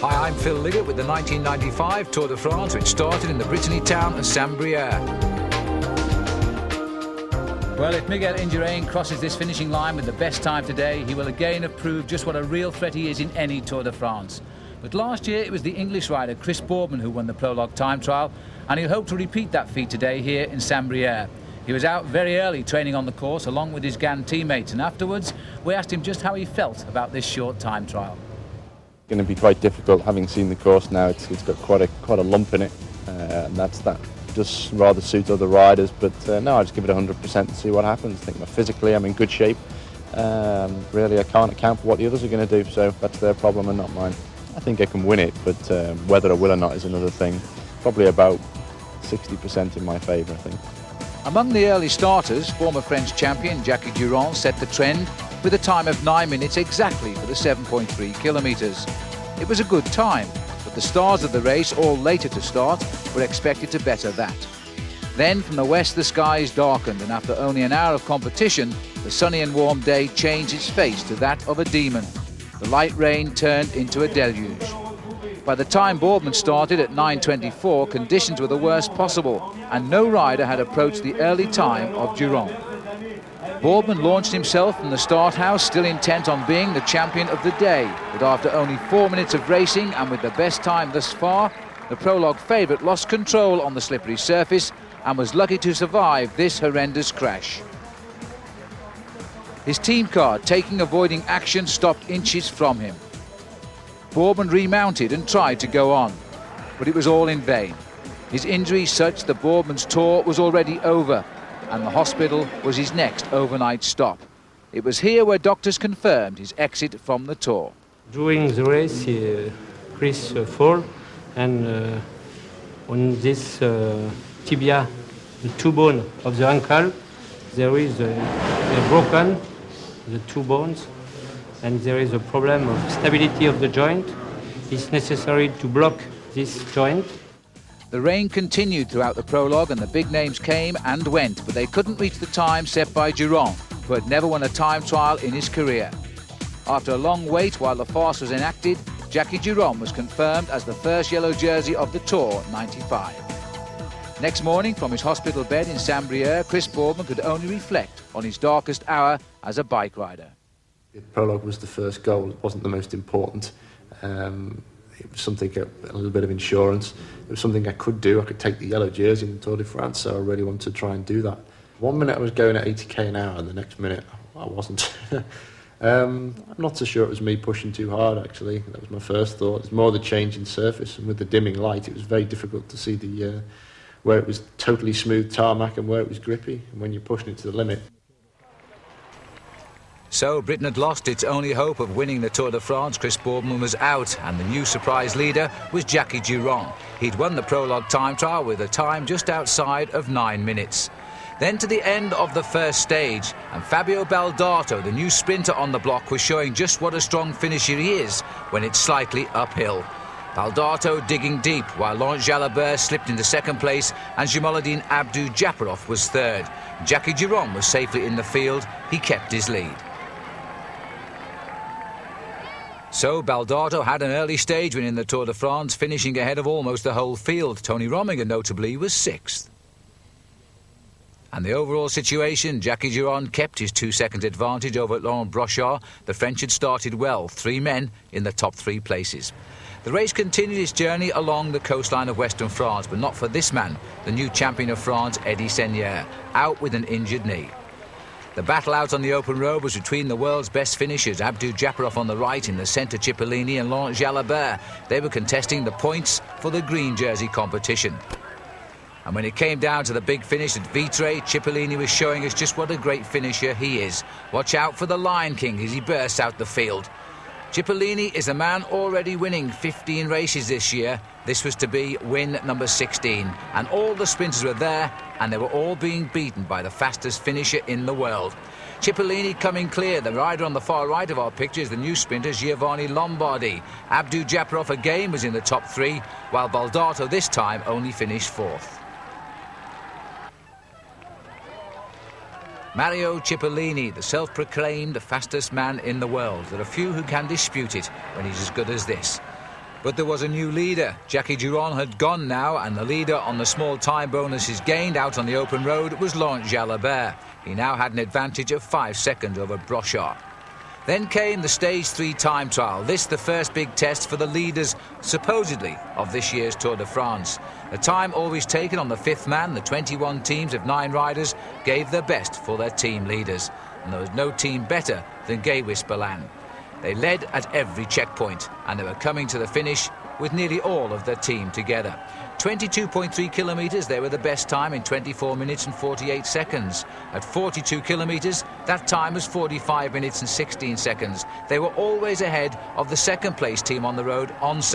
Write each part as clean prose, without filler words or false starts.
Hi, I'm Phil Liggett with the 1995 Tour de France, which started in the Brittany town of Saint-Brieuc. Well, if Miguel Indurain crosses this finishing line with the best time today, he will again have proved just what a real threat he is in any Tour de France. But last year it was the English rider Chris Boardman who won the Prologue time trial, and he'll hope to repeat that feat today here in Saint-Brieuc. He was out very early training on the course along with his GAN teammates, and afterwards we asked him just how he felt about this short time trial. Going to be quite difficult, having seen the course now. It's got quite a lump in it, and that just rather suits other riders. But no, I'll just give it 100% and see what happens. I think physically I'm in good shape. Really, I can't account for what the others are going to do, so that's their problem and not mine. I think I can win it, but whether I will or not is another thing. Probably about 60% in my favour, I think. Among the early starters, former French champion Jackie Durand set the trend with a time of 9 minutes exactly for the 7.3 kilometres. It was a good time, but the stars of the race, all later to start, were expected to better that. Then from the west the skies darkened, and after only an hour of competition, the sunny and warm day changed its face to that of a demon. The light rain turned into a deluge. By the time Boardman started at 9:24, conditions were the worst possible, and no rider had approached the early time of Durand. Boardman launched himself from the start house, still intent on being the champion of the day. But after only 4 minutes of racing, and with the best time thus far, the Prologue favourite lost control on the slippery surface and was lucky to survive this horrendous crash. His team car, avoiding action, stopped inches from him. Boardman remounted and tried to go on, but it was all in vain. His injury such that Boardman's tour was already over, and the hospital was his next overnight stop. It was here where doctors confirmed his exit from the Tour. During the race, Chris fell, and on this tibia, the two bones of the ankle, there is broken, the two bones, and there is a problem of stability of the joint. It's necessary to block this joint. The rain continued throughout the Prologue, and the big names came and went, but they couldn't reach the time set by Durand, who had never won a time trial in his career. After a long wait while the farce was enacted, Jackie Durand was confirmed as the first yellow jersey of the Tour 95. Next morning, from his hospital bed in Saint-Brieuc, Chris Boardman could only reflect on his darkest hour as a bike rider. The Prologue was the first goal. It wasn't the most important. It was something, a little bit of insurance. It was something I could do. I could take the yellow jersey in the Tour de France, so I really wanted to try and do that. 1 minute I was going at 80k an hour, and the next minute I wasn't. I'm not so sure it was me pushing too hard, actually. That was my first thought. It's more the change in surface, and with the dimming light, it was very difficult to see where it was totally smooth tarmac and where it was grippy, and when you're pushing it to the limit. So Britain had lost its only hope of winning the Tour de France. Chris Boardman was out, and the new surprise leader was Jackie Durand. He'd won the Prologue time trial with a time just outside of 9 minutes. Then to the end of the first stage, and Fabio Baldato, the new sprinter on the block, was showing just what a strong finisher he is when it's slightly uphill. Baldato digging deep, while Laurent Jalabert slipped into second place and Jamaluddin Abdou-Japarov was third. Jackie Durand was safely in the field. He kept his lead. So Baldato had an early stage win in the Tour de France, finishing ahead of almost the whole field. Tony Rominger, notably, was sixth. And the overall situation, Jackie Durand kept his 2 seconds advantage over Laurent Brochard. The French had started well, 3 men in the top 3 places. The race continued its journey along the coastline of Western France, but not for this man, the new champion of France, Eddy Seigneur, out with an injured knee. The battle out on the open road was between the world's best finishers, Abdou-Japarov on the right, in the centre Cipollini and Laurent Jalabert. They were contesting the points for the green jersey competition. And when it came down to the big finish at Vitré, Cipollini was showing us just what a great finisher he is. Watch out for the Lion King as he bursts out the field. Cipollini is a man already winning 15 races this year. This was to be win number 16. And all the sprinters were there, and they were all being beaten by the fastest finisher in the world. Cipollini coming clear. The rider on the far right of our picture is the new sprinter Giovanni Lombardi. Abdou-Japarov again was in the top 3, while Baldato this time only finished 4th. Mario Cipollini, the self-proclaimed fastest man in the world. There are few who can dispute it when he's as good as this. But there was a new leader. Jackie Duron had gone now, and the leader on the small time bonuses gained out on the open road was Laurent Jalabert. He now had an advantage of 5 seconds over Brochard. Then came the Stage 3 time trial. This the first big test for the leaders, supposedly, of this year's Tour de France. The time always taken on the fifth man, the 21 teams of 9 riders gave their best for their team leaders. And there was no team better than Gay-Wispelan. They led at every checkpoint, and they were coming to the finish with nearly all of their team together. 22.3 kilometres, they were the best time in 24 minutes and 48 seconds. At 42 kilometres, that time was 45 minutes and 16 seconds. They were always ahead of the second place team on the road, Once.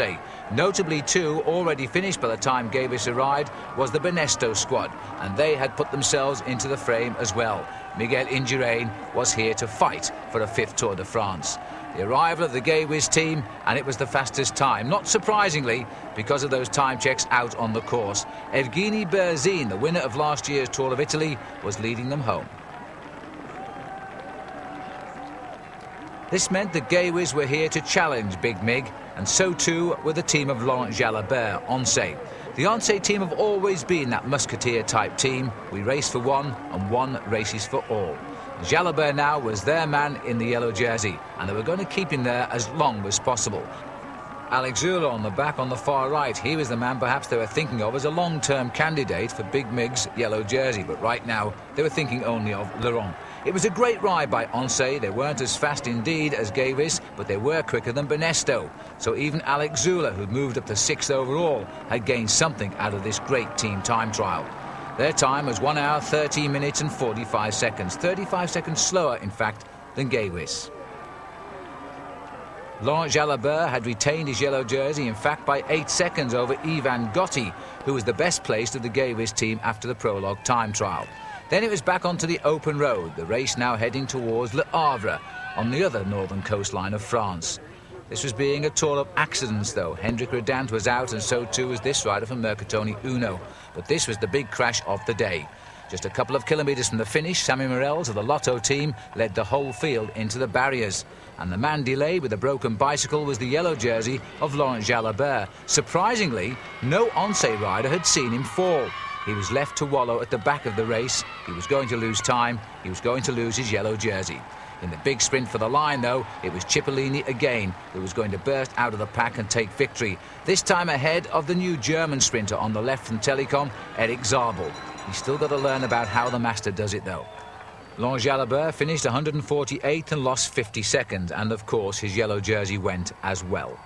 Notably too, already finished by the time Gay-Wis arrived, was the Benesto squad, and they had put themselves into the frame as well. Miguel Indurain was here to fight for a 5th Tour de France. The arrival of the Gay-Wis team, and it was the fastest time, not surprisingly, because of those time checks out on the course. Ergini Berzin, the winner of last year's Tour of Italy, was leading them home. This meant the Gay-Wis were here to challenge Big Mig, and so too were the team of Laurent Jalabert, Once. The Once team have always been that musketeer-type team. We race for one, and one races for all. Jalabert now was their man in the yellow jersey, and they were going to keep him there as long as possible. Alex Zula on the back on the far right, he was the man perhaps they were thinking of as a long-term candidate for Big Mig's yellow jersey, but right now they were thinking only of Laurent. It was a great ride by Once. They weren't as fast indeed as Gay-Wis, but they were quicker than Benesto. So even Alex Zula, who moved up to 6th overall, had gained something out of this great team time trial. Their time was 1 hour, 13 minutes and 45 seconds. 35 seconds slower, in fact, than Gay-Wis. Laurent Jalabert had retained his yellow jersey, in fact, by 8 seconds over Ivan Gotti, who was the best placed of the Gay-Wis team after the Prologue time trial. Then it was back onto the open road, the race now heading towards Le Havre, on the other northern coastline of France. This was being a tour of accidents, though. Hendrik Redant was out, and so too was this rider from Mercatoni Uno. But this was the big crash of the day. Just a couple of kilometres from the finish, Sammy Morels of the Lotto team led the whole field into the barriers. And the man delayed with a broken bicycle was the yellow jersey of Laurent Jalabert. Surprisingly, no Once rider had seen him fall. He was left to wallow at the back of the race. He was going to lose time. He was going to lose his yellow jersey. In the big sprint for the line, though, it was Cipollini again who was going to burst out of the pack and take victory. This time ahead of the new German sprinter on the left from Telecom, Eric Zabel. He's still got to learn about how the master does it, though. Laurent Jalabert finished 148th and lost 50 seconds, and of course his yellow jersey went as well.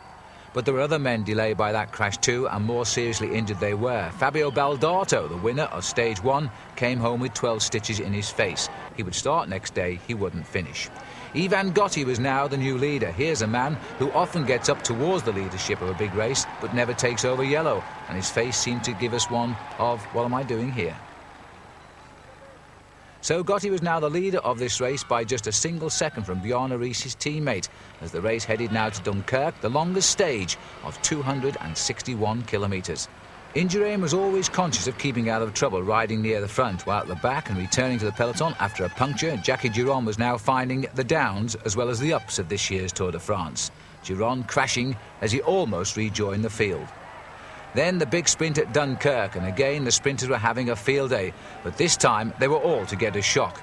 But there were other men delayed by that crash too, and more seriously injured they were. Fabio Baldato, the winner of Stage 1, came home with 12 stitches in his face. He would start next day, he wouldn't finish. Ivan Gotti was now the new leader. Here's a man who often gets up towards the leadership of a big race, but never takes over yellow, and his face seemed to give us one of, what am I doing here? So Gotti was now the leader of this race by just a single second from Bjarne Riis, his teammate, as the race headed now to Dunkirk, the longest stage of 261 kilometres. Indurain was always conscious of keeping out of trouble riding near the front, while at the back and returning to the peloton after a puncture, Jackie Duron was now finding the downs as well as the ups of this year's Tour de France. Duron crashing as he almost rejoined the field. Then the big sprint at Dunkirk, and again the sprinters were having a field day, but this time they were all to get a shock.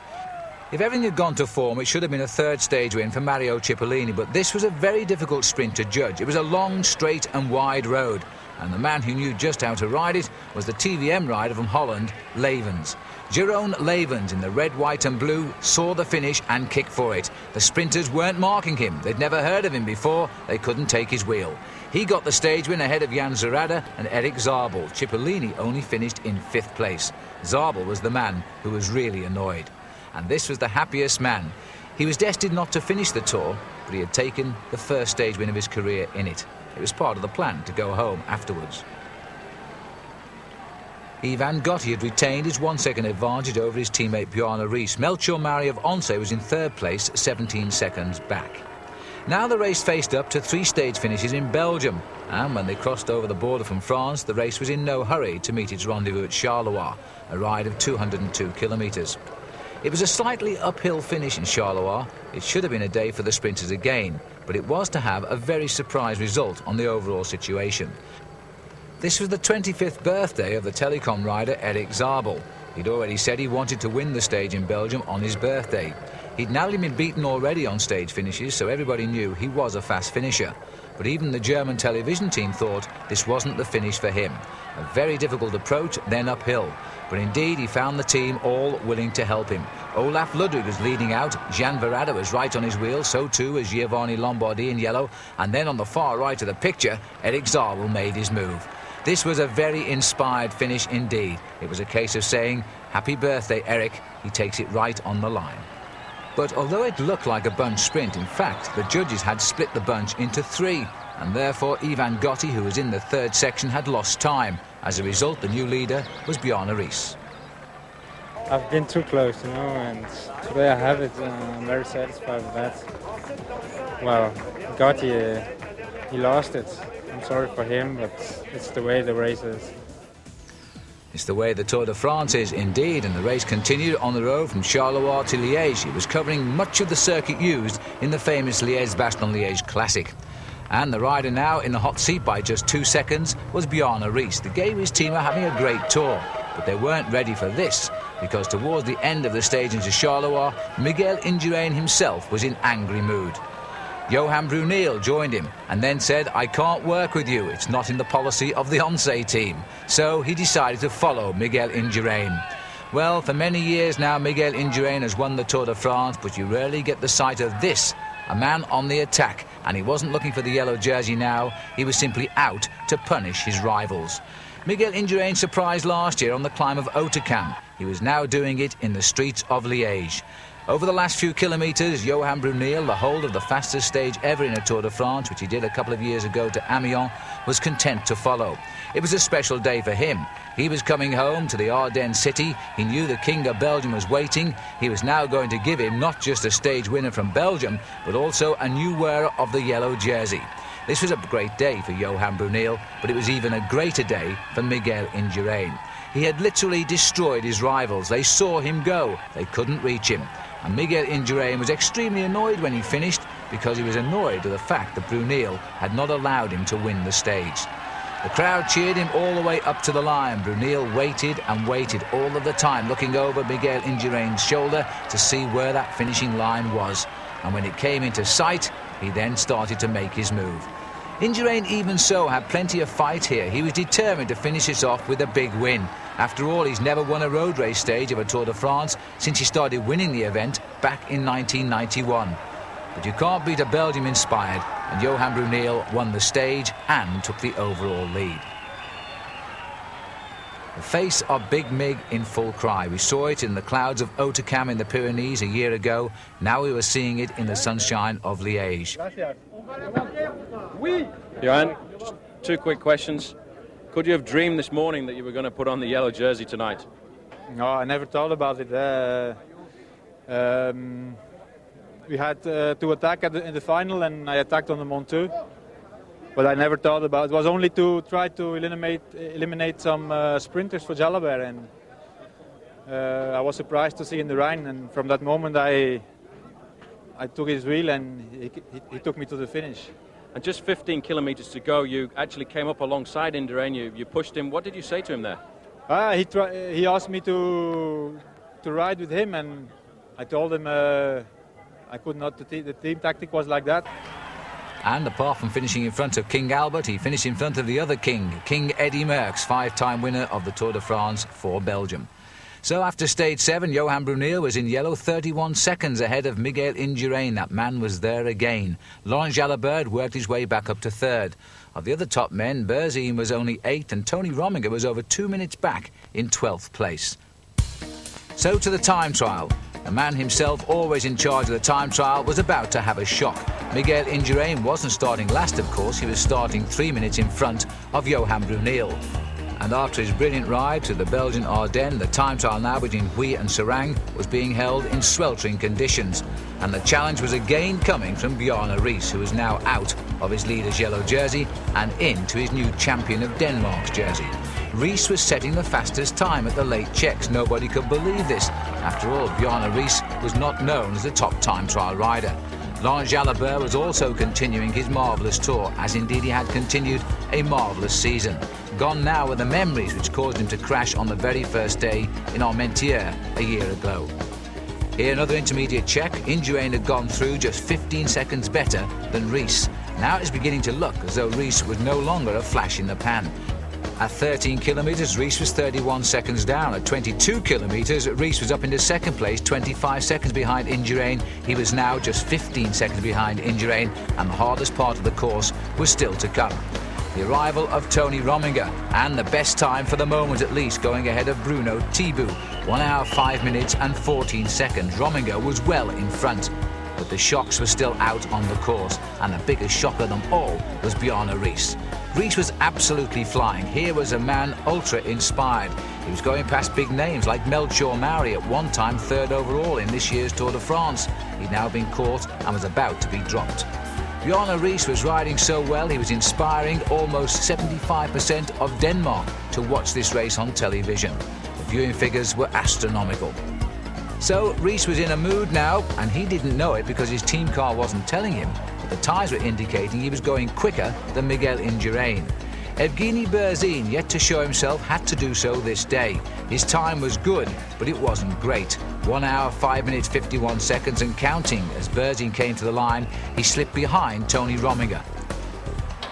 If everything had gone to form, it should have been a third stage win for Mario Cipollini, but this was a very difficult sprint to judge. It was a long, straight and wide road, and the man who knew just how to ride it was the TVM rider from Holland, Levens. Jeroen Levens in the red, white and blue saw the finish and kicked for it. The sprinters weren't marking him. They'd never heard of him before. They couldn't take his wheel. He got the stage win ahead of Jan Zarada and Eric Zabel. Cipollini only finished in 5th place. Zabel was the man who was really annoyed. And this was the happiest man. He was destined not to finish the Tour, but he had taken the first stage win of his career in it. It was part of the plan to go home afterwards. Ivan Gotti had retained his 1 second advantage over his teammate Bjarne Riis. Melchior Mari of Once was in 3rd place, 17 seconds back. Now the race faced up to 3 stage finishes in Belgium, and when they crossed over the border from France, the race was in no hurry to meet its rendezvous at Charleroi, a ride of 202 kilometres. It was a slightly uphill finish in Charleroi. It should have been a day for the sprinters again, but it was to have a very surprise result on the overall situation. This was the 25th birthday of the telecom rider Eric Zabel. He'd already said he wanted to win the stage in Belgium on his birthday. He'd narrowly been beaten already on stage finishes, so everybody knew he was a fast finisher. But even the German television team thought this wasn't the finish for him. A very difficult approach, then uphill. But indeed, he found the team all willing to help him. Olaf Ludwig was leading out, Jan Verade was right on his wheel, so too was Giovanni Lombardi in yellow, and then on the far right of the picture, Eric Zabel made his move. This was a very inspired finish indeed. It was a case of saying, happy birthday, Eric. He takes it right on the line. But although it looked like a bunch sprint, in fact, the judges had split the bunch into three, and therefore Ivan Gotti, who was in the third section, had lost time. As a result, the new leader was Bjarne Riis. I've been too close, you know, and today I have it, and I'm very satisfied with that. Well, Gotti, he lost it. I'm sorry for him, but it's the way the race is. It's the way the Tour de France is indeed, and the race continued on the road from Charleroi to Liège. It was covering much of the circuit used in the famous Liège-Bastogne-Liège Classic. And the rider now in the hot seat by just 2 seconds was Bjarne Riis. The Gawies team are having a great tour, but they weren't ready for this, because towards the end of the stage into Charleroi, Miguel Indurain himself was in angry mood. Johan Bruneel joined him and then said, I can't work with you, it's not in the policy of the Once team. So he decided to follow Miguel Indurain. Well, for many years now, Miguel Indurain has won the Tour de France, but you rarely get the sight of this, a man on the attack, and he wasn't looking for the yellow jersey now, he was simply out to punish his rivals. Miguel Indurain surprised last year on the climb of Otakam. He was now doing it in the streets of Liège. Over the last few kilometres, Johan Bruneel, the hold of the fastest stage ever in a Tour de France, which he did a couple of years ago to Amiens, was content to follow. It was a special day for him. He was coming home to the Ardennes city. He knew the King of Belgium was waiting. He was now going to give him not just a stage winner from Belgium, but also a new wearer of the yellow jersey. This was a great day for Johan Bruneel, but it was even a greater day for Miguel Indurain. He had literally destroyed his rivals. They saw him go. They couldn't reach him. And Miguel Indurain was extremely annoyed when he finished, because he was annoyed at the fact that Bruneel had not allowed him to win the stage. The crowd cheered him all the way up to the line. Bruneel waited and waited all of the time, looking over Miguel Indurain's shoulder to see where that finishing line was. And when it came into sight, he then started to make his move. Indurain even so had plenty of fight here. He was determined to finish this off with a big win. After all, he's never won a road race stage of a Tour de France since he started winning the event back in 1991. But you can't beat a Belgium inspired, and Johan Bruneel won the stage and took the overall lead. The face of Big Mig in full cry. We saw it in the clouds of Otakam in the Pyrenees a year ago. Now we were seeing it in the sunshine of Liège. Johan, just 2 quick questions. Could you have dreamed this morning that you were going to put on the yellow jersey tonight? No, I never thought about it. We had to attack in the final, and I attacked on the Mont 2. But I never thought about it. It was only to try to eliminate some sprinters for Jalabert, and I was surprised to see Indurain, and from that moment I took his wheel and he took me to the finish. And just 15 kilometres to go, you actually came up alongside Indurain, you pushed him. What did you say to him there? He asked me to ride with him, and I told him I could not. The team tactic was like that. And apart from finishing in front of King Albert, he finished in front of the other king, King Eddy Merckx, 5-time winner of the Tour de France for Belgium. So after stage 7, Johan Bruneel was in yellow, 31 seconds ahead of Miguel Indurain. That man was there again. Laurent Jalabert worked his way back up to 3rd. Of the other top men, Berzin was only 8th, and Tony Rominger was over 2 minutes back in 12th place. So to the time trial. The man himself, always in charge of the time trial, was about to have a shock. Miguel Indurain wasn't starting last, of course. He was starting 3 minutes in front of Johan Bruneel. And after his brilliant ride to the Belgian Ardennes, the time trial now between Huy and Serang was being held in sweltering conditions. And the challenge was again coming from Bjarne Riis, who is now out of his leader's yellow jersey and into his new champion of Denmark's jersey. Riis was setting the fastest time at the late checks. Nobody could believe this. After all, Bjarne Riis was not known as a top time trial rider. Laurent Jalabert was also continuing his marvellous tour, as indeed he had continued a marvellous season. Gone now are the memories which caused him to crash on the very first day in Armentières a year ago. Here another intermediate check. Indurain had gone through just 15 seconds better than Riis. Now it's beginning to look as though Riis was no longer a flash in the pan. At 13 kilometres, Riis was 31 seconds down. At 22 kilometres, Riis was up into second place, 25 seconds behind Indurain. He was now just 15 seconds behind Indurain, and the hardest part of the course was still to come. The arrival of Tony Rominger, and the best time for the moment at least, going ahead of Bruno Thibaut. 1 hour, 5 minutes and 14 seconds. Rominger was well in front, but the shocks were still out on the course, and the biggest shock of them all was Bjarne Riis. Riis was absolutely flying. Here was a man ultra-inspired. He was going past big names like Melchior Mauri, at one time third overall in this year's Tour de France. He'd now been caught and was about to be dropped. Bjarne Riis was riding so well, he was inspiring almost 75% of Denmark to watch this race on television. The viewing figures were astronomical. So Riis was in a mood now, and he didn't know it because his team car wasn't telling him. The tyres were indicating he was going quicker than Miguel Indurain. Evgeny Berzin, yet to show himself, had to do so this day. His time was good, but it wasn't great. 1 hour, 5 minutes, 51 seconds and counting. As Berzin came to the line, he slipped behind Tony Rominger.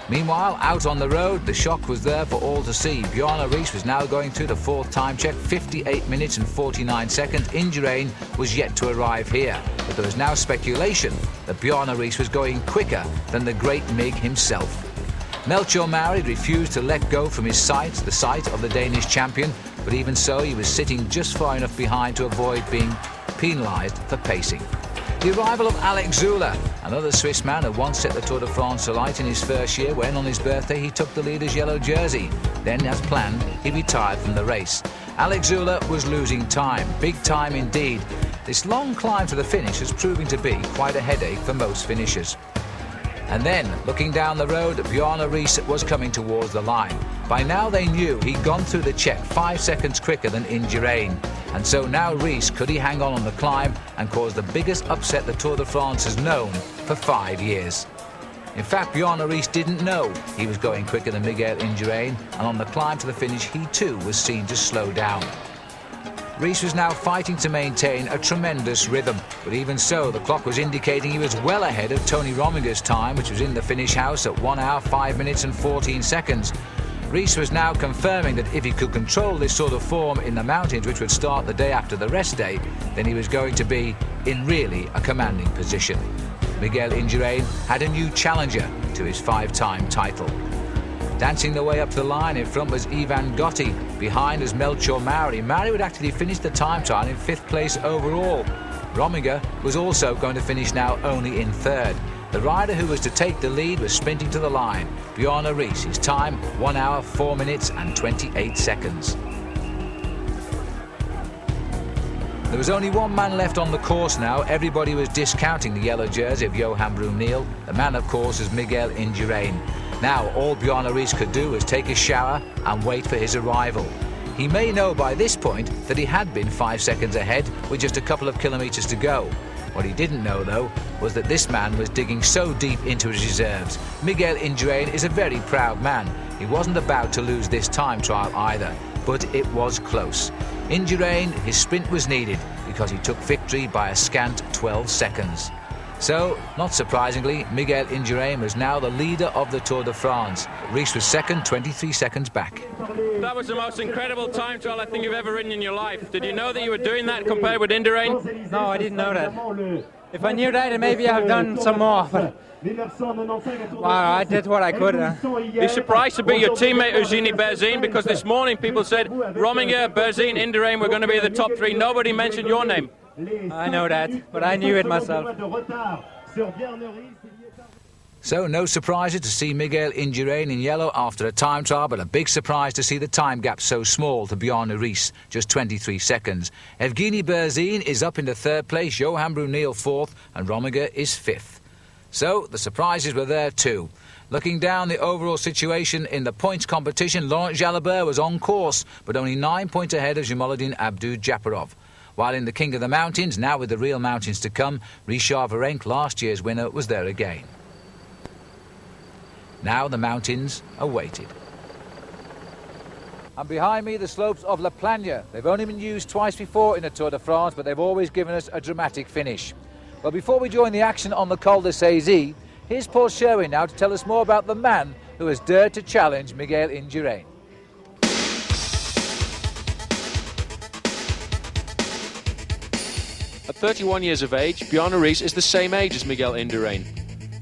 Meanwhile, out on the road, the shock was there for all to see. Bjarne Riis was now going through the fourth time check, 58 minutes and 49 seconds. Indurain was yet to arrive here, but there was now speculation that Bjarne Riis was going quicker than the great Mig himself. Melchior Mauri refused to let go from his sight, the sight of the Danish champion, but even so he was sitting just far enough behind to avoid being penalised for pacing. The arrival of Alex Zülle, another Swiss man who once set the Tour de France alight in his first year when on his birthday he took the leader's yellow jersey. Then, as planned, he retired from the race. Alex Zülle was losing time, big time indeed. This long climb to the finish was proving to be quite a headache for most finishers. And then, looking down the road, Bjarne Riis was coming towards the line. By now they knew he'd gone through the check 5 seconds quicker than Indurain. And so now Riis, could he hang on the climb and cause the biggest upset the Tour de France has known for 5 years? In fact, Bjarne Riis didn't know he was going quicker than Miguel Indurain, and on the climb to the finish he too was seen to slow down. Riis was now fighting to maintain a tremendous rhythm, but even so the clock was indicating he was well ahead of Tony Rominger's time, which was in the finish house at 1 hour, 5 minutes and 14 seconds. Riis was now confirming that if he could control this sort of form in the mountains, which would start the day after the rest day, then he was going to be in really a commanding position. Miguel Indurain had a new challenger to his 5-time title. Dancing the way up to the line in front was Ivan Gotti. Behind was Melchior Mauri. Mauri would actually finish the time trial in 5th place overall. Rominger was also going to finish now only in 3rd. The rider who was to take the lead was sprinting to the line. Bjarne Riis, his time 1 hour, 4 minutes and 28 seconds. There was only one man left on the course now. Everybody was discounting the yellow jersey of Johan Bruneel. The man, of course, is Miguel Indurain. Now, all Bjarne Riis could do was take a shower and wait for his arrival. He may know by this point that he had been 5 seconds ahead with just a couple of kilometres to go. What he didn't know, though, was that this man was digging so deep into his reserves. Miguel Indurain is a very proud man. He wasn't about to lose this time trial either, but it was close. Indurain, his sprint was needed because he took victory by a scant 12 seconds. So, not surprisingly, Miguel Indurain was now the leader of the Tour de France. Riis was second, 23 seconds back. That was the most incredible time trial I think you've ever ridden in your life. Did you know that you were doing that compared with Indurain? No, I didn't know that. If I knew that, maybe I've done some more. But wow, I did what I could. You're surprised to beat your teammate Evgeny Berzin, because this morning people said Rominger, Berzin, Indurain were going to be the top 3. Nobody mentioned your name. I know that, but I knew it myself. So no surprises to see Miguel Indurain in yellow after a time trial, but a big surprise to see the time gap so small to Bjarne Riis, just 23 seconds. Evgeny Berzin is up into third place, Johan Bruneel fourth, and Rominger is fifth. So the surprises were there too. Looking down the overall situation in the points competition, Laurent Jalabert was on course, but only 9 points ahead of Jamaluddin Abdu-Japarov. While in the King of the Mountains, now with the real mountains to come, Richard Virenque, last year's winner, was there again. Now the mountains are weighted. And behind me, the slopes of La Plagne. They've only been used twice before in the Tour de France, but they've always given us a dramatic finish. But before we join the action on the Col de Portet, here's Paul Sherwin now to tell us more about the man who has dared to challenge Miguel Indurain. At 31 years of age, Bjarne Riis is the same age as Miguel Indurain.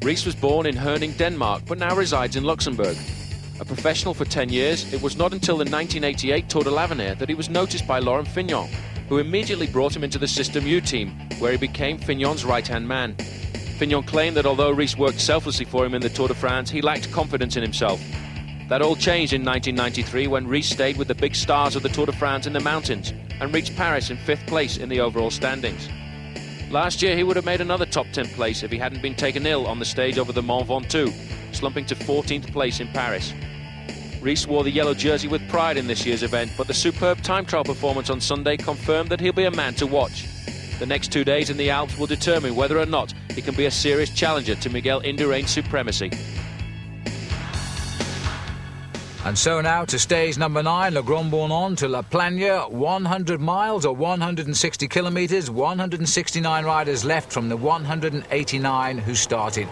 Riis was born in Herning, Denmark, but now resides in Luxembourg. A professional for 10 years, it was not until the 1988 Tour de l'Avenir that he was noticed by Laurent Fignon, who immediately brought him into the Système U team, where he became Fignon's right-hand man. Fignon claimed that although Riis worked selflessly for him in the Tour de France, he lacked confidence in himself. That all changed in 1993 when Riis stayed with the big stars of the Tour de France in the mountains and reached Paris in 5th place in the overall standings. Last year he would have made another top 10 place if he hadn't been taken ill on the stage over the Mont Ventoux, slumping to 14th place in Paris. Riis wore the yellow jersey with pride in this year's event, but the superb time trial performance on Sunday confirmed that he'll be a man to watch. The next 2 days in the Alps will determine whether or not he can be a serious challenger to Miguel Indurain's supremacy. And so now to stage number 9, Le Grand Bournon to La Plagne, 100 miles or 160 kilometres, 169 riders left from the 189 who started.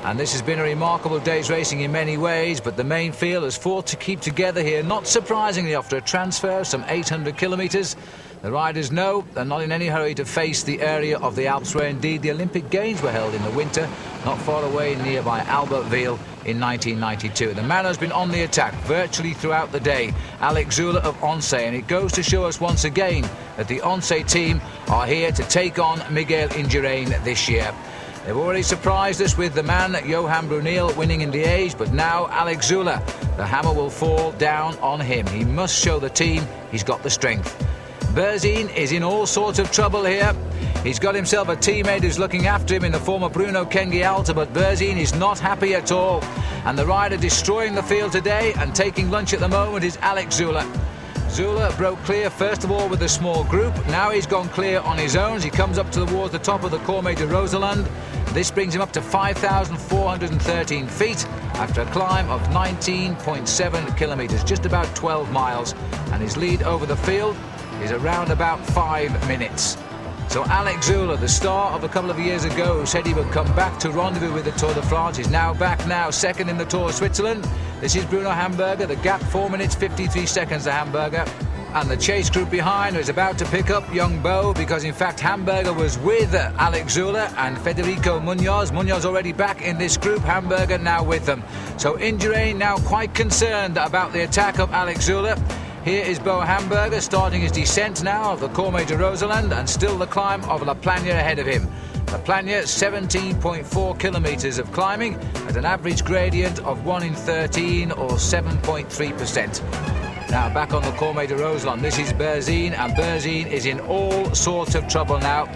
And this has been a remarkable day's racing in many ways, but the main field has fought to keep together here, not surprisingly after a transfer of some 800 kilometres. The riders know they're not in any hurry to face the area of the Alps where indeed the Olympic Games were held in the winter, not far away nearby Albertville in 1992. The man has been on the attack virtually throughout the day, Alex Zülle of Oncé, and it goes to show us once again that the Oncé team are here to take on Miguel Indurain this year. They've already surprised us with the man Johan Bruneel winning in Liège, but now Alex Zülle, the hammer will fall down on him. He must show the team he's got the strength. Berzin is in all sorts of trouble here. He's got himself a teammate who's looking after him in the former Bruno Kengialta, but Berzin is not happy at all. And the rider destroying the field today and taking lunch at the moment is Alex Zülle. Zülle broke clear first of all with a small group. Now he's gone clear on his own. He comes up towards the top of the Col de Roseland. This brings him up to 5,413 feet after a climb of 19.7 kilometres, just about 12 miles. And his lead over the field is around about 5 minutes. So Alex Zülle, the star of a couple of years ago who said he would come back to rendezvous with the Tour de France, is now back now, second in the Tour of Switzerland. This is Bruno Hamburger, the gap 4 minutes 53 seconds to Hamburger. And the chase group behind is about to pick up young Bo, because in fact Hamburger was with Alex Zülle and Federico Munoz. Munoz already back in this group, Hamburger now with them. So Indurain now quite concerned about the attack of Alex Zülle. Here is Bo Hamburger starting his descent now of the Col de Roseland, and still the climb of La Plagne ahead of him. La Plagne, 17.4 kilometres of climbing at an average gradient of 1 in 13 or 7.3%. Now back on the Col de Roseland, this is Berzin, and Berzin is in all sorts of trouble now.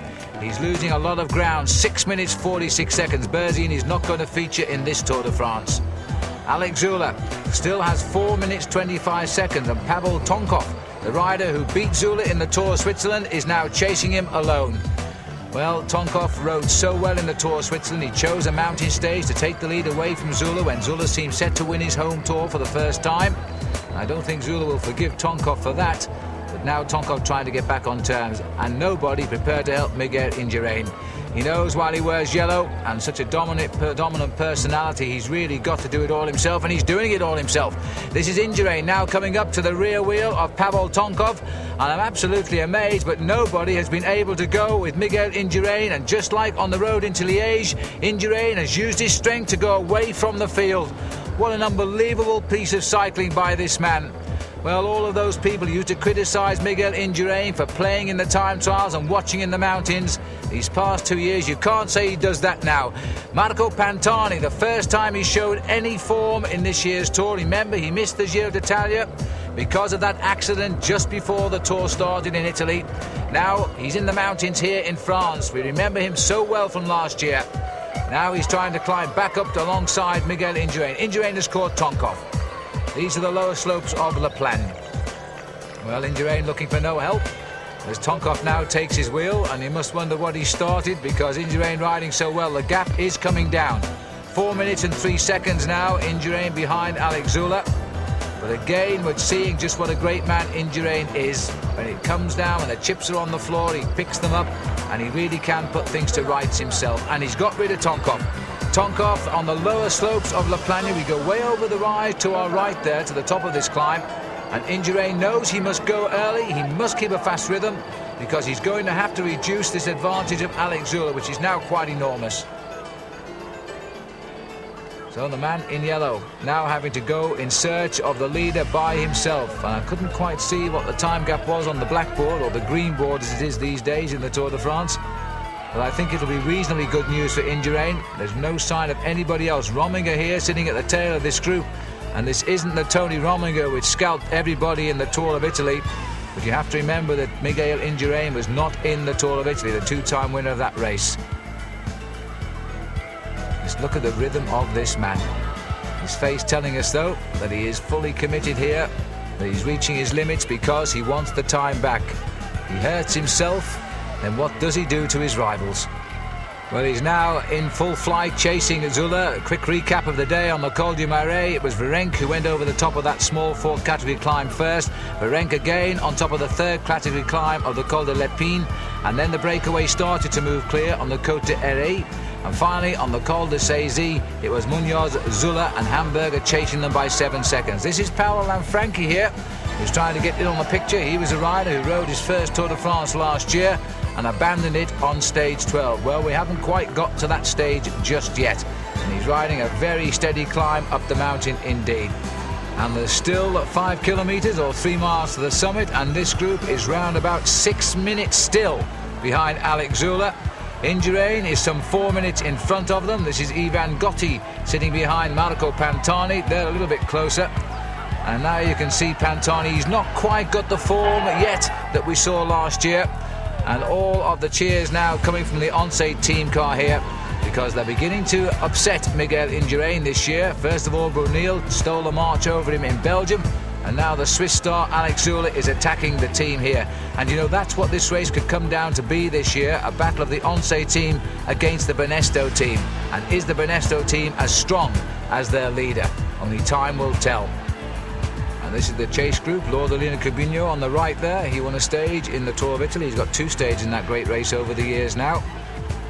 He's losing a lot of ground, 6 minutes 46 seconds. Berzin is not going to feature in this Tour de France. Alex Zülle still has 4 minutes 25 seconds, and Pavel Tonkov, the rider who beat Zülle in the Tour of Switzerland, is now chasing him alone. Well, Tonkov rode so well in the Tour of Switzerland, he chose a mountain stage to take the lead away from Zülle when Zülle seemed set to win his home Tour for the first time. I don't think Zülle will forgive Tonkov for that, but now Tonkov trying to get back on terms, and nobody prepared to help Miguel Indurain. He knows while he wears yellow and such a dominant personality, he's really got to do it all himself, and he's doing it all himself. This is Indurain now coming up to the rear wheel of Pavel Tonkov, and I'm absolutely amazed, but nobody has been able to go with Miguel Indurain, and just like on the road into Liège, Indurain has used his strength to go away from the field. What an unbelievable piece of cycling by this man. Well, all of those people used to criticise Miguel Indurain for playing in the time trials and watching in the mountains. These past 2 years, you can't say he does that now. Marco Pantani, the first time he showed any form in this year's Tour. Remember, he missed the Giro d'Italia because of that accident just before the Tour started in Italy. Now, he's in the mountains here in France. We remember him so well from last year. Now he's trying to climb back up alongside Miguel Indurain. Indurain has caught Tonkov. These are the lower slopes of La Plagne. Well, Indurain looking for no help as Tonkov now takes his wheel, and you must wonder what he started, because Indurain riding so well. The gap is coming down. 4 minutes and 3 seconds now, Indurain behind Alex Zülle. But again, we're seeing just what a great man Indurain is. When it comes down, when the chips are on the floor, he picks them up, and he really can put things to rights himself. And he's got rid of Tonkov. Tonkov on the lower slopes of La Plagne. We go way over the rise to our right there, to the top of this climb. And Indurain knows he must go early. He must keep a fast rhythm, because he's going to have to reduce this advantage of Alex Zülle, which is now quite enormous. So the man in yellow now having to go in search of the leader by himself. And I couldn't quite see what the time gap was on the blackboard, or the green board as it is these days in the Tour de France. But I think it'll be reasonably good news for Indurain. There's no sign of anybody else. Rominger here sitting at the tail of this group. And this isn't the Tony Rominger which scalped everybody in the Tour of Italy. But you have to remember that Miguel Indurain was not in the Tour of Italy, the two-time winner of that race. Just look at the rhythm of this man. His face telling us, though, that he is fully committed here, that he's reaching his limits because he wants the time back. He hurts himself, then what does he do to his rivals? Well, he's now in full flight chasing Zülle. A quick recap of the day on the Col de Portet. It was Virenque who went over the top of that small fourth category climb first. Virenque again on top of the third category climb of the Col de l'Alpine. And then the breakaway started to move clear on the Côte d'Erré. And finally, on the Col de Saizy, it was Munoz, Zülle and Hamburger chasing them by 7 seconds. This is Paolo Lanfranchi here, who's trying to get in on the picture. He was a rider who rode his first Tour de France last year and abandoned it on stage 12. Well, we haven't quite got to that stage just yet. And he's riding a very steady climb up the mountain indeed. And there's still 5 kilometres or 3 miles to the summit, and this group is round about 6 minutes still behind Alex Zülle. Indurain is some 4 minutes in front of them. This is Ivan Gotti sitting behind Marco Pantani. They're a little bit closer. And now you can see Pantani. He's not quite got the form yet that we saw last year. And all of the cheers now coming from the Once team car here, because they're beginning to upset Miguel Indurain this year. First of all, Brunel stole a march over him in Belgium. And now the Swiss star Alex Zülle is attacking the team here. And you know, that's what this race could come down to be this year, a battle of the Once team against the Banesto team. And is the Banesto team as strong as their leader? Only time will tell. And this is the chase group. Lordolino Cubino on the right there. He won a stage in the Tour of Italy. He's got 2 stages in that great race over the years now.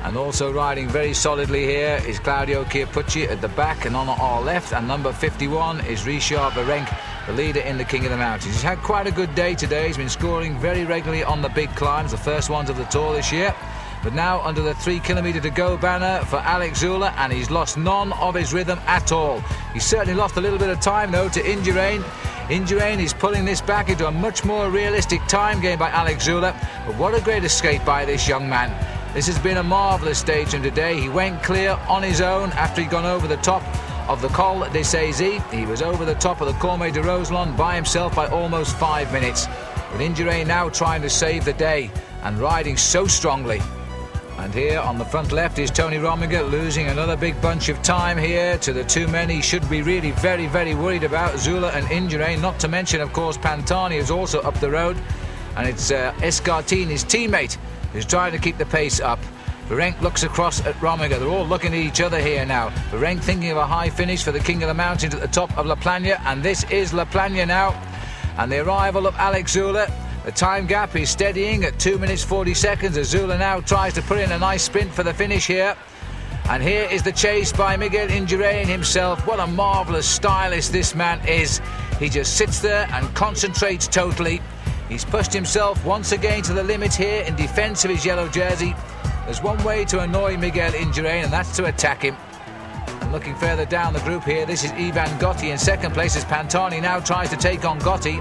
And also riding very solidly here is Claudio Chiappucci at the back and on our left. And number 51 is Richard Virenque, the leader in the King of the Mountains. He's had quite a good day today. He's been scoring very regularly on the big climbs, the first ones of the Tour this year. But now under the 3 kilometre to go banner for Alex Zülle, and he's lost none of his rhythm at all. He's certainly lost a little bit of time, though, to Indurain. Indurain is pulling this back into a much more realistic time game by Alex Zülle. But what a great escape by this young man. This has been a marvellous stage from today. He went clear on his own after he'd gone over the top of the Col de Saizy. He was over the top of the Cormet de Roselon by himself by almost 5 minutes. With Indurain now trying to save the day and riding so strongly. And here on the front left is Tony Rominger, losing another big bunch of time here to the 2 men he should be really very, very worried about, Zülle and Indurain. Not to mention, of course, Pantani is also up the road. And it's Escartin, his teammate, who's trying to keep the pace up. Virenque looks across at Rominger. They're all looking at each other here now. Virenque thinking of a high finish for the King of the Mountains at the top of La Plagne. And this is La Plagne now. And the arrival of Alex Zülle. The time gap is steadying at 2 minutes 40 seconds as Zülle now tries to put in a nice sprint for the finish here. And here is the chase by Miguel Indurain himself. What a marvellous stylist this man is. He just sits there and concentrates totally. He's pushed himself once again to the limit here in defence of his yellow jersey. There's one way to annoy Miguel Indurain, and that's to attack him. And And looking further down the group here, this is Ivan Gotti in second place as Pantani now tries to take on Gotti.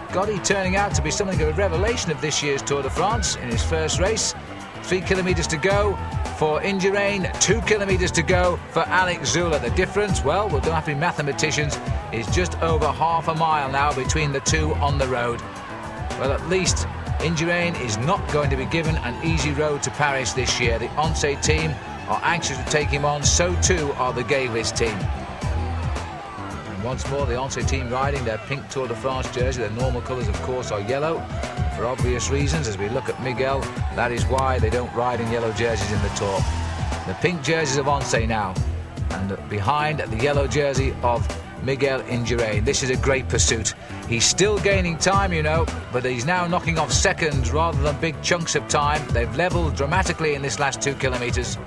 Gotti turning out to be something of a revelation of this year's Tour de France in his first race. 3 kilometres to go for Indurain, 2 kilometres to go for Alex Zülle. The difference, well, we don't have to be mathematicians, is just over half a mile now between the two on the road. Well, at least Indurain is not going to be given an easy road to Paris this year. The Once team are anxious to take him on, so too are the Gavis team. And once more, the Once team riding their pink Tour de France jersey. Their normal colours, of course, are yellow. For obvious reasons, as we look at Miguel, that is why they don't ride in yellow jerseys in the Tour. The pink jerseys of Once now, and behind the yellow jersey of Miguel Indurain. This is a great pursuit. He's still gaining time, you know, but he's now knocking off seconds rather than big chunks of time. They've levelled dramatically in this last 2 kilometres.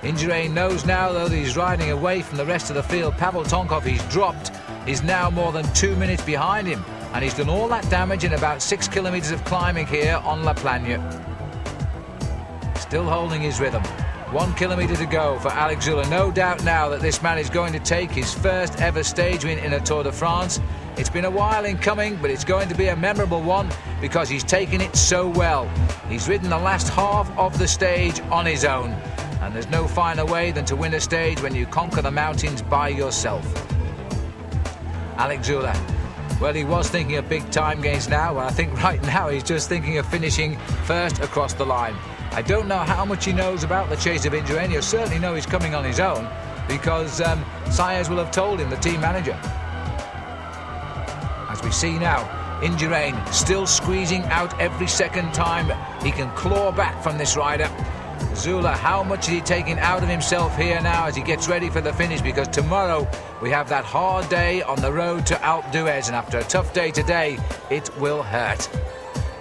Indurain knows now, though, that he's riding away from the rest of the field. Pavel Tonkov, he's dropped, is now more than 2 minutes behind him. And he's done all that damage in about 6 kilometres of climbing here on La Plagne. Still holding his rhythm. 1 kilometre to go for Alex Zülle. No doubt now that this man is going to take his first ever stage win in a Tour de France. It's been a while in coming, but it's going to be a memorable one because he's taken it so well. He's ridden the last half of the stage on his own. And there's no finer way than to win a stage when you conquer the mountains by yourself. Alex Zülle. Well, he was thinking of big time gains now, and I think right now he's just thinking of finishing first across the line. I don't know how much he knows about the chase of Indurain. He'll certainly know he's coming on his own because Sayers will have told him, the team manager. As we see now, Indurain still squeezing out every second time he can claw back from this rider. Zülle, how much is he taking out of himself here now as he gets ready for the finish? Because tomorrow we have that hard day on the road to Alpe d'Huez, and after a tough day today, it will hurt.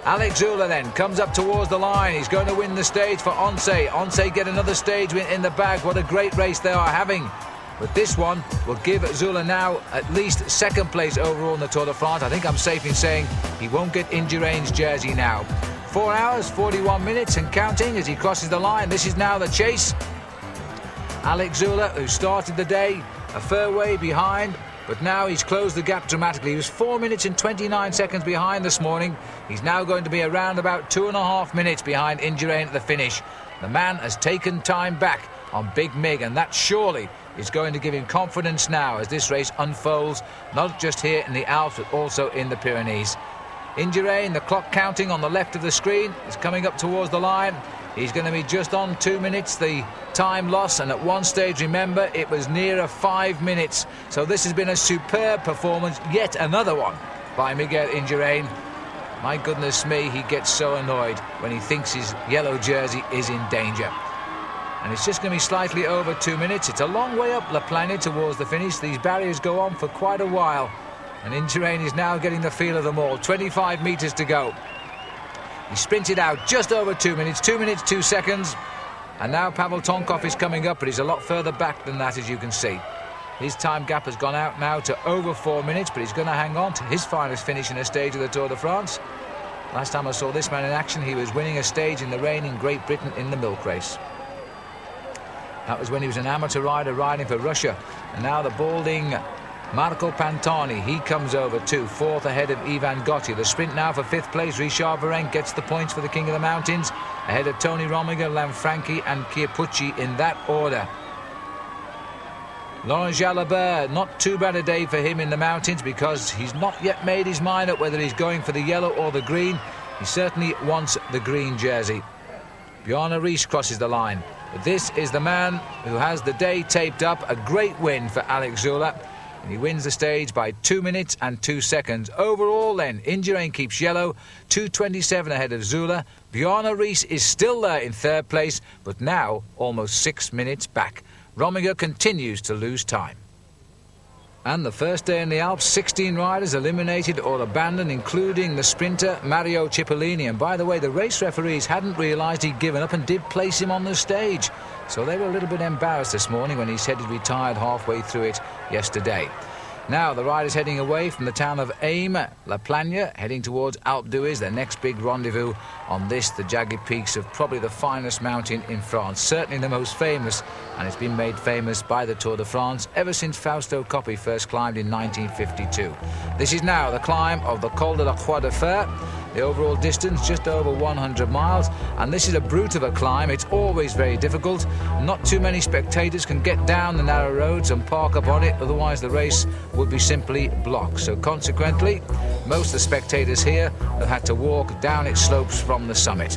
Alex Zülle then comes up towards the line. He's going to win the stage for Once. Once get another stage win in the bag. What a great race they are having. But this one will give Zülle now at least second place overall in the Tour de France. I think I'm safe in saying he won't get Indurain's jersey now. 4 hours, 41 minutes and counting as he crosses the line. This is now the chase. Alex Zülle, who started the day a fair way behind, but now he's closed the gap dramatically. He was 4 minutes and 29 seconds behind this morning. He's now going to be around about 2.5 minutes behind Indurain at the finish. The man has taken time back on Big Mig, and that surely is going to give him confidence now as this race unfolds, not just here in the Alps, but also in the Pyrenees. Indurain, the clock counting on the left of the screen, is coming up towards the line. He's going to be just on 2 minutes, the time loss, and at one stage, remember, it was nearer 5 minutes. So this has been a superb performance, yet another one by Miguel Indurain. My goodness me, he gets so annoyed when he thinks his yellow jersey is in danger. And it's just going to be slightly over 2 minutes. It's a long way up La Plagne towards the finish. These barriers go on for quite a while. And Indurain is now getting the feel of them all. 25 metres to go. He sprinted out just over 2 minutes, 2 minutes, 2 seconds. And now Pavel Tonkov is coming up, but he's a lot further back than that, as you can see. His time gap has gone out now to over 4 minutes, but he's going to hang on to his finest finish in a stage of the Tour de France. Last time I saw this man in action, he was winning a stage in the rain in Great Britain in the milk race. That was when he was an amateur rider riding for Russia. And now the balding Marco Pantani, he comes over too, fourth ahead of Ivan Gotti. The sprint now for fifth place. Richard Virenque gets the points for the King of the Mountains, ahead of Tony Rominger, Lanfranchi and Chiappucci in that order. Laurent Jalabert, not too bad a day for him in the mountains because he's not yet made his mind up whether he's going for the yellow or the green. He certainly wants the green jersey. Bjarne Riis crosses the line. But this is the man who has the day taped up. A great win for Alex Zülle. And he wins the stage by 2 minutes and 2 seconds. Overall then, Indurain keeps yellow, 2:27 ahead of Zülle. Bjarne Riis is still there in third place, but now almost 6 minutes back. Rominger continues to lose time. And the first day in the Alps, 16 riders eliminated or abandoned, including the sprinter Mario Cipollini. And by the way, the race referees hadn't realised he'd given up and did place him on the stage. So they were a little bit embarrassed this morning when he said he'd retired halfway through it yesterday. Now, the riders heading away from the town of Aime, La Plagne, heading towards Alpe d'Huez, their next big rendezvous on this, the jagged peaks of probably the finest mountain in France, certainly the most famous, and it's been made famous by the Tour de France ever since Fausto Coppi first climbed in 1952. This is now the climb of the Col de la Croix de Fer. The overall distance just over 100 miles, and this is a brute of a climb. It's always very difficult. Not too many spectators can get down the narrow roads and park up on it, otherwise the race would be simply blocked. So consequently, most of the spectators here have had to walk down its slopes from the summit.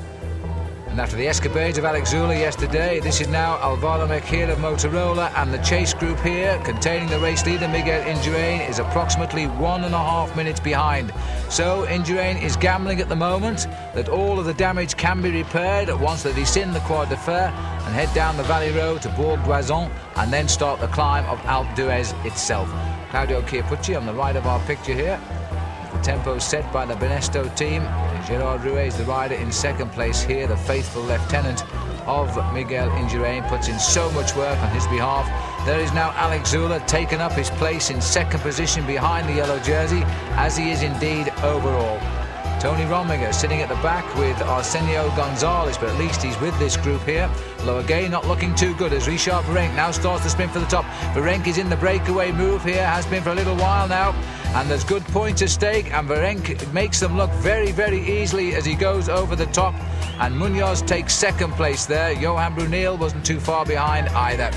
And after the escapades of Alex Zülle yesterday, this is now Alvaro Mejia of Motorola, and the chase group here, containing the race leader Miguel Indurain, is approximately 1.5 minutes behind. So Indurain is gambling at the moment that all of the damage can be repaired once they descend the Croix de Fer and head down the valley road to Bourg-d'Oisans and then start the climb of Alpe d'Huez itself. Claudio Chiappucci on the right of our picture here. The tempo set by the Benesto team. Gerard Ruiz, the rider, in second place here. The faithful lieutenant of Miguel Indurain puts in so much work on his behalf. There is now Alex Zülle taken up his place in second position behind the yellow jersey, as he is indeed overall. Tony Rominger sitting at the back with Arsenio Gonzalez, but at least he's with this group here. Although again, not looking too good as Richard Virenque now starts to sprint for the top. Virenque is in the breakaway move here, has been for a little while now, and there's good points at stake, and Virenque makes them look very, very easily as he goes over the top, and Munoz takes second place there. Johan Brunel wasn't too far behind either.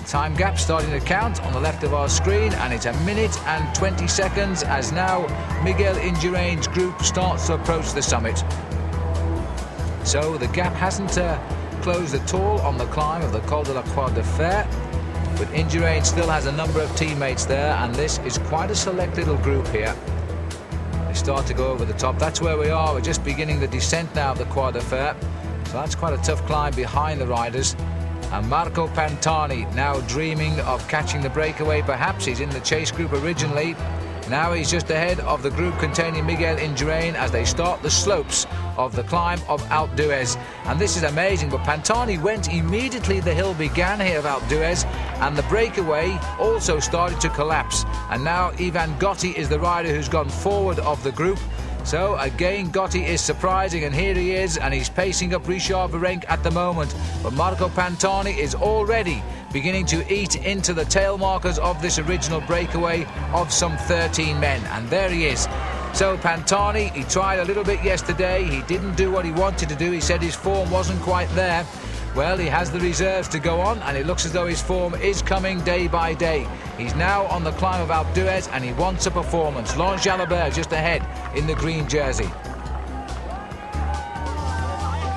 Time gap starting to count on the left of our screen, and it's 1 minute and 20 seconds as now Miguel Indurain's group starts to approach the summit. So the gap hasn't closed at all on the climb of the Col de la Croix de Fer, but Indurain still has a number of teammates there, and this is quite a select little group here. They start to go over the top. That's where we are. We're just beginning the descent now of the Croix de Fer, so that's quite a tough climb behind the riders. And Marco Pantani now dreaming of catching the breakaway. Perhaps he's in the chase group originally. Now he's just ahead of the group containing Miguel Indurain as they start the slopes of the climb of Alpe d'Huez. And this is amazing, but Pantani went immediately the hill began here of Alpe d'Huez, and the breakaway also started to collapse. And now Ivan Gotti is the rider who's gone forward of the group. So again, Gotti is surprising, and here he is, and he's pacing up Richard Virenque at the moment. But Marco Pantani is already beginning to eat into the tail markers of this original breakaway of some 13 men, and there he is. So Pantani, he tried a little bit yesterday, he didn't do what he wanted to do, he said his form wasn't quite there. Well, he has the reserves to go on, and it looks as though his form is coming day by day. He's now on the climb of Alpe d'Huez, and he wants a performance. Laurent Jalabert just ahead in the green jersey.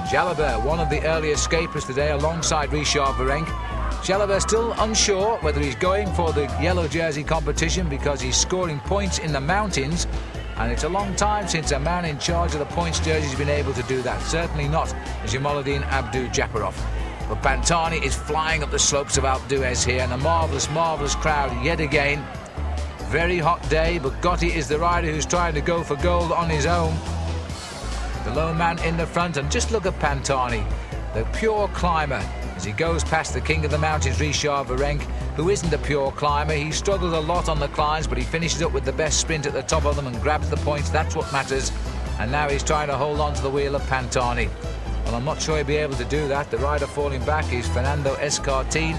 Jalabert, one of the early escapers today, alongside Richard Virenque. Jalabert still unsure whether he's going for the yellow jersey competition because he's scoring points in the mountains, and it's a long time since a man in charge of the points jersey has been able to do that. Certainly not Jamaluddin Abdu-Japarov. But Pantani is flying up the slopes of Alpe d'Huez here, and a marvellous, marvellous crowd yet again. Very hot day, but Gotti is the rider who's trying to go for gold on his own. The lone man in the front, and just look at Pantani, the pure climber, as he goes past the king of the mountains, Richard Virenque, who isn't a pure climber. He struggles a lot on the climbs, but he finishes up with the best sprint at the top of them and grabs the points. That's what matters. And now he's trying to hold on to the wheel of Pantani. Well, I'm not sure he'll be able to do that. The rider falling back is Fernando Escartin.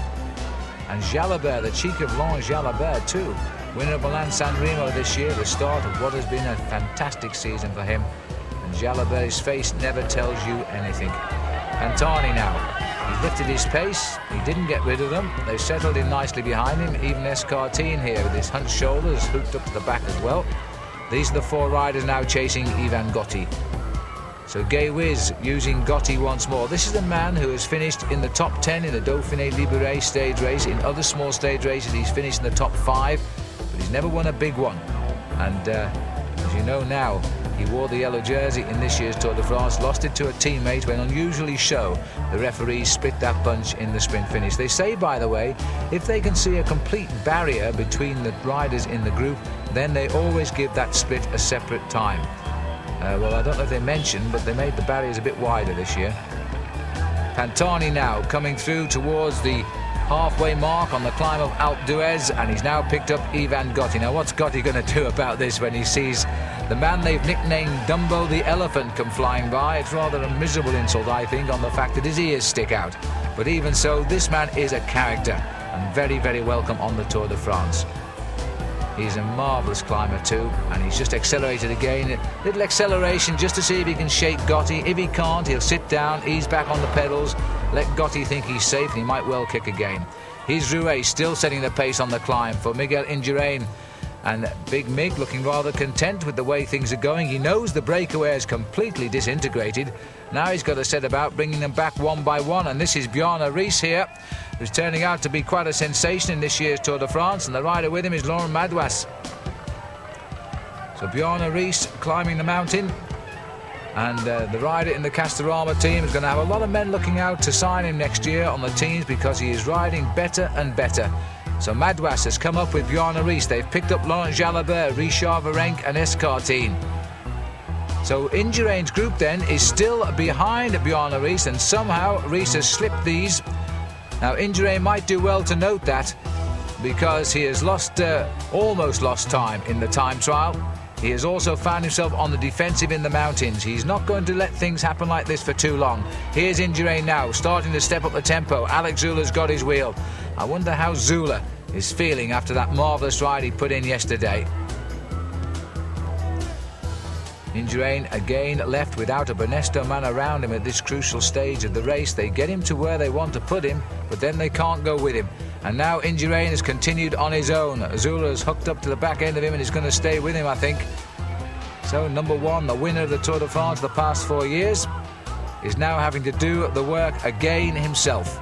And Jalabert, the cheek of Laurent Jalabert too, winner of Milan-San Remo this year, the start of what has been a fantastic season for him. And Jalabert's face never tells you anything. Pantani now. He lifted his pace, he didn't get rid of them, they settled in nicely behind him, even Escartin here with his hunched shoulders hooked up to the back as well. These are the four riders now chasing Ivan Gotti. So Gay Wiz using Gotti once more. This is the man who has finished in the top 10 in the Dauphiné Libéré stage race. In other small stage races he's finished in the top 5, but he's never won a big one. And as you know now, he wore the yellow jersey in this year's Tour de France, lost it to a teammate when unusually so the referees split that bunch in the sprint finish. They say, by the way, if they can see a complete barrier between the riders in the group, then they always give that split a separate time. Well, I don't know if they mentioned, but they made the barriers a bit wider this year. Pantani now coming through towards the halfway mark on the climb of Alpe d'Huez, and he's now picked up Ivan Gotti. Now, what's Gotti going to do about this when he sees the man they've nicknamed Dumbo the Elephant come flying by? It's rather a miserable insult, I think, on the fact that his ears stick out. But even so, this man is a character and very, very welcome on the Tour de France. He's a marvellous climber too, and he's just accelerated again. A little acceleration just to see if he can shake Gotti. If he can't, he'll sit down, ease back on the pedals, let Gotti think he's safe, and he might well kick again. Here's Rouet still setting the pace on the climb for Miguel Indurain. And Big Mig looking rather content with the way things are going. He knows the breakaway is completely disintegrated. Now he's got to set about bringing them back one by one. And this is Bjarne Riis here, who's turning out to be quite a sensation in this year's Tour de France. And the rider with him is Laurent Madouas. So Bjarne Riis climbing the mountain. And the rider in the Castorama team is going to have a lot of men looking out to sign him next year on the teams, because he is riding better and better. So Madouas has come up with Bjarne Riis. They've picked up Laurent Jalabert, Richard Virenque and Escartine. So Indurain's group then is still behind Bjarne Riis, and somehow Riis has slipped these. Now Indurain might do well to note that, because he has almost lost time in the time trial. He has also found himself on the defensive in the mountains. He's not going to let things happen like this for too long. Here's Indurain now, starting to step up the tempo. Alex Zula's got his wheel. I wonder how Zula is feeling after that marvellous ride he put in yesterday. Indurain again left without a Banesto man around him at this crucial stage of the race. They get him to where they want to put him, but then they can't go with him. And now Indurain has continued on his own. Zula is hooked up to the back end of him and is going to stay with him, I think. So number one, the winner of the Tour de France the past 4 years, is now having to do the work again himself.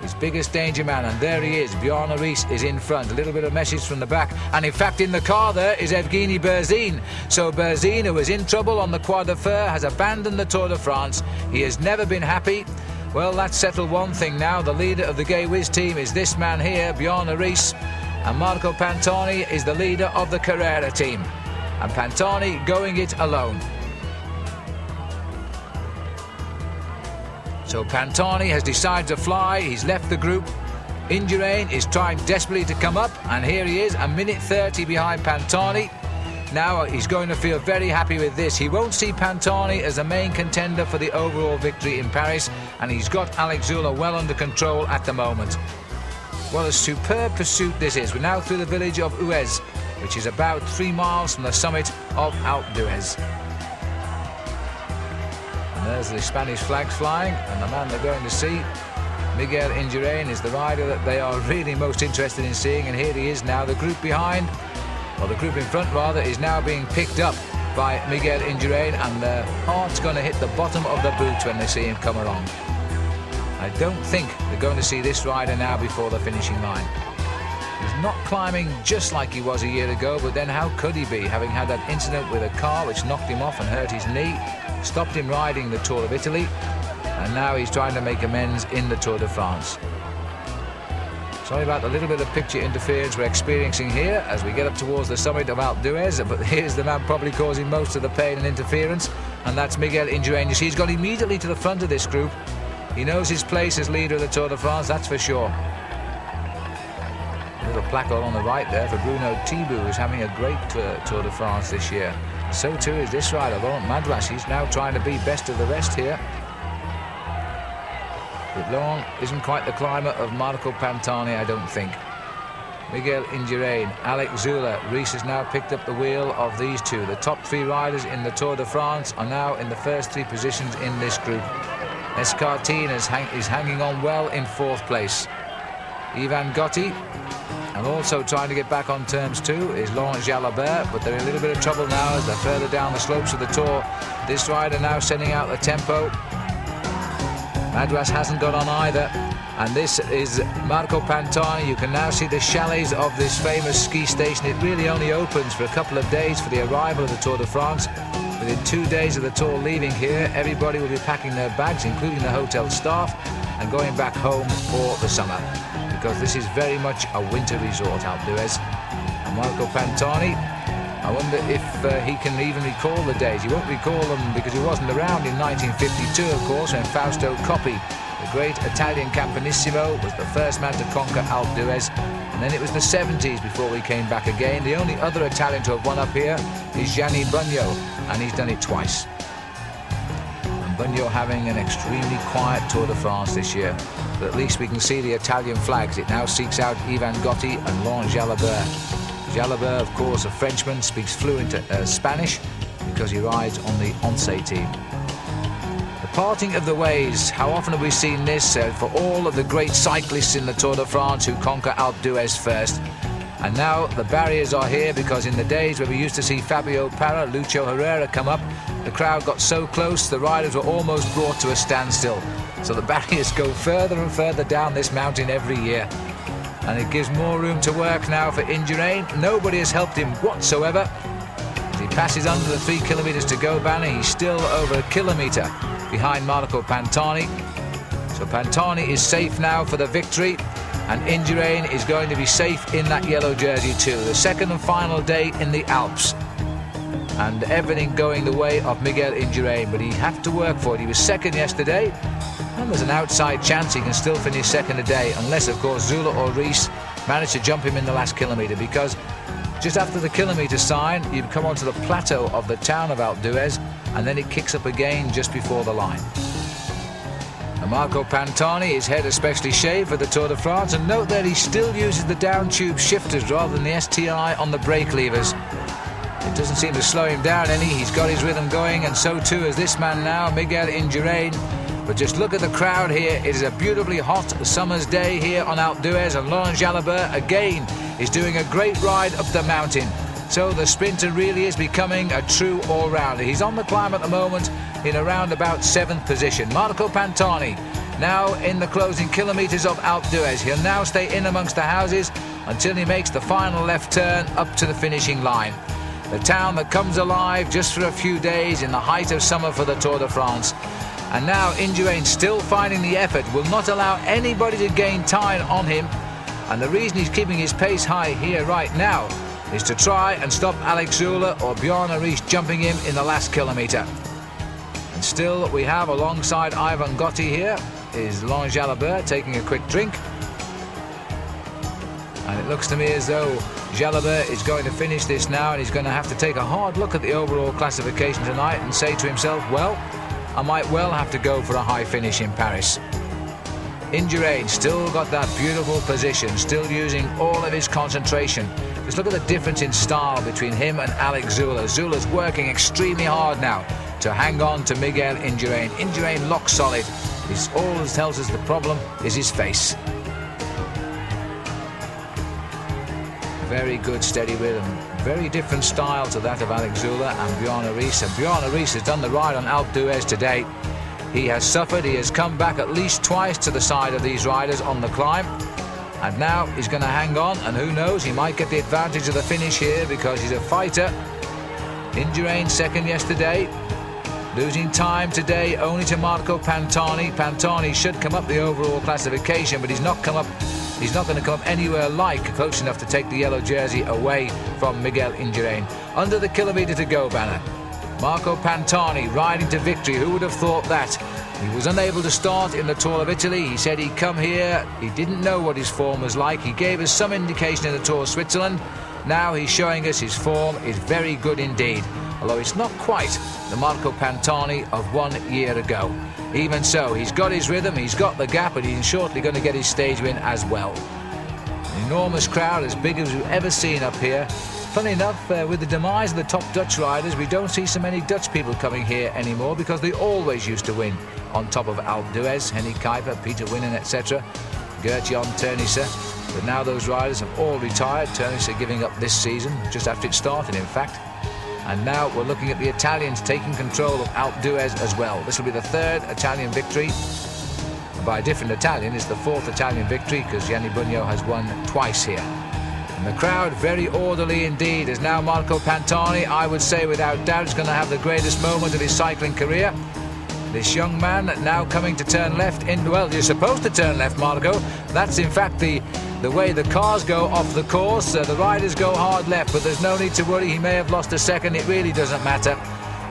His biggest danger man, and there he is. Bjarne Riis is in front. A little bit of message from the back, and in fact in the car there is Evgeny Berzin. So Berzin, who was in trouble on the Croix de Fer, has abandoned the Tour de France. He has never been happy. Well, that's settled one thing now. The leader of the Gay Wiz team is this man here, Bjarne Riis, and Marco Pantani is the leader of the Carrera team, and Pantani going it alone. So Pantani has decided to fly. He's left the group. Indurain is trying desperately to come up, and here he is, a minute 30 behind Pantani. Now he's going to feel very happy with this. He won't see Pantani as the main contender for the overall victory in Paris, and he's got Alex Zula well under control at the moment. What a superb pursuit this is. We're now through the village of Huez, which is about 3 miles from the summit of Alpe d'Huez. There's the Spanish flags flying, and the man they're going to see, Miguel Indurain, is the rider that they are really most interested in seeing. And here he is now. The group behind, or the group in front rather, is now being picked up by Miguel Indurain, and their heart's going to hit the bottom of the boot when they see him come along. I don't think they're going to see this rider now before the finishing line. He's not climbing just like he was a year ago, but then how could he be, having had that incident with a car which knocked him off and hurt his knee, stopped him riding the Tour of Italy, and now he's trying to make amends in the Tour de France. Sorry about the little bit of picture interference we're experiencing here as we get up towards the summit of Alpe d'Huez, but here's the man probably causing most of the pain and interference, and that's Miguel Indurain. You see, he's gone immediately to the front of this group. He knows his place as leader of the Tour de France, that's for sure. A little placard on the right there for Bruno Thibaut, who's having a great Tour de France this year. So too is this rider, Laurent Madouas. He's now trying to be best of the rest here. But Laurent isn't quite the climber of Marco Pantani, I don't think. Miguel Indurain, Alex Zula, Riis has now picked up the wheel of these two. The top 3 riders in the Tour de France are now in the first 3 positions in this group. Escartine is hanging on well in 4th place. Ivan Gotti, and also trying to get back on terms too, is Laurent Jalabert, but they're in a little bit of trouble now as they're further down the slopes of the Tour. This rider now sending out the tempo. Madouas hasn't got on either, and this is Marco Pantani. You can now see the chalets of this famous ski station. It really only opens for a couple of days for the arrival of the Tour de France. Within 2 days of the Tour leaving here, everybody will be packing their bags, including the hotel staff, and going back home for the summer, because this is very much a winter resort, Alpe d'Huez. And Marco Pantani, I wonder if he can even recall the days. He won't recall them because he wasn't around in 1952, of course, when Fausto Coppi The great Italian Campanissimo was the first man to conquer Alpe d'Huez, and then it was the 70s before we came back again. The only other Italian to have won up here is Gianni Bugno, and he's done it twice. And Bugno having an extremely quiet Tour de France this year, but at least we can see the Italian flags. It now seeks out Ivan Gotti and Laurent Jalabert. Jalabert, of course, a Frenchman, speaks fluent Spanish because he rides on the Once team. The parting of the ways, how often have we seen this for all of the great cyclists in the Tour de France who conquer Alpe d'Huez first? And now the barriers are here, because in the days where we used to see Fabio Parra, Lucio Herrera come up, the crowd got so close the riders were almost brought to a standstill. So the barriers go further and further down this mountain every year. And it gives more room to work now for Indurain. Nobody has helped him whatsoever. As he passes under the 3 kilometres to go banner, he's still over a kilometre behind Marco Pantani. So Pantani is safe now for the victory, and Indurain is going to be safe in that yellow jersey too. The second and final day in the Alps, and everything going the way of Miguel Indurain, but he had to work for it. He was second yesterday, and there's an outside chance he can still finish second today, unless of course Zula or Rees manage to jump him in the last kilometre, because just after the kilometre sign you come onto the plateau of the town of Alpe d'Huez, and then it kicks up again just before the line. And Marco Pantani, his head especially shaved for the Tour de France, and note that he still uses the down tube shifters rather than the STI on the brake levers. It doesn't seem to slow him down any. He's got his rhythm going, and so too is this man now, Miguel Indurain. But just look at the crowd here. It is a beautifully hot summer's day here on Alpe d'Huez, and Laurent Jalabert again is doing a great ride up the mountain. So the sprinter really is becoming a true all-rounder. He's on the climb at the moment in around about 7th position. Marco Pantani now in the closing kilometres of Alpe d'Huez. He'll now stay in amongst the houses until he makes the final left turn up to the finishing line. The town that comes alive just for a few days in the height of summer for the Tour de France. And now Indurain, still finding the effort, will not allow anybody to gain time on him. And the reason he's keeping his pace high here right now is to try and stop Alex Zula or Bjorn Rees jumping him in the last kilometre. And still we have alongside Ivan Gotti here is Laurent Jalabert taking a quick drink. And it looks to me as though Jalabert is going to finish this now, and he's going to have to take a hard look at the overall classification tonight and say to himself, well, I might well have to go for a high finish in Paris. Indurain still got that beautiful position, still using all of his concentration. Just look at the difference in style between him and Alex Zula. Zula's working extremely hard now to hang on to Miguel Indurain. Indurain locked solid. This all tells us the problem is his face. Very good steady rhythm. Very different style to that of Alex Zula and Bjorn Rees. And Bjorn Rees has done the ride on Alpe d'Huez today. He has suffered. He has come back at least twice to the side of these riders on the climb. And now he's going to hang on, and who knows, he might get the advantage of the finish here because he's a fighter. Indurain second yesterday, losing time today only to Marco Pantani. Pantani should come up the overall classification, but he's not going to come up anywhere like close enough to take the yellow jersey away from Miguel Indurain. Under the kilometre to go banner, Marco Pantani riding to victory. Who would have thought that? He was unable to start in the Tour of Italy. He said he'd come here. He didn't know what his form was like. He gave us some indication in the Tour of Switzerland. Now he's showing us his form is very good indeed, although it's not quite the Marco Pantani of 1 year ago. Even so, he's got his rhythm, he's got the gap, and he's shortly going to get his stage win as well. An enormous crowd, as big as we've ever seen up here. Funny enough, with the demise of the top Dutch riders, we don't see so many Dutch people coming here anymore because they always used to win on top of Alpe d'Huez. Henny Kuiper, Peter Winnen, etc. Gert-Jan Teunissen. But now those riders have all retired. Teunissen giving up this season, just after it started in fact. And now we're looking at the Italians taking control of Alpe d'Huez as well. This will be the 3rd Italian victory. And by a different Italian, it's the 4th Italian victory because Gianni Bugno has won twice here. And the crowd very orderly indeed, as now Marco Pantani, I would say without doubt, is going to have the greatest moment of his cycling career. This young man now coming to turn left in, well, you're supposed to turn left, Marco. That's in fact the way the cars go off the course. The riders go hard left, but there's no need to worry. He may have lost a second. It really doesn't matter.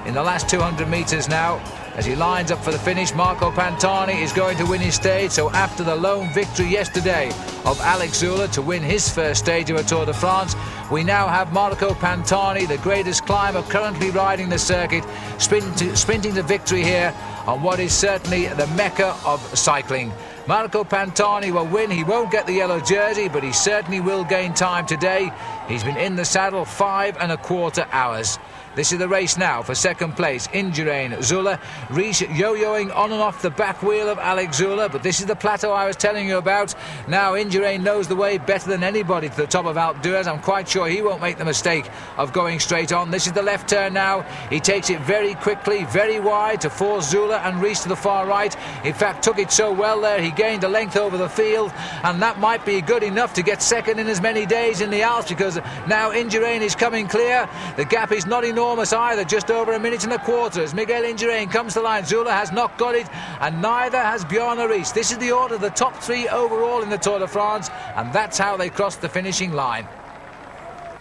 in the last 200 metres now. As he lines up for the finish, Marco Pantani is going to win his stage. So after the lone victory yesterday of Alex Zülle to win his first stage of a Tour de France, we now have Marco Pantani, the greatest climber currently riding the circuit, sprinting to victory here on what is certainly the mecca of cycling. Marco Pantani will win. He won't get the yellow jersey, but he certainly will gain time today. He's been in the saddle 5¼ hours. This is the race now for second place. Indurain, Zülle, Ries yo-yoing on and off the back wheel of Alex Zülle, but this is the plateau I was telling you about. Now Indurain knows the way better than anybody to the top of Alpe d'Huez. I'm quite sure he won't make the mistake of going straight on. This is the left turn now. He takes it very quickly, very wide to force Zülle and Ries to the far right. In fact, took it so well there, he gained a length over the field, and that might be good enough to get second in as many days in the Alps, because now Indurain is coming clear. The gap is not enormous either, just over 1 minute and a quarter as Miguel Indurain comes to the line. Zülle has not got it, and neither has Bjarne Ries. This is the order of the top 3 overall in the Tour de France, and that's how they crossed the finishing line.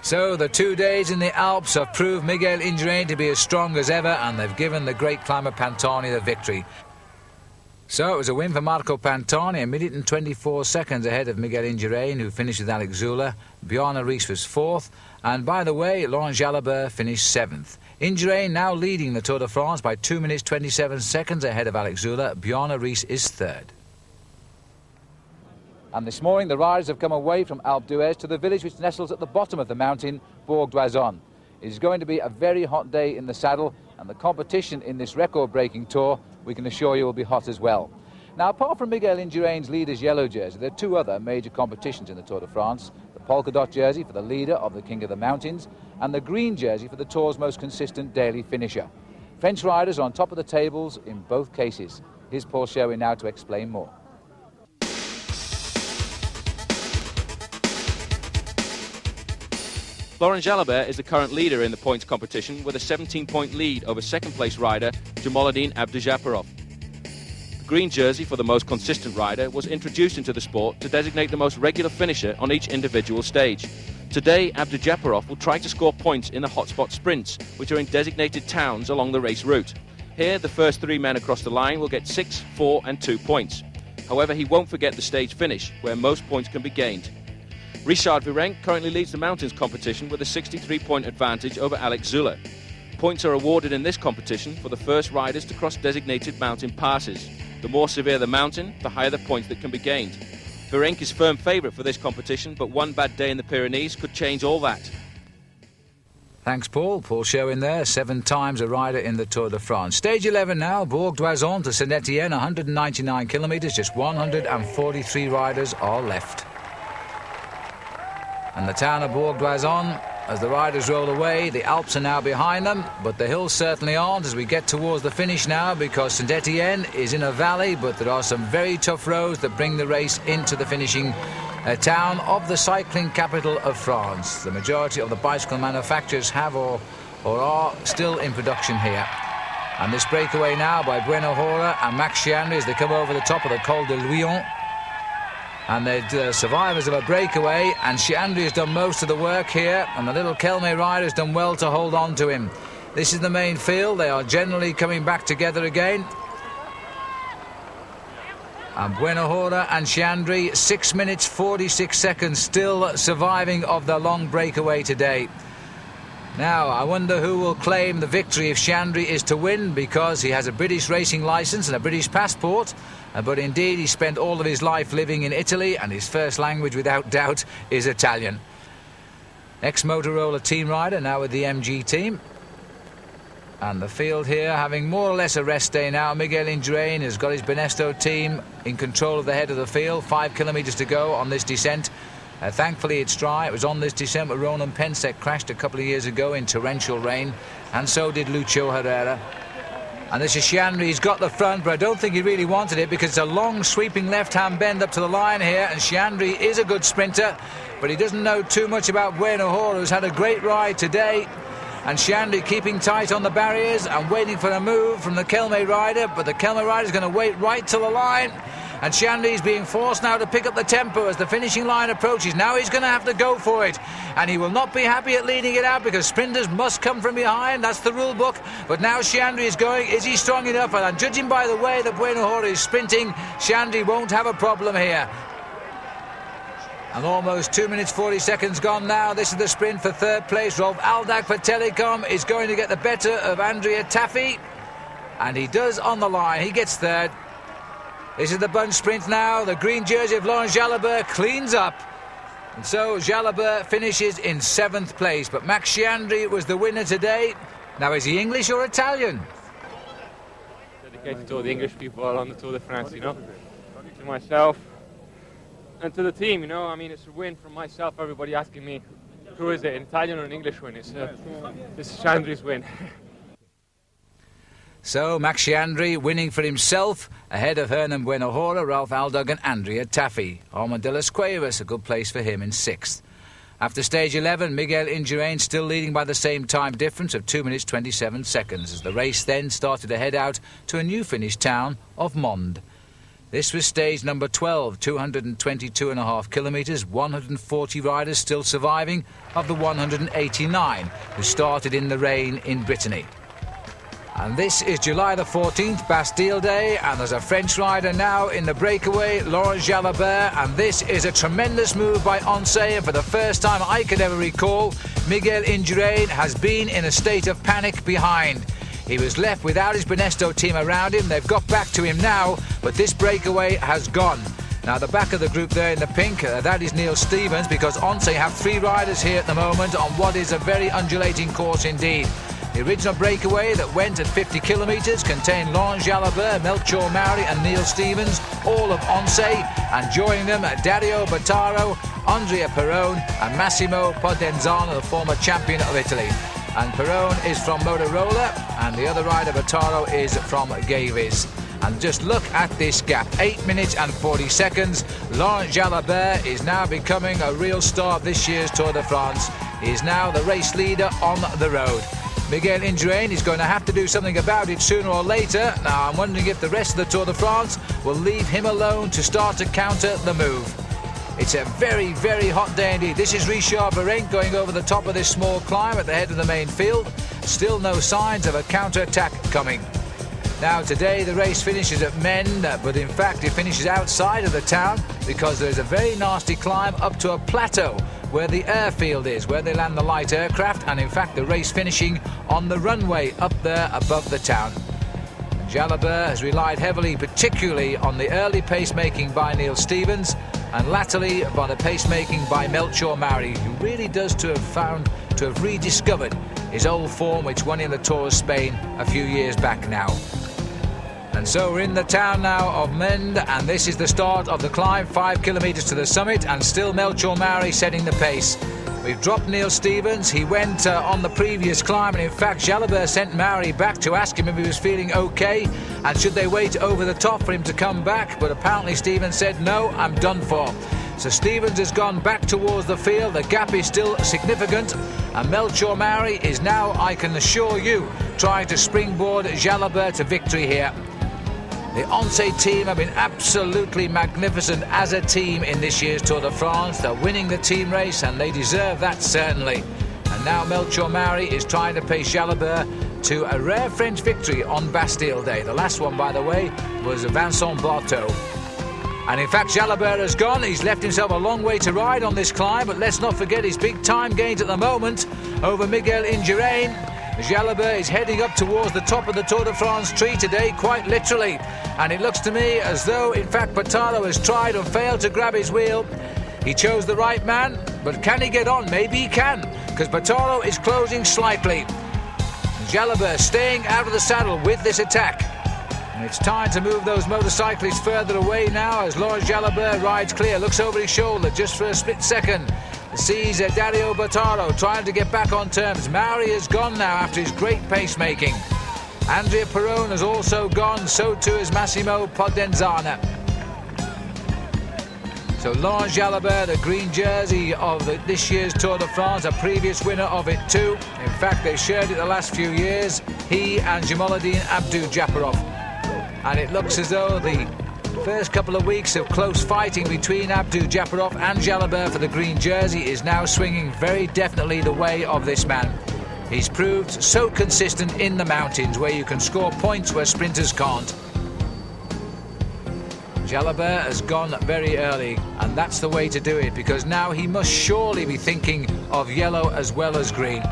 So the 2 days in the Alps have proved Miguel Indurain to be as strong as ever, and they've given the great climber Pantani the victory. So it was a win for Marco Pantani, 1 minute and 24 seconds ahead of Miguel Indurain, who finished with Alex Zülle. Bjarne Ries was 4th, and by the way, Laurent Jalabert finished 7th. Indurain now leading the Tour de France by 2 minutes 27 seconds ahead of Alex Zülle. Bjarne Ries is 3rd. And this morning the riders have come away from Alpe d'Huez to the village which nestles at the bottom of the mountain, Bourg d'Oisonne. It is going to be a very hot day in the saddle, and the competition in this record-breaking tour, we can assure you, will be hot as well. Now, apart from Miguel Indurain's leader's yellow jersey, there are 2 other major competitions in the Tour de France: the polka dot jersey for the leader of the King of the Mountains, and the green jersey for the Tour's most consistent daily finisher. French riders are on top of the tables in both cases. Here's Paul Sherwin now to explain more. Laurent Jalabert is the current leader in the points competition with a 17-point lead over second-place rider Jamaluddin Abdujaparov. The green jersey for the most consistent rider was introduced into the sport to designate the most regular finisher on each individual stage. Today, Abdujaparov will try to score points in the hotspot sprints, which are in designated towns along the race route. Here, the first 3 men across the line will get 6, 4 and 2 points. However, he won't forget the stage finish, where most points can be gained. Richard Virenque currently leads the mountains competition with a 63-point advantage over Alex Zülle. Points are awarded in this competition for the first riders to cross designated mountain passes. The more severe the mountain, the higher the points that can be gained. Virenque is firm favourite for this competition, but one bad day in the Pyrenees could change all that. Thanks, Paul. Paul Sherwin there, 7 times a rider in the Tour de France. Stage 11 now, Bourg d'Oisonne to Saint-Étienne, 199 kilometres, just 143 riders are left. And the town of Bourg d'Oisonne, as the riders roll away, the Alps are now behind them, but the hills certainly aren't as we get towards the finish now, because Saint-Étienne is in a valley, but there are some very tough roads that bring the race into the finishing town of the cycling capital of France. The majority of the bicycle manufacturers have or are still in production here. And this breakaway now by Bueno Hora and Max Chiandri as they come over the top of the Col de Lion. And they're survivors of a breakaway, and Chiandri has done most of the work here, and the little Kelme rider has done well to hold on to him. This is the main field. They are generally coming back together again. And Bueno Hora and Chiandri, 6 minutes 46 seconds, still surviving of the long breakaway today. Now, I wonder who will claim the victory if Chiandri is to win, because he has a British racing licence and a British passport. But indeed, he spent all of his life living in Italy, and his first language, without doubt, is Italian. Ex-Motorola team rider, now with the MG team. And the field here having more or less a rest day now. Miguel Indurain has got his Benesto team in control of the head of the field. 5 kilometres to go on this descent. Thankfully it's dry. It was on this descent where Ronan Pensek crashed a couple of years ago in torrential rain, and so did Lucio Herrera. And this is Chiandri. He's got the front, but I don't think he really wanted it, because it's a long sweeping left-hand bend up to the line here, and Chiandri is a good sprinter, but he doesn't know too much about Bueno Hora, who's had a great ride today. And Chiandri keeping tight on the barriers and waiting for a move from the Kelme rider, but the Kelme rider is going to wait right to the line. And Chandry's being forced now to pick up the tempo as the finishing line approaches. Now he's going to have to go for it. And he will not be happy at leading it out because sprinters must come from behind. That's the rule book. But now Chandry is going. Is he strong enough? And judging by the way that Buenohora is sprinting, Chandry won't have a problem here. And almost 2 minutes 40 seconds gone now. This is the sprint for third place. Rolf Aldag for Telecom is going to get the better of Andrea Tafi. And he does on the line. He gets third. This is the bunch sprint now. The green jersey of Laurent Jalabert cleans up. And so Jalabert finishes in 7th place. But Max Chandry was the winner today. Now, is he English or Italian? Dedicated to all the English people on the Tour de France, you know. To myself and to the team, you know. I mean, it's a win from myself. Everybody asking me, who is it, an Italian or an English win? This is Chandry's win. So Max Chandry winning for himself ahead of Hernan Buenohora, Ralph Aldag and Andrea Tafi. Armand de las Cuevas, a good place for him in 6th. After stage 11, Miguel Indurain still leading by the same time difference of 2 minutes 27 seconds as the race then started to head out to a new Finnish town of Mond. This was stage number 12, 222.5 kilometres, 140 riders still surviving of the 189 who started in the rain in Brittany. And this is July the 14th, Bastille Day, and there's a French rider now in the breakaway, Laurent Jalabert, and this is a tremendous move by Oncé, and for the first time I could ever recall, Miguel Indurain has been in a state of panic behind. He was left without his Benesto team around him. They've got back to him now, but this breakaway has gone. Now, the back of the group there in the pink, that is Neil Stevens, because Oncé have 3 riders here at the moment on what is a very undulating course indeed. The original breakaway that went at 50 kilometres contained Laurent Jalabert, Melchior Mauri and Neil Stevens, all of Oncé, and joining them Dario Bottaro, Andrea Perrone and Massimo Podenzano, the former champion of Italy. And Perrone is from Motorola, and the other rider, Bottaro, is from Gavis. And just look at this gap, 8 minutes and 40 seconds. Laurent Jalabert is now becoming a real star of this year's Tour de France. He is now the race leader on the road. Miguel Indurain is going to have to do something about it sooner or later. Now, I'm wondering if the rest of the Tour de France will leave him alone to start to counter the move. It's a very, very hot day indeed. This is Richard Virenque going over the top of this small climb at the head of the main field. Still no signs of a counter-attack coming. Now, today the race finishes at Mende, but in fact it finishes outside of the town because there's a very nasty climb up to a plateau where the airfield is, where they land the light aircraft, and in fact the race finishing on the runway up there above the town. Jalabert has relied heavily, particularly on the early pacemaking by Neil Stevens, and latterly by the pacemaking by Melchior Mauri, who really does to have rediscovered his old form, which won him the Tour of Spain a few years back now. And so we're in the town now of Mende, and this is the start of the climb, 5 kilometres to the summit, and still Melchior Mauri setting the pace. We've dropped Neil Stevens. He went on the previous climb, and in fact Jalabert sent Mauri back to ask him if he was feeling okay and should they wait over the top for him to come back, but apparently Stevens said, no, I'm done for. So Stevens has gone back towards the field. The gap is still significant, and Melchior Mauri is now, I can assure you, trying to springboard Jalabert to victory here. The Oncé team have been absolutely magnificent as a team in this year's Tour de France. They're winning the team race, and they deserve that certainly. And now Melchior Mauri is trying to pace Jalabert to a rare French victory on Bastille Day. The last one, by the way, was Vincent Barteau. And in fact, Jalabert has gone. He's left himself a long way to ride on this climb, but let's not forget his big time gains at the moment over Miguel Indurain. Jalabert is heading up towards the top of the Tour de France tree today, quite literally. And it looks to me as though, in fact, Bottaro has tried and failed to grab his wheel. He chose the right man, but can he get on? Maybe he can, because Bottaro is closing slightly. Jalabert staying out of the saddle with this attack. And it's time to move those motorcyclists further away now as Laurent Jalabert rides clear, looks over his shoulder just for a split second. Sees Dario Bottaro trying to get back on terms. Mauri is gone now after his great pacemaking. Andrea Perrone has also gone, so too is Massimo Podenzano. So Laurent Jalabert, the green jersey of this year's Tour de France, a previous winner of it too. In fact, they shared it the last few years, he and Jamaluddin Abdou-Japarov. And it looks as though the First couple of weeks of close fighting between Abdou-Japarov and Jalabert for the green jersey is now swinging very definitely the way of this man. He's proved so consistent in the mountains where you can score points where sprinters can't. Jalabert has gone very early, and that's the way to do it, because now he must surely be thinking of yellow as well as green.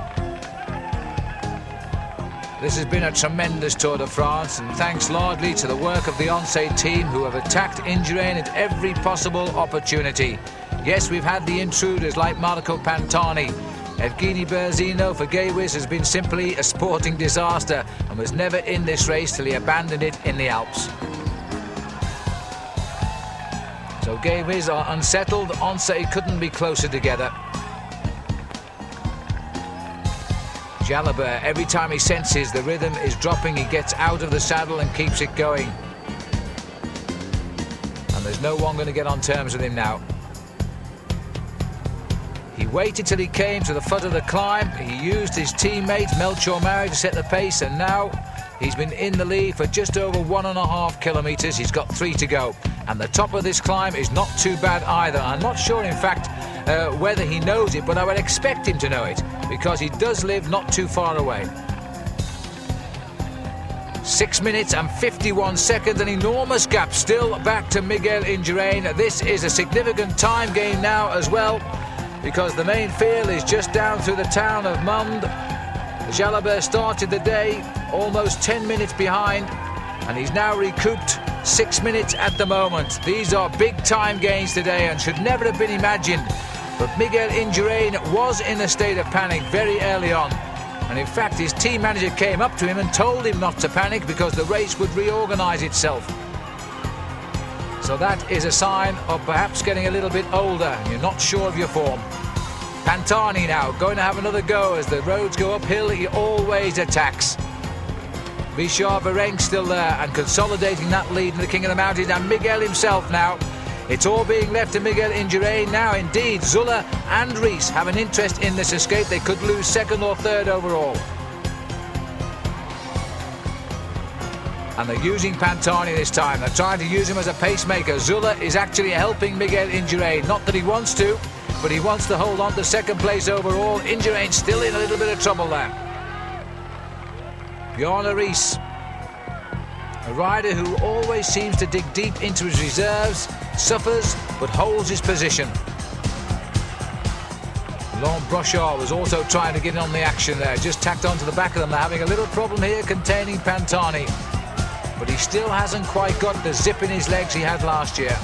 This has been a tremendous Tour de France, and thanks largely to the work of the Once team, who have attacked Indurain at every possible opportunity. Yes, we've had the intruders like Marco Pantani. Evgeny Berzino for Gawies has been simply a sporting disaster and was never in this race till he abandoned it in the Alps. So Gawies are unsettled. Once couldn't be closer together. Jalabert, every time he senses the rhythm is dropping, he gets out of the saddle and keeps it going. And there's no one going to get on terms with him now. He waited till he came to the foot of the climb. He used his teammate Melchior Mari to set the pace, and now he's been in the lead for just over 1.5 kilometres. He's got 3 to go. And the top of this climb is not too bad either. I'm not sure, in fact, whether he knows it, but I would expect him to know it, because he does live not too far away. 6 minutes and 51 seconds, an enormous gap still back to Miguel Indurain. This is a significant time gain now as well, because the main field is just down through the town of Mende. Jalabert started the day almost 10 minutes behind, and he's now recouped 6 minutes at the moment. These are big time gains today and should never have been imagined. But Miguel Indurain was in a state of panic very early on. And in fact, his team manager came up to him and told him not to panic because the race would reorganise itself. So that is a sign of perhaps getting a little bit older and you're not sure of your form. Pantani now going to have another go. As the roads go uphill, he always attacks. Richard Virenque still there and consolidating that lead in the King of the Mountains, and Miguel himself now. It's all being left to Miguel Indurain now. Indeed, Zuller and Rees have an interest in this escape. They could lose second or third overall. And they're using Pantani this time. They're trying to use him as a pacemaker. Zuller is actually helping Miguel Indurain. Not that he wants to, but he wants to hold on to second place overall. Indurain's still in a little bit of trouble there. Bjarne Riis, a rider who always seems to dig deep into his reserves, suffers but holds his position. Laurent Brochard was also trying to get in on the action there, just tacked onto the back of them. They're having a little problem here containing Pantani, but he still hasn't quite got the zip in his legs he had last year.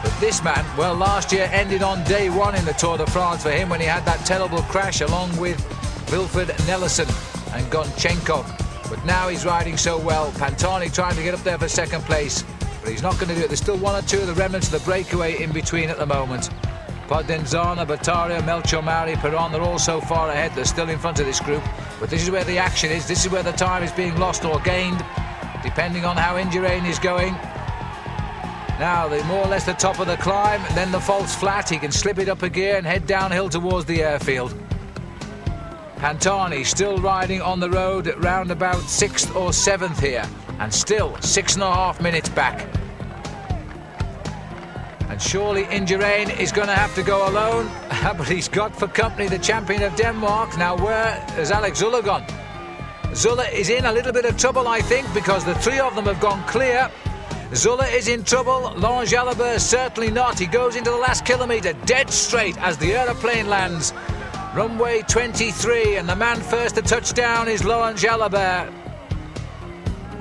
But this man, well, last year ended on day one in the Tour de France for him when he had that terrible crash along with Wilfred Nellison and Gonchenkov. But now he's riding so well. Pantani trying to get up there for second place, but he's not going to do it. There's still one or two of the remnants of the breakaway in between at the moment. Podenzana, Battaria, Melchior Mari, Perron, they're all so far ahead. They're still in front of this group. But this is where the action is. This is where the time is being lost or gained, depending on how Indurain is going. Now, they're more or less the top of the climb, and then the false flat. He can slip it up a gear and head downhill towards the airfield. Pantani still riding on the road at round about 6th or 7th here, and still 6.5 minutes back. And surely Indurain is going to have to go alone, but he's got for company the champion of Denmark. Now where has Alex Zuller gone? Zuller is in a little bit of trouble, I think, because the three of them have gone clear. Zuller is in trouble. Laurent Jalabert certainly not. He goes into the last kilometre dead straight as the aeroplane lands. Runway 23, and the man first to touch down is Laurent Jalabert.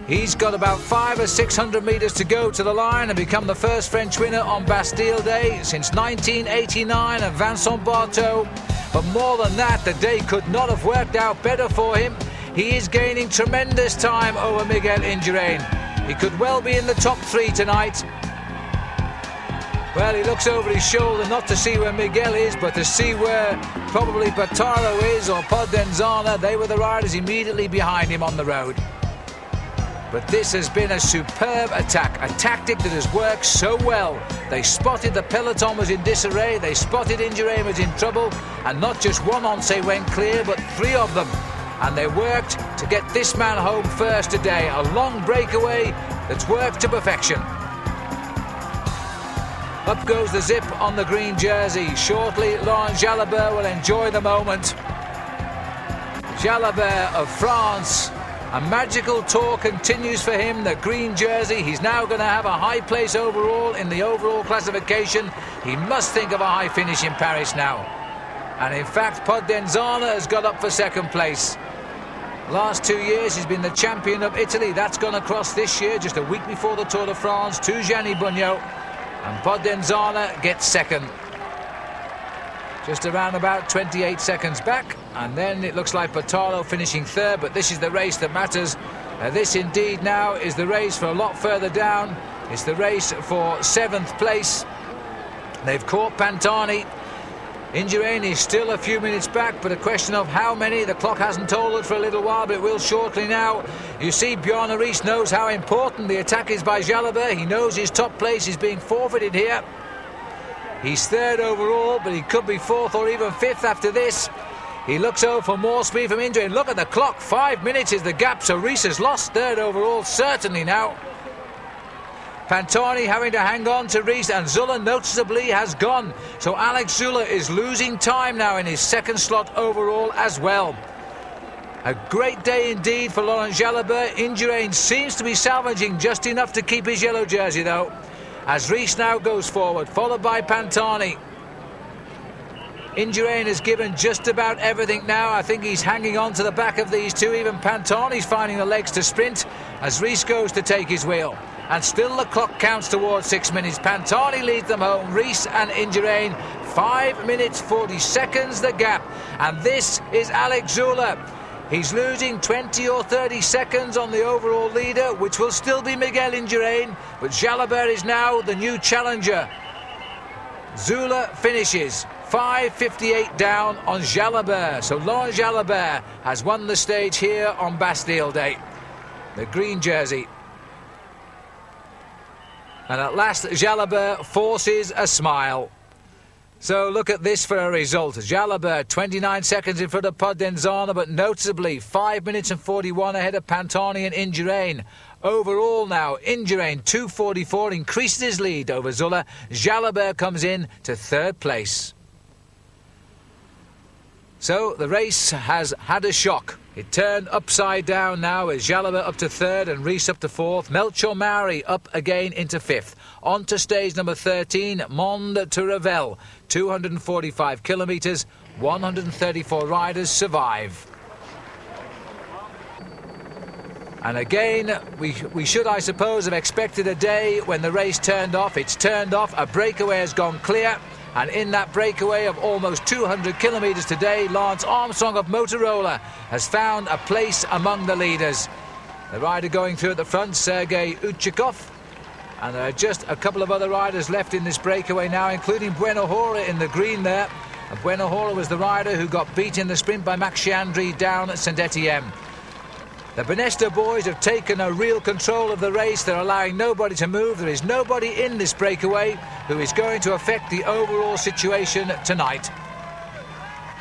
He's got about 500 or 600 metres to go to the line and become the first French winner on Bastille Day since 1989 and Vincent Barteau. But more than that, the day could not have worked out better for him. He is gaining tremendous time over Miguel Indurain. He could well be in the top 3 tonight. Well, he looks over his shoulder not to see where Miguel is, but to see where probably Battaro is or Podenzana. They were the riders immediately behind him on the road. But this has been a superb attack, a tactic that has worked so well. They spotted the peloton was in disarray, they spotted Indurain was in trouble, and not just one Once went clear, but 3 of them. And they worked to get this man home first today. A long breakaway, that's worked to perfection. Up goes the zip on the green jersey. Shortly, Laurent Jalabert will enjoy the moment. Jalabert of France. A magical tour continues for him. The green jersey, he's now going to have a high place overall in the overall classification. He must think of a high finish in Paris now. And in fact, Podenzana has got up for second place. Last 2 years, he's been the champion of Italy. That's gone across this year, just a week before the Tour de France, to Gianni Bugno. And Podenzana gets second. Just around about 28 seconds back. And then it looks like Portalo finishing third, but this is the race that matters. This indeed now is the race for a lot further down. It's the race for 7th place. They've caught Pantani. Indurain is still a few minutes back, but a question of how many. The clock hasn't told it for a little while, but it will shortly now. You see, Bjarne Riis knows how important the attack is by Jalabert. He knows his top place is being forfeited here. He's third overall, but he could be fourth or even fifth after this. He looks over for more speed from Indurain. Look at the clock, 5 minutes is the gap, so Riis has lost third overall, certainly now. Pantani having to hang on to Riis, and Zuller noticeably has gone. So Alex Zuller is losing time now in his second slot overall as well. A great day indeed for Laurent Jalabert. Indurain seems to be salvaging just enough to keep his yellow jersey though, as Riis now goes forward, followed by Pantani. Indurain has given just about everything now. I think he's hanging on to the back of these two. Even Pantani's finding the legs to sprint as Riis goes to take his wheel. And still the clock counts towards 6 minutes. Pantani leads them home. Riis and Indurain, 5 minutes 40 seconds the gap. And this is Alex Zuller. He's losing 20 or 30 seconds on the overall leader, which will still be Miguel Indurain. But Jalabert is now the new challenger. Zuller finishes 5:58 down on Jalabert. So Laurent Jalabert has won the stage here on Bastille Day. The green jersey. And at last, Jalabert forces a smile. So look at this for a result. Jalabert 29 seconds in front of Podenzana, but noticeably 5 minutes and 41 ahead of Pantani and Indurain. Overall now, Indurain 2:44 increases his lead over Zuller. Jalabert comes in to third place. So the race has had a shock. It turned upside down now with Jalabert up to third and Riis up to fourth. Melchior Mauri up again into fifth. On to stage number 13, Monde to Revel. 245 kilometres, 134 riders survive. And again, we should, I suppose, have expected a day when the race turned off. It's turned off, a breakaway has gone clear. And in that breakaway of almost 200 kilometres today, Lance Armstrong of Motorola has found a place among the leaders. The rider going through at the front, Sergei Uchikov. And there are just a couple of other riders left in this breakaway now, including Bueno Hora in the green there. And Bueno Hora was the rider who got beat in the sprint by Max Chiandri down at Saint-Étienne. The Benesta boys have taken a real control of the race. They're allowing nobody to move. There is nobody in this breakaway who is going to affect the overall situation tonight.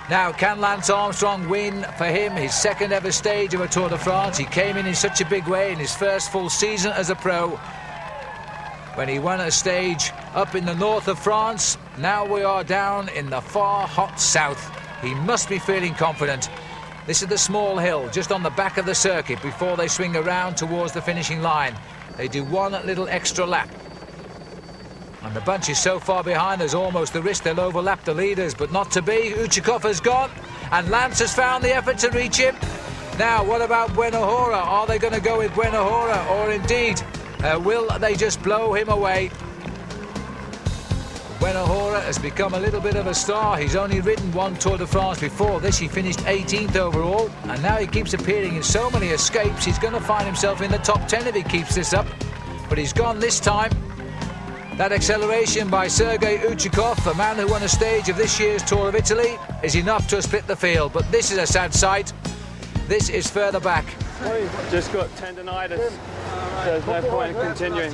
Now, can Lance Armstrong win for him his second ever stage of a Tour de France? He came in such a big way in his first full season as a pro, when he won a stage up in the north of France. Now we are down in the far hot south. He must be feeling confident. This is the small hill just on the back of the circuit before they swing around towards the finishing line. They do one little extra lap. And the bunch is so far behind, there's almost the risk they'll overlap the leaders, but not to be. Uchikov has gone, and Lance has found the effort to reach him. Now, what about Bueno Hora? Are they going to go with Bueno Hora, or indeed, will they just blow him away? Bueno Hora has become a little bit of a star. He's only ridden one Tour de France before this. He finished 18th overall, and now he keeps appearing in so many escapes. He's going to find himself in the top 10 if he keeps this up. But he's gone this time. That acceleration by Sergei Uchikov, a man who won a stage of this year's Tour of Italy, is enough to have split the field. But this is a sad sight. This is further back. Just got tendonitis. There's no point in continuing.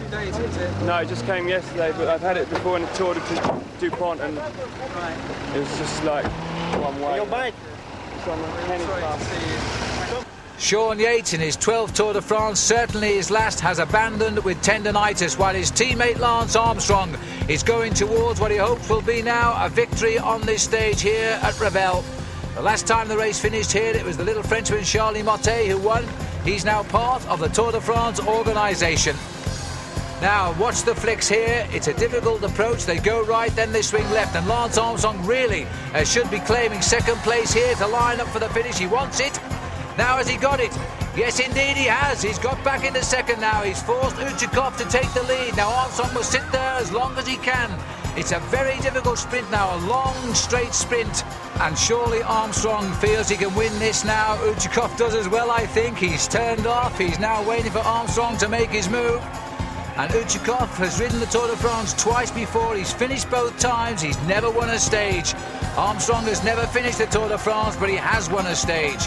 No, it just came yesterday, but I've had it before in the Tour de DuPont, and it was just like one way. It's on the penny class. Sean Yates, in his 12th Tour de France, certainly his last, has abandoned with tendinitis, while his teammate Lance Armstrong is going towards what he hopes will be now a victory on this stage here at Revel. The last time the race finished here, it was the little Frenchman Charlie Mottet who won. He's now part of the Tour de France organisation. Now, watch the flicks here. It's a difficult approach. They go right, then they swing left. And Lance Armstrong really should be claiming second place here to line up for the finish. He wants it. Now, has he got it? Yes, indeed he has. He's got back into second now. He's forced Uchikov to take the lead. Now, Armstrong will sit there as long as he can. It's a very difficult sprint now, a long, straight sprint. And surely Armstrong feels he can win this now. Uchikov does as well, I think. He's turned off. He's now waiting for Armstrong to make his move. And Uchikov has ridden the Tour de France twice before. He's finished both times. He's never won a stage. Armstrong has never finished the Tour de France, but he has won a stage.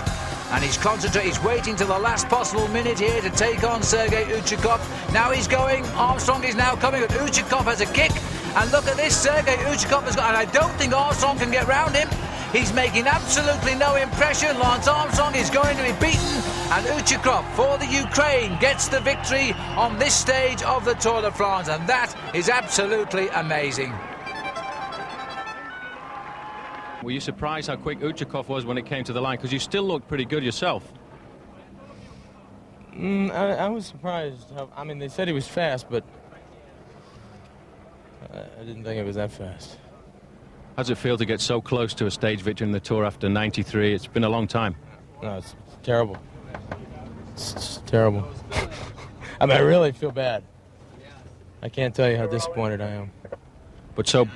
And he's concentrating. He's waiting till the last possible minute here to take on Sergei Uchikov. Now he's going. Armstrong is now coming, but Uchikov has a kick. And look at this. Sergei Uchikov has got... And I don't think Armstrong can get round him. He's making absolutely no impression. Lance Armstrong is going to be beaten. And Uchikov, for the Ukraine, gets the victory on this stage of the Tour de France. And that is absolutely amazing. Were you surprised how quick Uchikov was when it came to the line? Because you still looked pretty good yourself. I was surprised. I mean, they said he was fast, but I didn't think it was that fast. How does it feel to get so close to a stage victory in the Tour after 93? It's been a long time. No, it's terrible. It's terrible. I mean, I really feel bad. I can't tell you how disappointed I am. But so...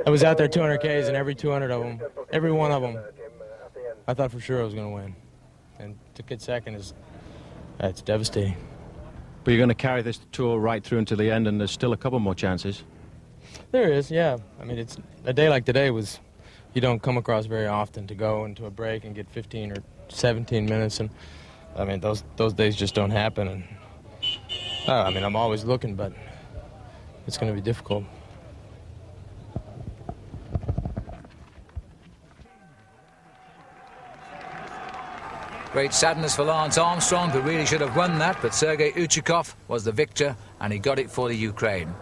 I was out there 200 Ks, and every 200 of them, every one of them, I thought for sure I was going to win. And to get second it's devastating. But you're going to carry this Tour right through until the end, and there's still a couple more chances. There is, yeah. I mean, it's a day like today you don't come across very often to go into a break and get 15 or 17 minutes, and I mean those days just don't happen. And I mean, I'm always looking, but it's going to be difficult. Great sadness for Lance Armstrong, who really should have won that, but Sergei Uchikov was the victor, and he got it for the Ukraine.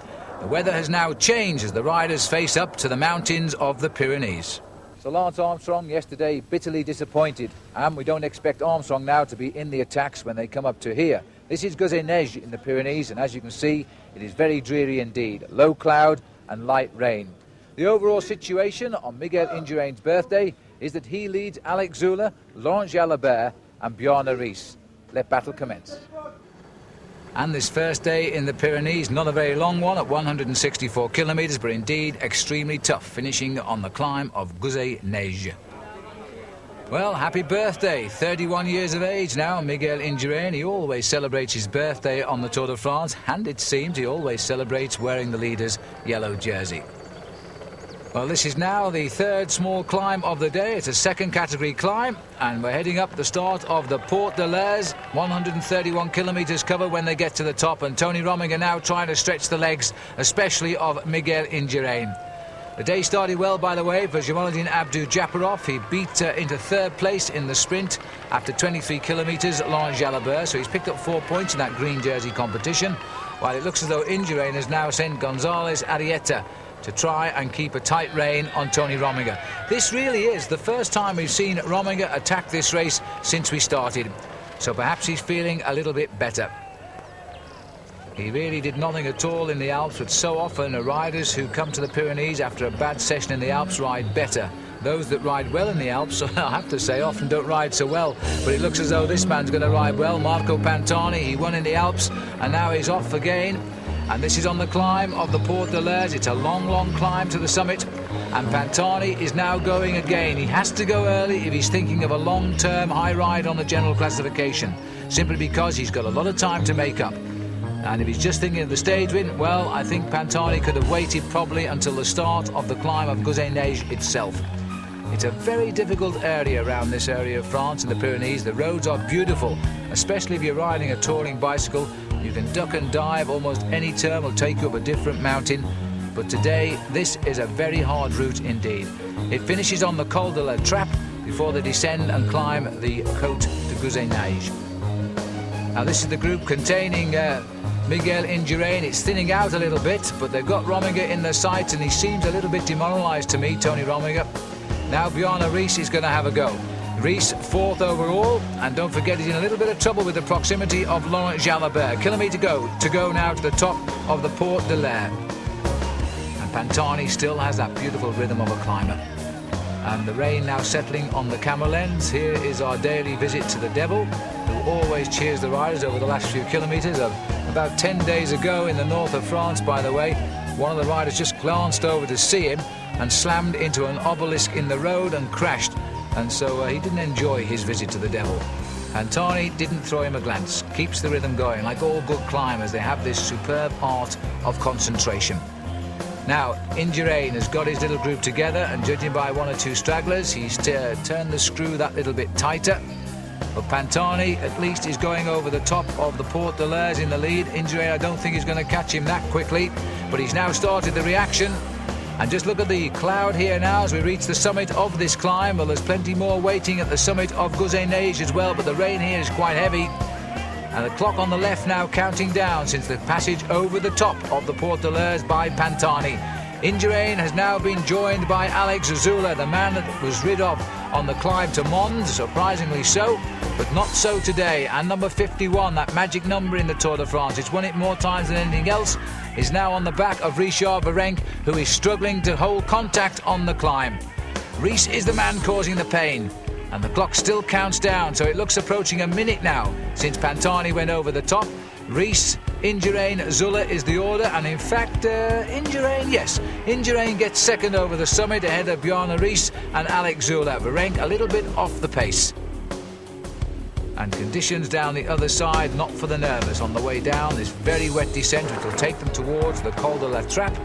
The weather has now changed as the riders face up to the mountains of the Pyrenees. So Lance Armstrong yesterday bitterly disappointed, and we don't expect Armstrong now to be in the attacks when they come up to here. This is Gozé-Neige in the Pyrenees, and as you can see, it is very dreary indeed. Low cloud and light rain. The overall situation on Miguel Indurain's birthday is that he leads Alex Zülle, Laurent Jalabert and Bjarne Riis. Let battle commence. And this first day in the Pyrenees, not a very long one at 164 kilometres, but indeed extremely tough, finishing on the climb of Gozé-Neige. Well, happy birthday, 31 years of age now, Miguel Indurain. He always celebrates his birthday on the Tour de France, and it seems he always celebrates wearing the leader's yellow jersey. Well, this is now the third small climb of the day. It's a second category climb, and we're heading up the start of the Porte de l'Aise. 131 kilometres cover when they get to the top, and Tony Rominger now trying to stretch the legs, especially of Miguel Indurain. The day started well, by the way, for Jamaluddin Abdou-Japarov. He beat into third place in the sprint after 23 kilometres, Laurent Jalabert, so he's picked up 4 points in that green jersey competition, while it looks as though Indurain has now sent González Arrieta to try and keep a tight rein on Tony Rominger. This really is the first time we've seen Rominger attack this race since we started, so perhaps he's feeling a little bit better. He really did nothing at all in the Alps, but so often riders who come to the Pyrenees after a bad session in the Alps ride better. Those that ride well in the Alps, I have to say, often don't ride so well, but it looks as though this man's going to ride well. Marco Pantani, he won in the Alps, and now he's off again. And this is on the climb of the Porte de l'Aise. It's a long, long climb to the summit. And Pantani is now going again. He has to go early if he's thinking of a long-term high ride on the general classification, simply because he's got a lot of time to make up. And if he's just thinking of the stage win, well, I think Pantani could have waited probably until the start of the climb of Gozé-Neige itself. It's a very difficult area around this area of France in the Pyrenees. The roads are beautiful, especially if you're riding a touring bicycle. You can duck and dive, almost any turn will take you up a different mountain. But today, this is a very hard route indeed. It finishes on the Col de la Trappe, before they descend and climb the Côte de Gouzeneige. Now this is the group containing Miguel Indurain. It's thinning out a little bit, but they've got Rominger in their sights, and he seems a little bit demoralised to me, Tony Rominger. Now Bjarne Riis is going to have a go. Riis 4th overall, and don't forget he's in a little bit of trouble with the proximity of Laurent Jalabert. Kilometre to go now to the top of the Porte de l'Air. And Pantani still has that beautiful rhythm of a climber. And the rain now settling on the camera lens. Here is our daily visit to the Devil, who always cheers the riders over the last few kilometres. About 10 days ago in the north of France, by the way, one of the riders just glanced over to see him and slammed into an obelisk in the road and crashed. And so he didn't enjoy his visit to the Devil. Pantani didn't throw him a glance, keeps the rhythm going. Like all good climbers, they have this superb art of concentration. Now, Indurain has got his little group together, and judging by 1 or 2 stragglers, he's turned the screw that little bit tighter. But Pantani, at least, is going over the top of the Porte de l'Air in the lead. Indurain, I don't think he's going to catch him that quickly, but he's now started the reaction. And just look at the cloud here now as we reach the summit of this climb. Well, there's plenty more waiting at the summit of Gouzeneige as well, but the rain here is quite heavy. And the clock on the left now counting down since the passage over the top of the Porte de l'Air by Pantani. Indurain has now been joined by Alex Zula, the man that was rid of on the climb to Mons, surprisingly so, but not so today. And number 51, that magic number in the Tour de France, it's won it more times than anything else, is now on the back of Richard Virenque, who is struggling to hold contact on the climb. Riis is the man causing the pain, and the clock still counts down, so it looks approaching a minute now since Pantani went over the top. Riis, Indurain, Zula is the order, and in fact Indurain gets second over the summit ahead of Bjarne Riis and Alex Zula. Virenque a little bit off the pace. And conditions down the other side, not for the nervous. On the way down, this very wet descent, which will take them towards the Col de la Trappe,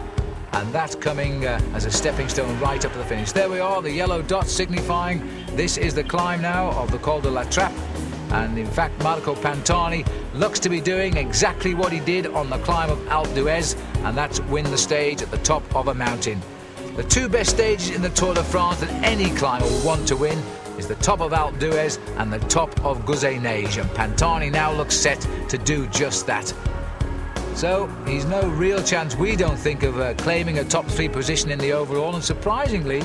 and that coming as a stepping stone right up to the finish. There we are, the yellow dot signifying this is the climb now of the Col de la Trappe. And in fact, Marco Pantani looks to be doing exactly what he did on the climb of Alpe d'Huez, and that's win the stage at the top of a mountain. The 2 best stages in the Tour de France that any climber will want to win is the top of Alpe d'Huez and the top of Gouzeneige, and Pantani now looks set to do just that. So he's no real chance, we don't think, of claiming a top 3 position in the overall, and surprisingly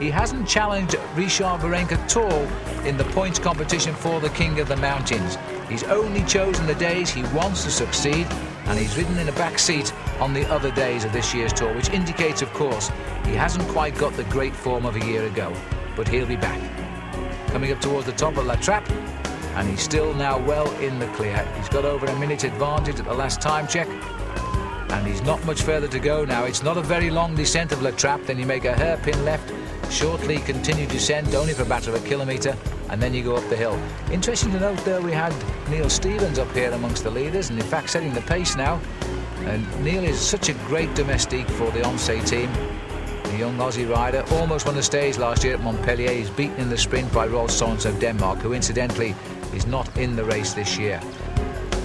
he hasn't challenged Richard Virenque at all in the points competition for the King of the Mountains. He's only chosen the days he wants to succeed, and he's ridden in a back seat on the other days of this year's Tour, which indicates, of course, he hasn't quite got the great form of a year ago, but he'll be back. Coming up towards the top of La Trappe, and he's still now well in the clear. He's got over a minute advantage at the last time check, and he's not much further to go now. It's not a very long descent of La Trappe, then you make a hairpin left, shortly continue descent, only for a matter of a kilometre, and then you go up the hill. Interesting to note there, we had Neil Stevens up here amongst the leaders, and in fact setting the pace now. And Neil is such a great domestique for the Omse team. The young Aussie rider almost won the stage last year at Montpellier. He's beaten in the sprint by Rolf Sørensen of Denmark, who incidentally is not in the race this year.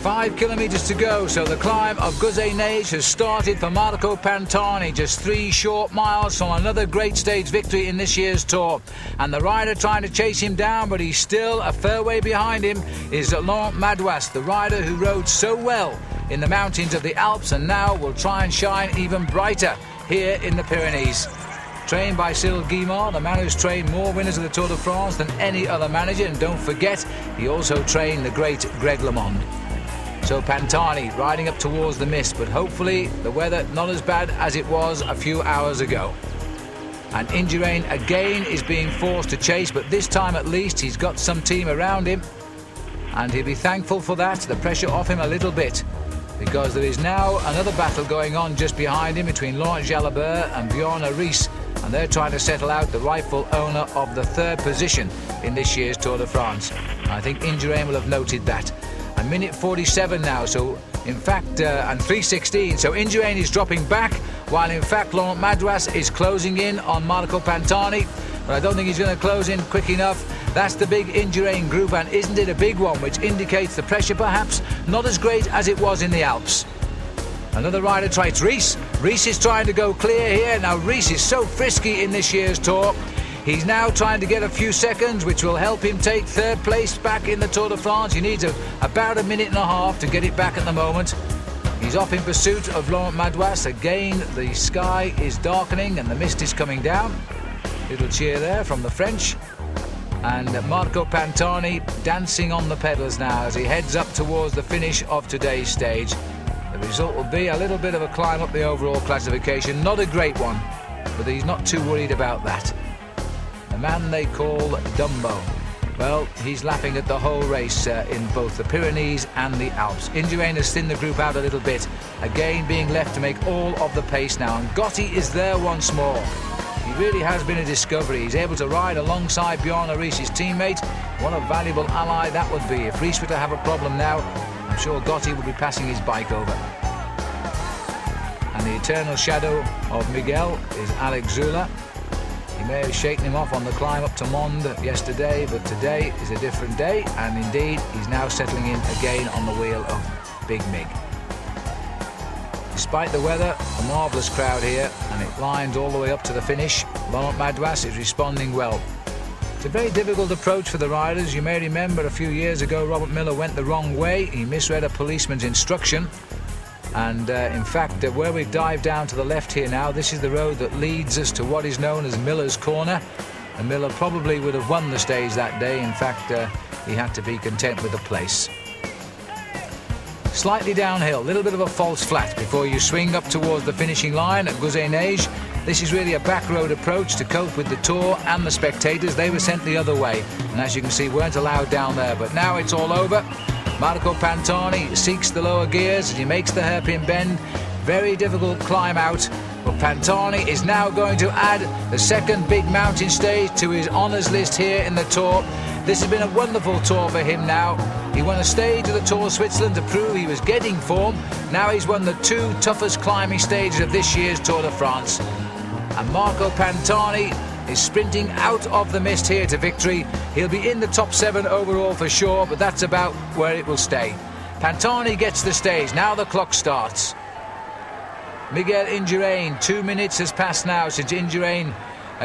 5 kilometres to go, so the climb of Gouzeneige has started for Marco Pantani, just 3 short miles from another great stage victory in this year's Tour. And the rider trying to chase him down, but he's still a fair way behind him, is Laurent Jalabert, the rider who rode so well in the mountains of the Alps and now will try and shine even brighter here in the Pyrenees. Trained by Cyril Guimard, the man who's trained more winners of the Tour de France than any other manager, and don't forget, he also trained the great Greg LeMond. So Pantani riding up towards the mist, but hopefully the weather not as bad as it was a few hours ago. And Indurain again is being forced to chase, but this time at least he's got some team around him, and he'll be thankful for that, the pressure off him a little bit, because there is now another battle going on just behind him between Laurent Jalabert and Bjarne Riis, and they're trying to settle out the rightful owner of the 3rd position in this year's Tour de France. I think Indurain will have noted that. A minute 47 now, so in fact, and 3:16, so Indurain is dropping back, while in fact Laurent Jalabert is closing in on Marco Pantani, but I don't think he's going to close in quick enough. That's the big Indurain group, and isn't it a big one, which indicates the pressure perhaps not as great as it was in the Alps. Another rider tries Riis. Riis is trying to go clear here. Now Riis is so frisky in this year's Tour. He's now trying to get a few seconds, which will help him take third place back in the Tour de France. He needs about a minute and a half to get it back at the moment. He's off in pursuit of Laurent Madouas. Again, the sky is darkening and the mist is coming down. Little cheer there from the French. And Marco Pantani dancing on the pedals now as he heads up towards the finish of today's stage. The result will be a little bit of a climb up the overall classification. Not a great one, but he's not too worried about that. The man they call Dumbo. Well, he's laughing at the whole race in both the Pyrenees and the Alps. Indurain has thinned the group out a little bit, again being left to make all of the pace now. And Gotti is there once more. He really has been a discovery. He's able to ride alongside Bjarne Riis, his teammate. What a valuable ally that would be. If Riis were to have a problem now, I'm sure Gotti would be passing his bike over. And the eternal shadow of Miguel is Alex Zülle. He may have shaken him off on the climb up to Mende yesterday, but today is a different day, and indeed he's now settling in again on the wheel of Big Mig. Despite the weather, a marvellous crowd here, and it lines all the way up to the finish. Laurent Madouas is responding well. It's a very difficult approach for the riders. You may remember a few years ago Robert Miller went the wrong way. He misread a policeman's instruction. And in fact, where we dive down to the left here now, this is the road that leads us to what is known as Miller's Corner. And Miller probably would have won the stage that day. In fact, he had to be content with the place. Slightly downhill, a little bit of a false flat before you swing up towards the finishing line at Gouzet-Neige. This is really a back road approach to cope with the Tour and the spectators. They were sent the other way, and as you can see, weren't allowed down there. But now it's all over. Marco Pantani seeks the lower gears as he makes the hairpin bend. Very difficult climb out, but Pantani is now going to add the second big mountain stage to his honours list here in the Tour. This has been a wonderful Tour for him now. He won a stage of the Tour of Switzerland to prove he was getting form. Now he's won the two toughest climbing stages of this year's Tour de France. And Marco Pantani is sprinting out of the mist here to victory. He'll be in the top 7 overall for sure, but that's about where it will stay. Pantani gets the stage. Now the clock starts. Miguel Indurain, 2 minutes has passed now since Indurain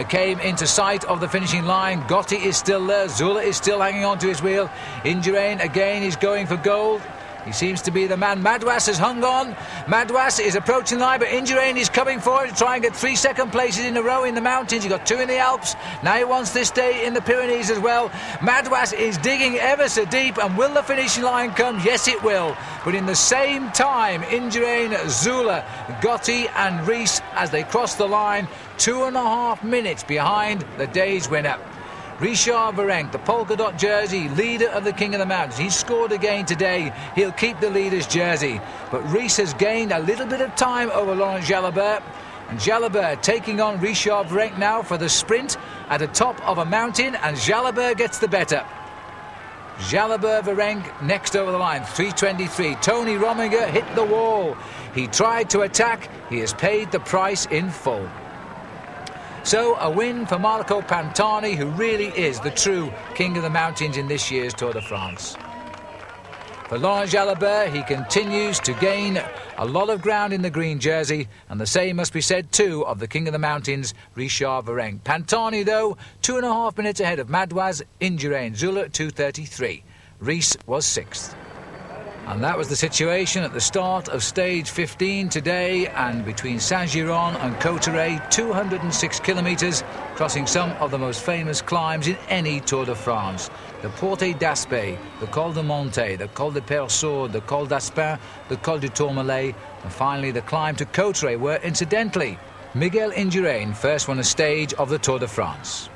came into sight of the finishing line. Gotti is still there. Zülle is still hanging on to his wheel. Indurain again is going for gold. He seems to be the man. Madouas has hung on. Madouas is approaching the line, but Indurain is coming forward to try and get 3 second places in a row in the mountains. He got 2 in the Alps. Now he wants this day in the Pyrenees as well. Madouas is digging ever so deep, and will the finishing line come? Yes, it will. But in the same time, Indurain, Zülle, Gotti and Riis, as they cross the line, 2.5 minutes behind the day's winner. Richard Virenque, the polka dot jersey, leader of the King of the Mountains. He's scored again today. He'll keep the leader's jersey. But Riis has gained a little bit of time over Laurent Jalabert. And Jalabert taking on Richard Virenque now for the sprint at the top of a mountain, and Jalabert gets the better. Jalabert Virenque next over the line, 3:23. Tony Rominger hit the wall. He tried to attack. He has paid the price in full. So a win for Marco Pantani, who really is the true King of the Mountains in this year's Tour de France. For Laurent Jalabert, he continues to gain a lot of ground in the green jersey, and the same must be said too of the King of the Mountains, Richard Virenque. Pantani, though, 2.5 minutes ahead of Madouas, Indurain, Zülle 2:33. Riis was 6th. And that was the situation at the start of stage 15 today, and between Saint-Giron and Cauterets, 206 kilometres, crossing some of the most famous climbs in any Tour de France. The Portet d'Aspet, the Col de Monte, the Col de Portet, the Col d'Aspin, the Col du Tourmalet, and finally the climb to Cauterets, where, incidentally, Miguel Indurain first won a stage of the Tour de France.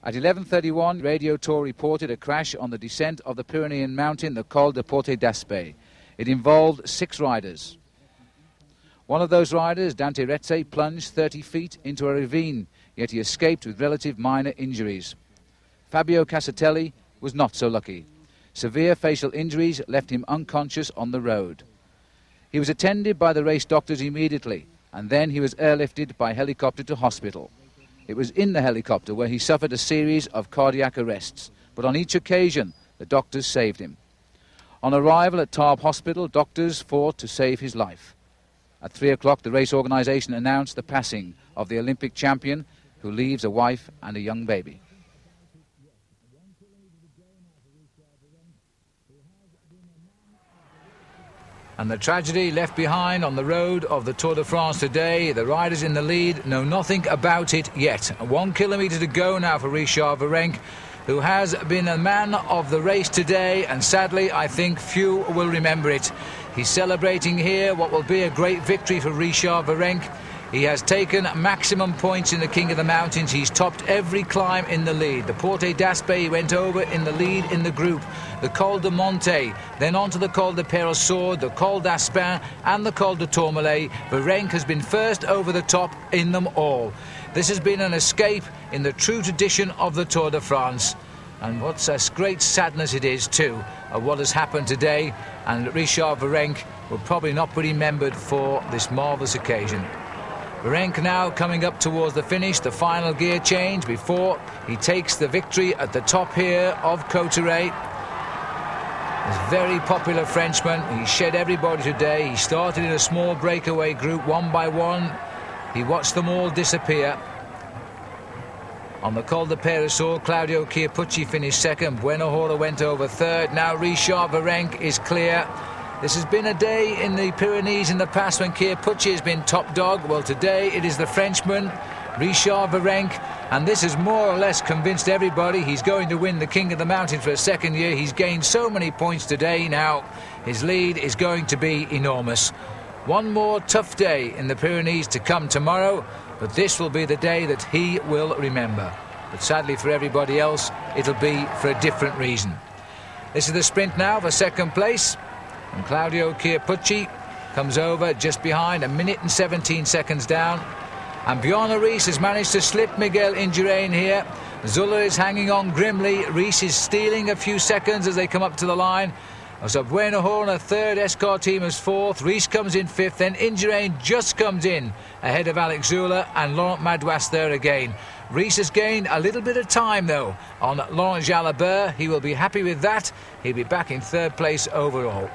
At 11:31, Radio Tour reported a crash on the descent of the Pyrenean mountain, the Col de Portet d'Aspet. It involved 6 riders. One of those riders, Dante Retze, plunged 30 feet into a ravine, yet he escaped with relative minor injuries. Fabio Casartelli was not so lucky. Severe facial injuries left him unconscious on the road. He was attended by the race doctors immediately, and then he was airlifted by helicopter to hospital. It was in the helicopter where he suffered a series of cardiac arrests, but on each occasion the doctors saved him. On arrival at Tarbes Hospital, doctors fought to save his life. At 3 o'clock, the race organisation announced the passing of the Olympic champion, who leaves a wife and a young baby. And the tragedy left behind on the road of the Tour de France today. The riders in the lead know nothing about it yet. 1 kilometre to go now for Richard Virenque, who has been a man of the race today, and sadly I think few will remember it. He's celebrating here what will be a great victory for Richard Virenque. He has taken maximum points in the King of the Mountains. He's topped every climb in the lead. The Porte d'Aspe he went over in the lead in the group. The Col de Monte, then on to the Col de Portet, the Col d'Aspin and the Col de Tourmalet. Virenque has been first over the top in them all. This has been an escape in the true tradition of the Tour de France. And what's a great sadness it is too of what has happened today. And Richard Virenque will probably not be remembered for this marvellous occasion. Virenque now coming up towards the finish, the final gear change before he takes the victory at the top here of Cotteret. This very popular Frenchman. He shed everybody today. He started in a small breakaway group, one by one. He watched them all disappear. On the Col de Portet, Claudio Chiappucci finished second. Buenahora went over third. Now Richard Virenque is clear. This has been a day in the Pyrenees in the past when Chiappucci has been top dog. Well, today it is the Frenchman, Richard Virenque, and this has more or less convinced everybody he's going to win the King of the Mountains for a second year. He's gained so many points today now. His lead is going to be enormous. One more tough day in the Pyrenees to come tomorrow, but this will be the day that he will remember. But sadly for everybody else, it'll be for a different reason. This is the sprint now for second place. And Claudio Chiappucci comes over just behind, 1 minute and 17 seconds down. And Bjorn Rees has managed to slip Miguel Indurain here. Zuller is hanging on grimly. Rees is stealing a few seconds as they come up to the line. So Buenahora third, Escar team is fourth. Rees comes in fifth, then Indurain just comes in ahead of Alex Zuller and Laurent Madouas there again. Rees has gained a little bit of time though on Laurent Jalabert. He will be happy with that. He'll be back in third place overall.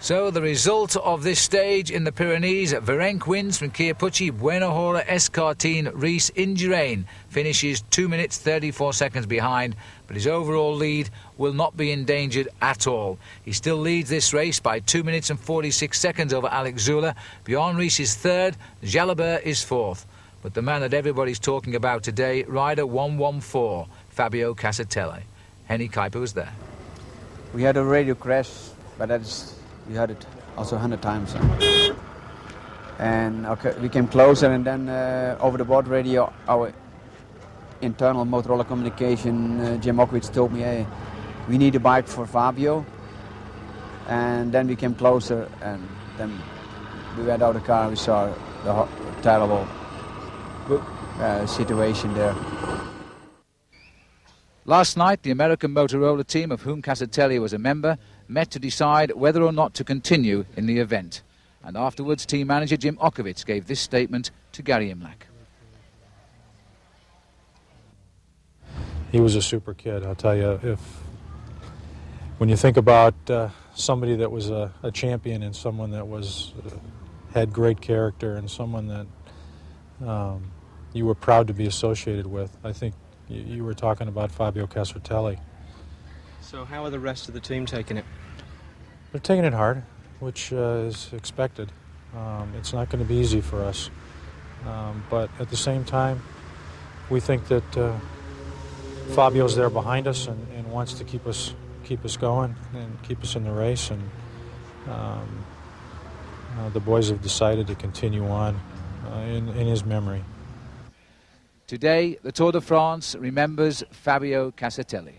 So the result of this stage in the Pyrenees, Virenque wins from Chiappucci, Buenahora, Escartin, Rees, Indurain finishes 2 minutes 34 seconds behind, but his overall lead will not be endangered at all. He still leads this race by 2 minutes and 46 seconds over Alex Zuller. Bjorn Rees is third, Jalabert is fourth. But the man that everybody's talking about today, rider 114, Fabio Casartelli. Henny Kuiper was there. We had a radio crash, but we heard it also 100 times. And okay, we came closer, and then over the board radio, our internal Motorola communication, Jim Okwitz told me, hey, we need a bike for Fabio. And then we came closer, and then we went out of the car and we saw the terrible situation there. Last night, the American Motorola team, of whom Casartelli was a member, met to decide whether or not to continue in the event. And afterwards, team manager Jim Okwitz gave this statement to Gary Imlach. He was a super kid, I'll tell you. When you think about somebody that was a champion and someone that had great character and someone that you were proud to be associated with, I think you were talking about Fabio Casartelli. So how are the rest of the team taking it? They're taking it hard, which is expected. It's not going to be easy for us. But at the same time, we think that Fabio's there behind us and wants to keep us going and keep us in the race. And the boys have decided to continue on in his memory. Today, the Tour de France remembers Fabio Casartelli.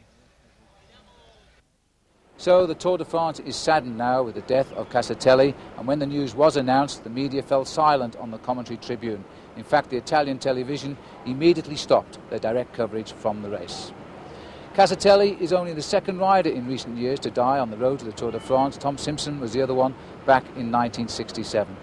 So the Tour de France is saddened now with the death of Casartelli, and when the news was announced, the media fell silent on the commentary tribune. In fact, the Italian television immediately stopped their direct coverage from the race. Casartelli is only the second rider in recent years to die on the road to the Tour de France. Tom Simpson was the other one back in 1967.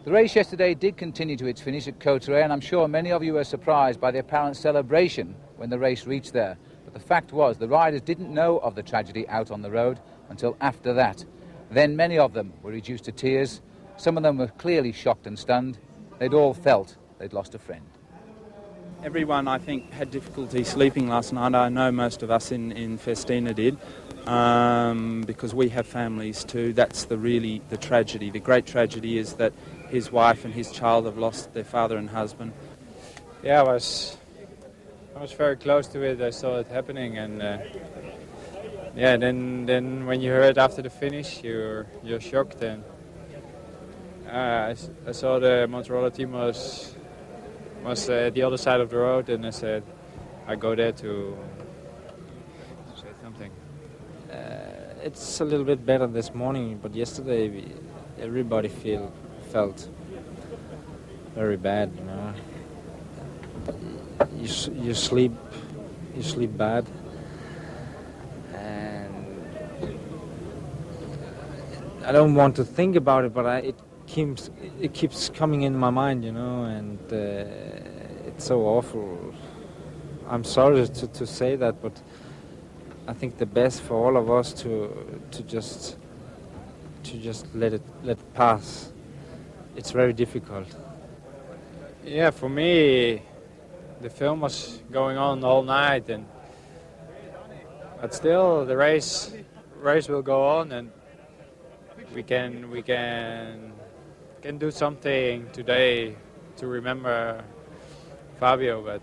The race yesterday did continue to its finish at Cauterets, and I'm sure many of you were surprised by the apparent celebration when the race reached there. But the fact was the riders didn't know of the tragedy out on the road until after that. Then many of them were reduced to tears. Some of them were clearly shocked and stunned. They'd all felt they'd lost a friend. Everyone, I think, had difficulty sleeping last night. I know most of us in Festina did, because we have families too. That's the tragedy. The great tragedy is that his wife and his child have lost their father and husband. Yeah, I was very close to it. I saw it happening, and then when you heard after the finish, you're shocked. And I saw the Motorola team was at the other side of the road, and I said, I go there to say something. It's a little bit better this morning, but yesterday everybody felt very bad. You know, you sleep bad, and I don't want to think about it, but it keeps coming in my mind, you know, and it's so awful. I'm sorry to say that, but I think the best for all of us to just let it pass. It's very difficult. Yeah, for me, the film was going on all night, but still the race will go on, and we can do something today to remember Fabio, but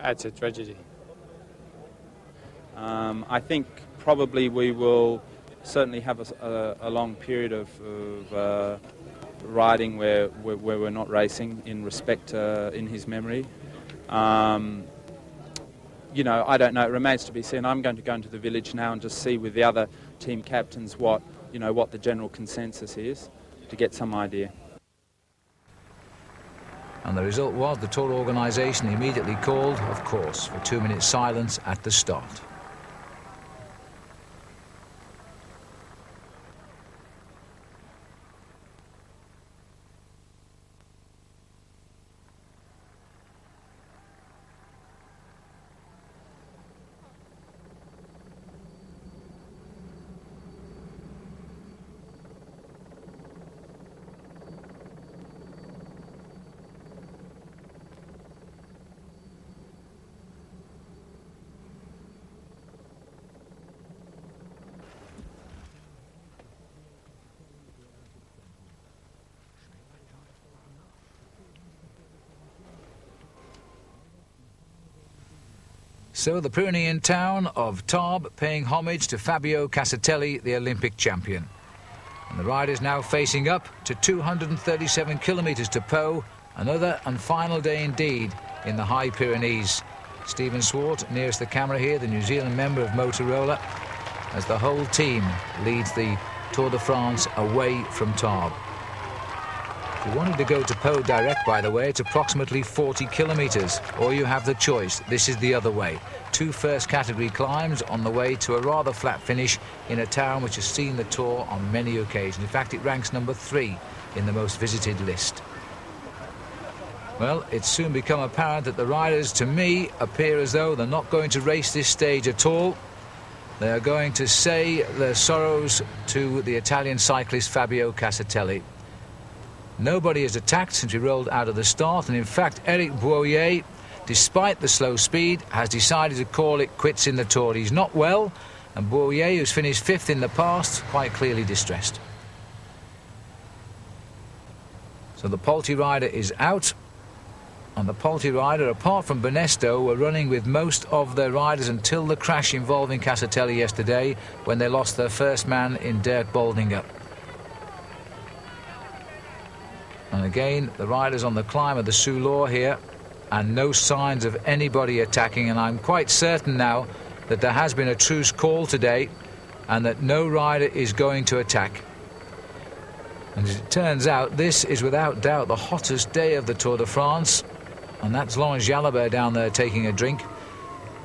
it's a tragedy. I think probably we will certainly have a long period of riding where we're not racing in respect in his memory. You know, I don't know. It remains to be seen. I'm going to go into the village now and just see with the other team captains what the general consensus is, to get some idea. And the result was the tour organisation immediately called, of course, for 2 minutes silence at the start. So the Pyrenean town of Tarbes paying homage to Fabio Casartelli, the Olympic champion. And the riders now facing up to 237 kilometres to Pau, another and final day indeed in the High Pyrenees. Stephen Swart, nearest the camera here, the New Zealand member of Motorola, as the whole team leads the Tour de France away from Tarbes. If you wanted to go to Pau direct, by the way, it's approximately 40 kilometres, or you have the choice. This is the other way. 2 first-category climbs on the way to a rather flat finish in a town which has seen the Tour on many occasions. In fact, it ranks number 3 in the most visited list. Well, it's soon become apparent that the riders, to me, appear as though they're not going to race this stage at all. They are going to say their sorrows to the Italian cyclist Fabio Casartelli. Nobody has attacked since we rolled out of the start, and in fact Eric Boyer, despite the slow speed, has decided to call it quits in the Tour. He's not well, and Boyer, who's finished 5th in the past, quite clearly distressed. So the Polti rider is out, and the Polti rider, apart from Benesto, were running with most of their riders until the crash involving Casartelli yesterday, when they lost their first man in Dirk Boldinga. And again, the riders on the climb of the Soulor here, and no signs of anybody attacking. And I'm quite certain now that there has been a truce call today, and that no rider is going to attack. And as it turns out, this is without doubt the hottest day of the Tour de France, and that's Laurent Jalabert down there taking a drink.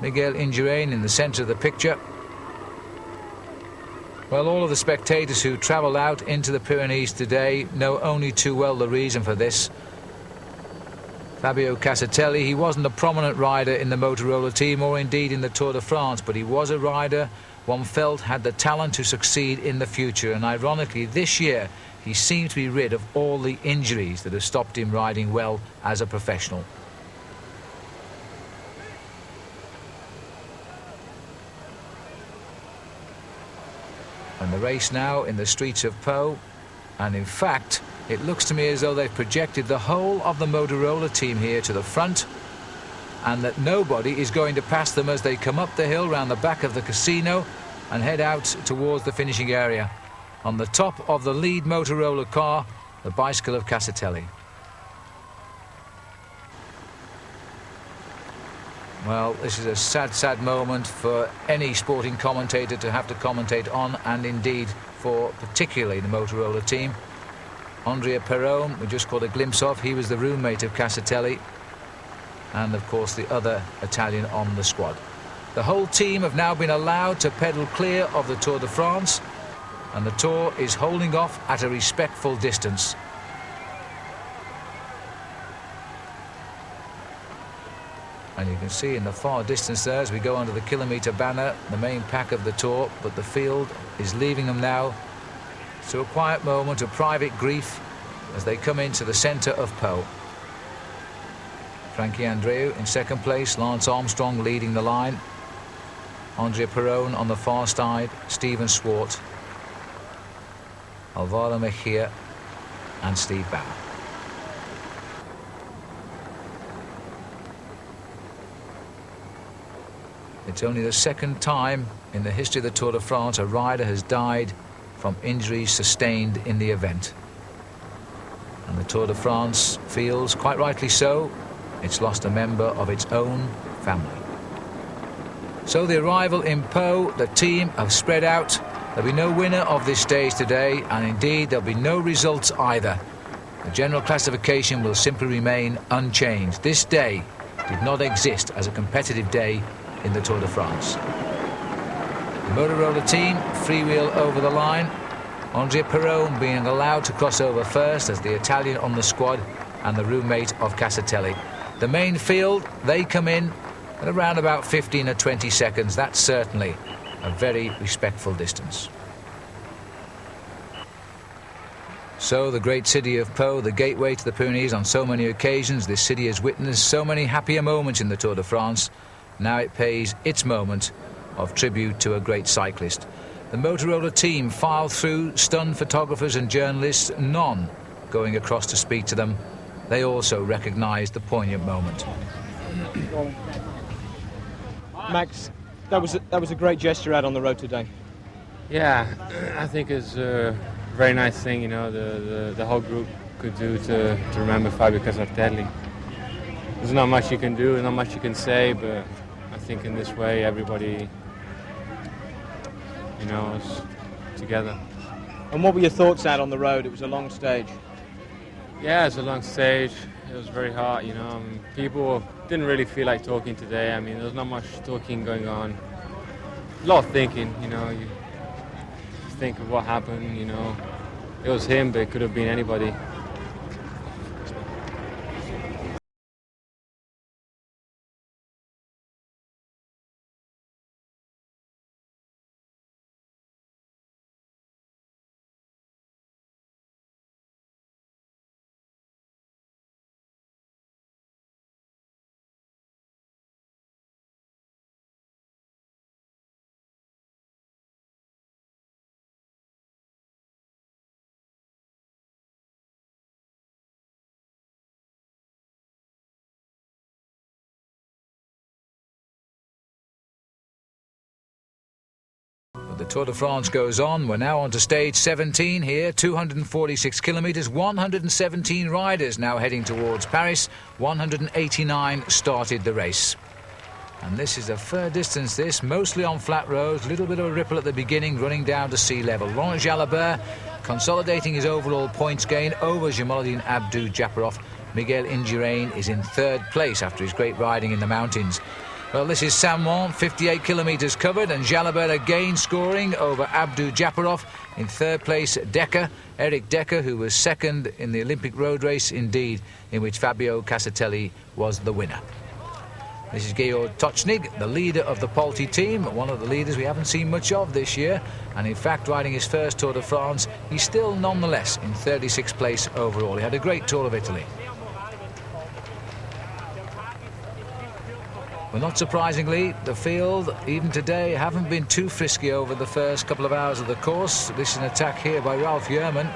Miguel Indurain in the centre of the picture. Well, all of the spectators who travel out into the Pyrenees today know only too well the reason for this. Fabio Casartelli, he wasn't a prominent rider in the Motorola team or indeed in the Tour de France, but he was a rider one felt had the talent to succeed in the future, and ironically this year he seemed to be rid of all the injuries that have stopped him riding well as a professional. And the race now in the streets of Pau, and in fact it looks to me as though they've projected the whole of the Motorola team here to the front, and that nobody is going to pass them as they come up the hill round the back of the casino and head out towards the finishing area. On the top of the lead Motorola car, the bicycle of Casartelli. Well, this is a sad, sad moment for any sporting commentator to have to commentate on, and indeed for particularly the Motorola team. Andrea Perrone, we just caught a glimpse of. He was the roommate of Casartelli, and of course the other Italian on the squad. The whole team have now been allowed to pedal clear of the Tour de France, and the Tour is holding off at a respectful distance. And you can see in the far distance there, as we go under the kilometre banner, the main pack of the Tour, but the field is leaving them now to a quiet moment of private grief as they come into the centre of Pau. Frankie Andreu in second place, Lance Armstrong leading the line, Andrea Perrone on the far side, Steven Swart, Alvaro Mejia and Steve Bauer. It's only the second time in the history of the Tour de France a rider has died from injuries sustained in the event. And the Tour de France feels, quite rightly so, it's lost a member of its own family. So the arrival in Pau, the team have spread out. There'll be no winner of this stage today, and indeed there'll be no results either. The general classification will simply remain unchanged. This day did not exist as a competitive day in the Tour de France. The Motorola team freewheel over the line. Andrea Perrone being allowed to cross over first as the Italian on the squad and the roommate of Casartelli. The main field, they come in at around about 15 or 20 seconds. That's certainly a very respectful distance. So the great city of Pau, the gateway to the Pyrenees on so many occasions, this city has witnessed so many happier moments in the Tour de France. Now it pays its moment of tribute to a great cyclist. The Motorola team filed through, stunned photographers and journalists, none going across to speak to them. They also recognised the poignant moment. Max, that was a great gesture out on the road today. Yeah, I think it's a very nice thing, you know, the whole group could do to remember Fabio Casartelli. There's not much you can do, not much you can say, but I think in this way everybody, you know, is together. And what were your thoughts out on the road? It was a long stage. Yeah, it's a long stage. It was very hot, you know. People didn't really feel like talking today. I mean, there was not much talking going on. A lot of thinking, you know. You think of what happened, you know. It was him, but it could have been anybody. The Tour de France goes on. We're now on to stage 17 here, 246 kilometres, 117 riders now heading towards Paris. 189 started the race. And this is a fair distance, this, mostly on flat roads, little bit of a ripple at the beginning, running down to sea level. Laurent Jalabert consolidating his overall points gain over Jamaluddin Abdou Japarov. Miguel Indurain is in third place after his great riding in the mountains. Well, this is Saint-Mont, 58 kilometres covered, and Jalabert again scoring over Abdou Japarov. In third place, Decker, Eric Decker, who was second in the Olympic road race, indeed, in which Fabio Casartelli was the winner. This is Georg Tochnig, the leader of the Polti team, one of the leaders we haven't seen much of this year, and in fact, riding his first Tour de France, he's still nonetheless in 36th place overall. He had a great Tour of Italy. Well, not surprisingly, the field, even today, haven't been too frisky over the first couple of hours of the course. This is an attack here by Ralph Jerman.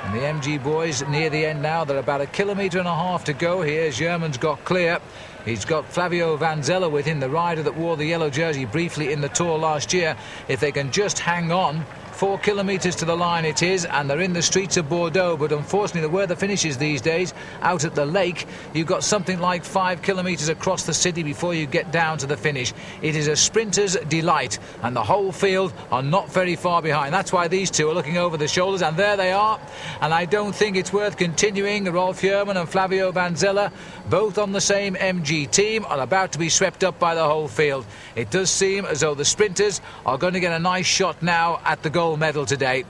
And the MG boys near the end now. They're about 1.5 kilometres to go here. Jerman's got clear. He's got Flavio Vanzella with him, the rider that wore the yellow jersey briefly in the Tour last year. If they can just hang on, 4 kilometres to the line it is, and they're in the streets of Bordeaux, but unfortunately where the finish is these days, out at the lake, you've got something like 5 kilometres across the city before you get down to the finish. It is a sprinter's delight, and the whole field are not very far behind. That's why these two are looking over the shoulders, and there they are, and I don't think it's worth continuing. Rolf Jerman and Flavio Vanzella, both on the same MG team, are about to be swept up by the whole field. It does seem as though the sprinters are going to get a nice shot now at the gold medal today,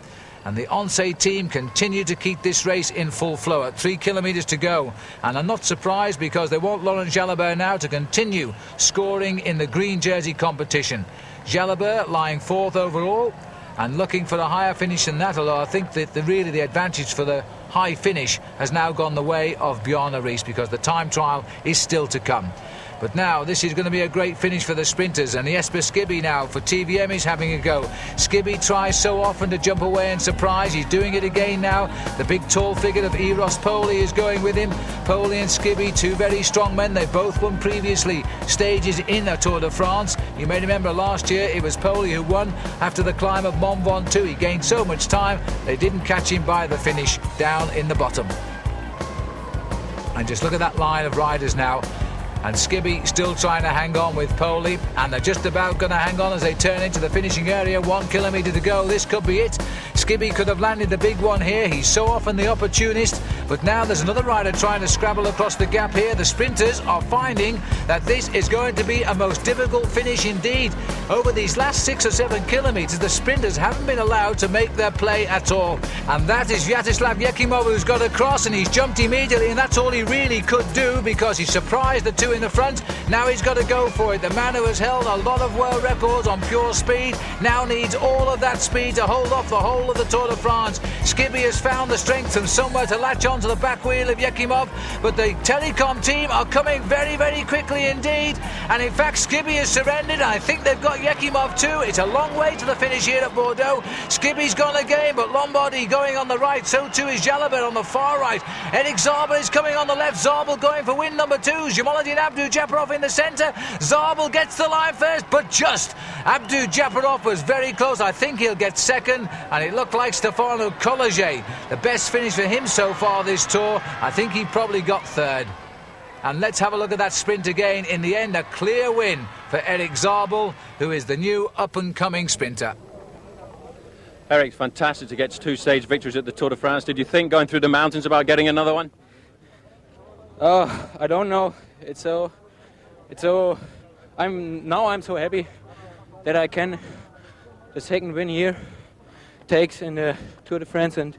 and the Once team continue to keep this race in full flow at 3 kilometres to go, and I'm not surprised because they want Laurent Jalabert now to continue scoring in the green jersey competition. Jalabert lying 4th overall and looking for a higher finish than that, although I think that really the advantage for the high finish has now gone the way of Bjarne Riis because the time trial is still to come. But now this is going to be a great finish for the sprinters, and Jesper Skibby now for TVM is having a go. Skibby tries so often to jump away and surprise. He's doing it again now. The big tall figure of Eros Poli is going with him. Poli and Skibby, two very strong men. They both won previously stages in the Tour de France. You may remember last year it was Poli who won after the climb of Mont Ventoux. He gained so much time they didn't catch him by the finish down in the bottom. And just look at that line of riders now. And Skibby still trying to hang on with Poli, and they're just about going to hang on as they turn into the finishing area. 1 kilometre to go. This could be it. Skibby could have landed the big one here. He's so often the opportunist, but now there's another rider trying to scrabble across the gap here. The sprinters are finding that this is going to be a most difficult finish indeed. Over these last 6 or 7 kilometres, the sprinters haven't been allowed to make their play at all, and that is Sviatoslav Yekimov who's got across, and he's jumped immediately, and that's all he really could do because he surprised the two in the front. Now he's got to go for it. The man who has held a lot of world records on pure speed now needs all of that speed to hold off the whole of the Tour de France. Skibby has found the strength and somewhere to latch onto the back wheel of Yekimov, but the Telecom team are coming very, very quickly indeed, and in fact Skibby has surrendered. I think they've got Yekimov too. It's a long way to the finish here at Bordeaux. Skibby's gone again, but Lombardy going on the right, so too is Jalabert on the far right. Eric Zabel is coming on the left. Zabel going for win number 2. Jamaluddin Abdou Japarov in the centre. Zabel gets the line first, but just. Abdou Japarov was very close. I think he'll get second, and it looked like Stefano Colliget, the best finish for him so far this Tour. I think he probably got third. And let's have a look at that sprint again. In the end, a clear win for Eric Zabel, who is the new up-and-coming sprinter. Eric, fantastic to get 2 stage victories at the Tour de France. Did you think going through the mountains about getting another one? Oh, I don't know. I'm so happy that I can the second win here takes in the Tour de France, and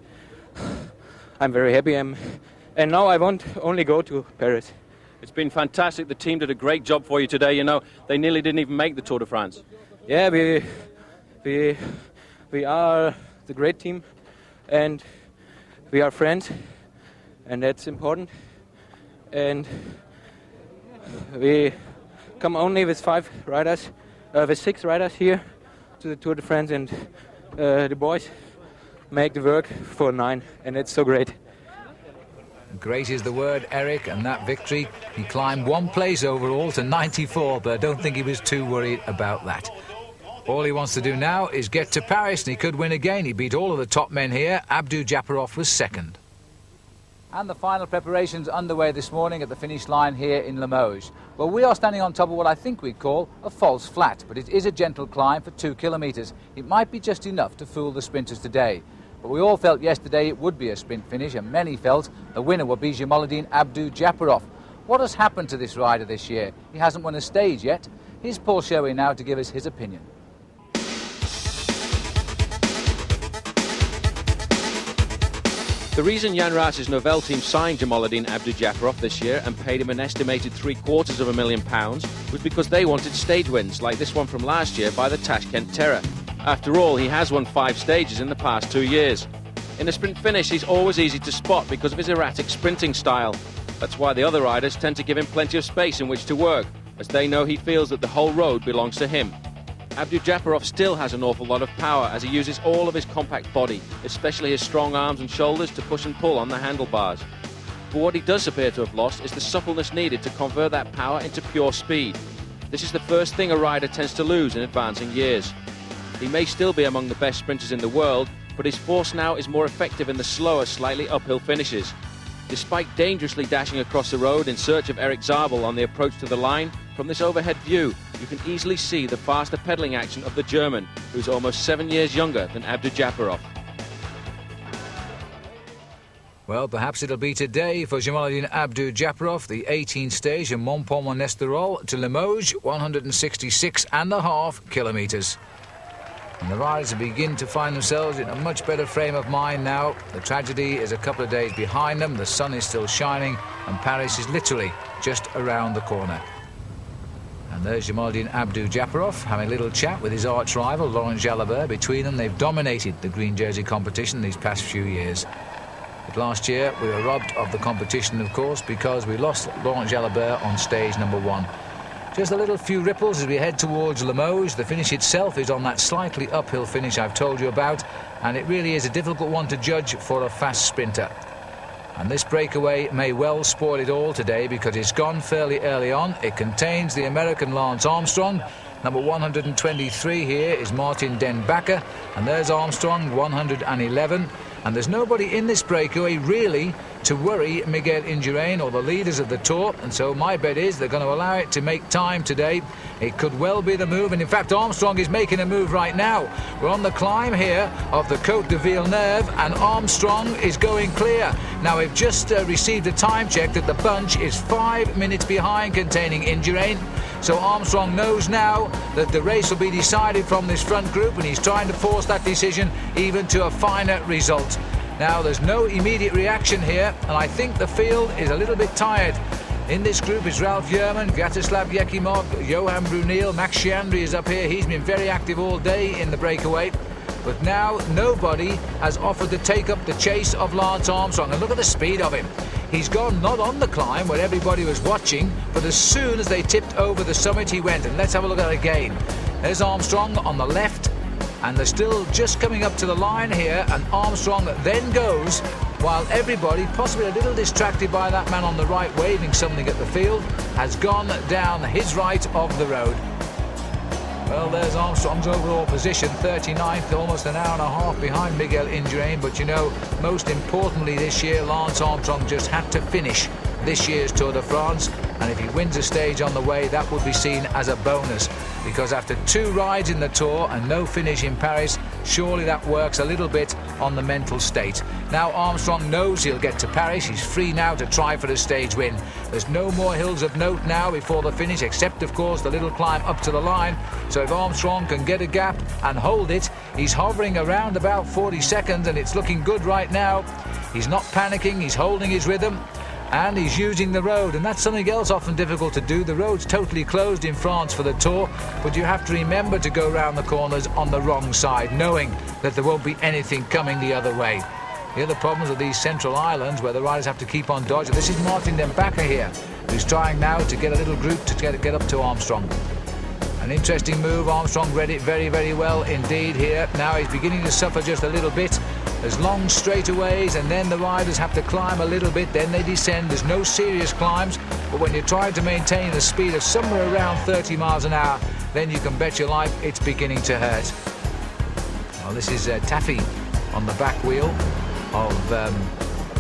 I'm very happy. And now I won't only go to Paris. It's been fantastic. The team did a great job for you today. You know, they nearly didn't even make the Tour de France. Yeah, we are the great team, and we are friends, and that's important. And we come only with 6 riders here to the Tour de France, and the boys make the work for 9, and it's so great. Great is the word, Eric, and that victory, he climbed 1 place overall to 94, but I don't think he was too worried about that. All he wants to do now is get to Paris, and he could win again. He beat all of the top men here. Abdou Japarov was second. And the final preparations underway this morning at the finish line here in Limoges. Well, we are standing on top of what I think we'd call a false flat, but it is a gentle climb for 2 kilometres. It might be just enough to fool the sprinters today. But we all felt yesterday it would be a sprint finish, and many felt the winner would be Jamaluddin Abdou Japarov. What has happened to this rider this year? He hasn't won a stage yet. Here's Paul Sherry now to give us his opinion. The reason Jan Raas's Novell team signed Jamaluddin Abdul-Japarov this year and paid him an estimated £750,000 was because they wanted stage wins, like this one from last year by the Tashkent Terror. After all, he has won 5 stages in the past 2 years. In a sprint finish, he's always easy to spot because of his erratic sprinting style. That's why the other riders tend to give him plenty of space in which to work, as they know he feels that the whole road belongs to him. Abdul-Japarov still has an awful lot of power as he uses all of his compact body, especially his strong arms and shoulders, to push and pull on the handlebars. But what he does appear to have lost is the suppleness needed to convert that power into pure speed. This is the first thing a rider tends to lose in advancing years. He may still be among the best sprinters in the world, but his force now is more effective in the slower, slightly uphill finishes. Despite dangerously dashing across the road in search of Eric Zabel on the approach to the line, from this overhead view, you can easily see the faster pedalling action of the German, who's almost 7 years younger than Abdul-Japarov. Well, perhaps it'll be today for Jamaluddin Abdul-Japarov, the 18th stage from Montpont-Monestirol to Limoges, 166.5 kilometres. And the riders begin to find themselves in a much better frame of mind now. The tragedy is a couple of days behind them, the sun is still shining, and Paris is literally just around the corner. And there's Jamaluddin Abdul-Japarov having a little chat with his arch rival, Laurent Jalabert. Between them, they've dominated the green jersey competition these past few years. But last year, we were robbed of the competition, of course, because we lost Laurent Jalabert on stage number 1. Just a little few ripples as we head towards Limoges. The finish itself is on that slightly uphill finish I've told you about, and it really is a difficult one to judge for a fast sprinter. And this breakaway may well spoil it all today because it's gone fairly early on. It contains the American Lance Armstrong. Number 123 here is Martin Den Bakker, and there's Armstrong, 111. And there's nobody in this breakaway really to worry Miguel Indurain or the leaders of the Tour, and so my bet is they're going to allow it to make time today. It could well be the move, and in fact Armstrong is making a move right now. We're on the climb here of the Côte de Villeneuve, and Armstrong is going clear. Now we've just received a time check that the bunch is 5 minutes behind containing Indurain. So Armstrong knows now that the race will be decided from this front group, and he's trying to force that decision even to a finer result. Now there's no immediate reaction here, and I think the field is a little bit tired. In this group is Ralph Yerman, Vyatislav Yekimov, Johan Brunel, Max Chiandri is up here. He's been very active all day in the breakaway. But now nobody has offered to take up the chase of Lance Armstrong. And look at the speed of him. He's gone not on the climb where everybody was watching, but as soon as they tipped over the summit he went. And let's have a look at it again. There's Armstrong on the left, and they're still just coming up to the line here, and Armstrong then goes while everybody, possibly a little distracted by that man on the right waving something at the field, has gone down his right of the road. Well, there's Armstrong's overall position, 39th, almost an hour and a half behind Miguel Indurain. But you know, most importantly this year, Lance Armstrong just had to finish this year's Tour de France, and if he wins a stage on the way, that would be seen as a bonus, because after 2 rides in the Tour and no finish in Paris, surely that works a little bit on the mental state. Now Armstrong knows he'll get to Paris. He's free now to try for the stage win. There's no more hills of note now before the finish, except of course the little climb up to the line. So if Armstrong can get a gap and hold it, he's hovering around about 40 seconds, and it's looking good right now. He's not panicking, he's holding his rhythm, and he's using the road, and that's something else often difficult to do. The road's totally closed in France for the Tour, but you have to remember to go round the corners on the wrong side, knowing that there won't be anything coming the other way. The other problems are these central islands where the riders have to keep on dodging. This is Martin Den Bakker here, who's trying now to get a little group to get up to Armstrong. An interesting move. Armstrong read it very, very well indeed here. Now he's beginning to suffer just a little bit. There's long straightaways, and then the riders have to climb a little bit, then they descend. There's no serious climbs, but when you're trying to maintain a speed of somewhere around 30 miles an hour, then you can bet your life it's beginning to hurt. Well, this is Taffy on the back wheel of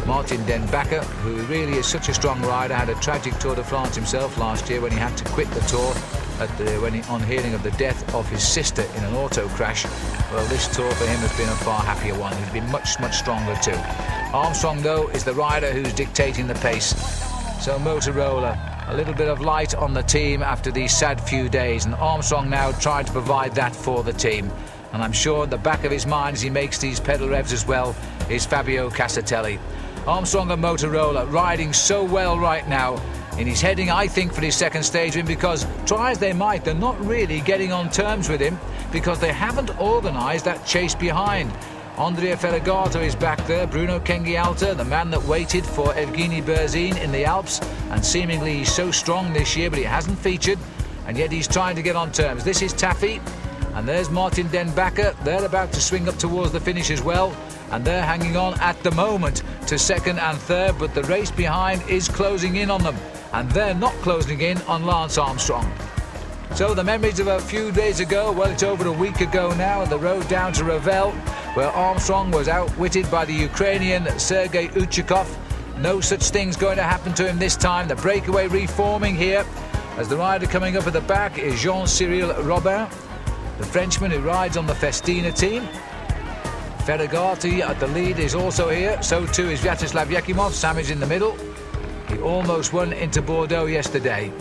Martin Den Bakker, who really is such a strong rider. Had a tragic Tour de France himself last year when he had to quit the Tour on hearing of the death of his sister in an auto crash. Well, this Tour for him has been a far happier one. He's been much, much stronger too. Armstrong, though, is the rider who's dictating the pace. So Motorola a little bit of light on the team after these sad few days, and Armstrong now trying to provide that for the team. And I'm sure at the back of his mind as he makes these pedal revs as well is Fabio Casartelli. Armstrong and Motorola riding so well right now, and he's heading, I think, for his second stage win, because try as they might, they're not really getting on terms with him because they haven't organised that chase behind. Andrea Ferragato is back there, Bruno Kengialta, the man that waited for Evgeny Berzin in the Alps, and seemingly he's so strong this year, but he hasn't featured, and yet he's trying to get on terms. This is Taffy, and there's Martin Den Bakker. They're about to swing up towards the finish as well, and they're hanging on at the moment to second and third, but the race behind is closing in on them, and they're not closing in on Lance Armstrong. So the memories of a few days ago, well, it's over a week ago now, the road down to Revel, where Armstrong was outwitted by the Ukrainian Sergei Uchikov. No such thing's going to happen to him this time. The breakaway reforming here, as the rider coming up at the back is Jean-Cyril Robin, the Frenchman who rides on the Festina team. Ferragati at the lead is also here, so too is Vyacheslav Yekimov. Sam is in the middle. He almost won into Bordeaux yesterday.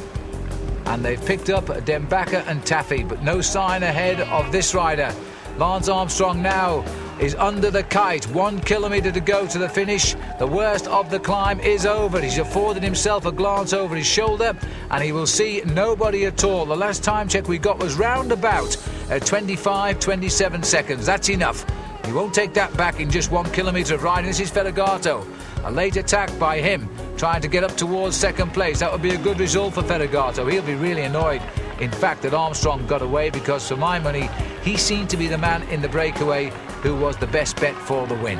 And they've picked up Den Bakker and Taffy, but no sign ahead of this rider. Lance Armstrong now is under the kite. 1 kilometre to go to the finish. The worst of the climb is over. He's afforded himself a glance over his shoulder, and he will see nobody at all. The last time check we got was round about 25-27 seconds. That's enough. He won't take that back in just 1 kilometre of riding. This is Ferragato. A late attack by him, trying to get up towards second place. That would be a good result for Ferragato. He'll be really annoyed, in fact, that Armstrong got away, because for my money, he seemed to be the man in the breakaway who was the best bet for the win.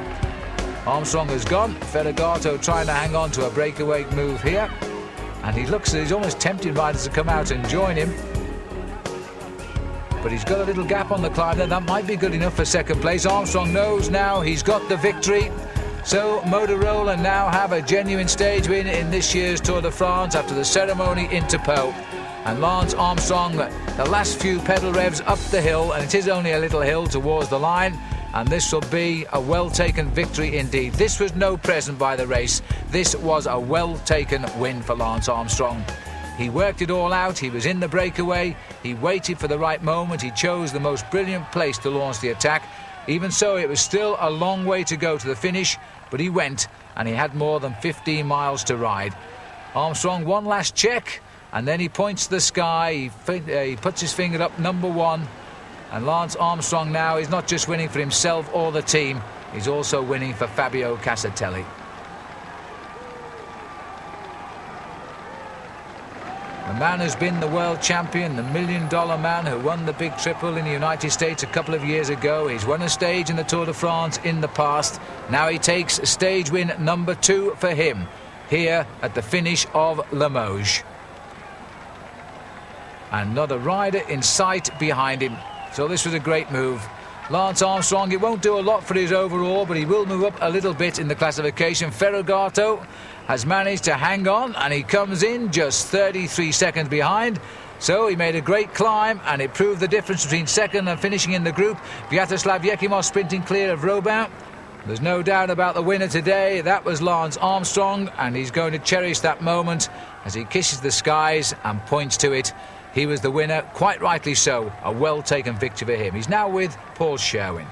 Armstrong has gone. Ferragato trying to hang on to a breakaway move here. And he looks as he's almost tempting riders to come out and join him. But he's got a little gap on the climb there. That might be good enough for second place. Armstrong knows now he's got the victory. So Motorola now have a genuine stage win in this year's Tour de France after the ceremony in Pau. And Lance Armstrong, the last few pedal revs up the hill, and it is only a little hill towards the line, and this will be a well-taken victory indeed. This was no present by the race. This was a well-taken win for Lance Armstrong. He worked it all out. He was in the breakaway. He waited for the right moment. He chose the most brilliant place to launch the attack. Even so, it was still a long way to go to the finish, but he went, and he had more than 15 miles to ride. Armstrong, one last check, and then he points to the sky. He puts his finger up, number one. And Lance Armstrong now is not just winning for himself or the team, he's also winning for Fabio Casartelli. The man who's been the world champion, the $1 million man who won the big triple in the United States a couple of years ago. He's won a stage in the Tour de France in the past. Now he takes stage win number 2 for him here at the finish of Limoges. Another rider in sight behind him. So this was a great move. Lance Armstrong, it won't do a lot for his overall, but he will move up a little bit in the classification. Ferragato has managed to hang on, and he comes in just 33 seconds behind. So he made a great climb, and it proved the difference between second and finishing in the group. Vyacheslav Yekimov sprinting clear of Robin. There's no doubt about the winner today. That was Lance Armstrong, and he's going to cherish that moment as he kisses the skies and points to it. He was the winner, quite rightly so. A well-taken victory for him. He's now with Paul Sherwin.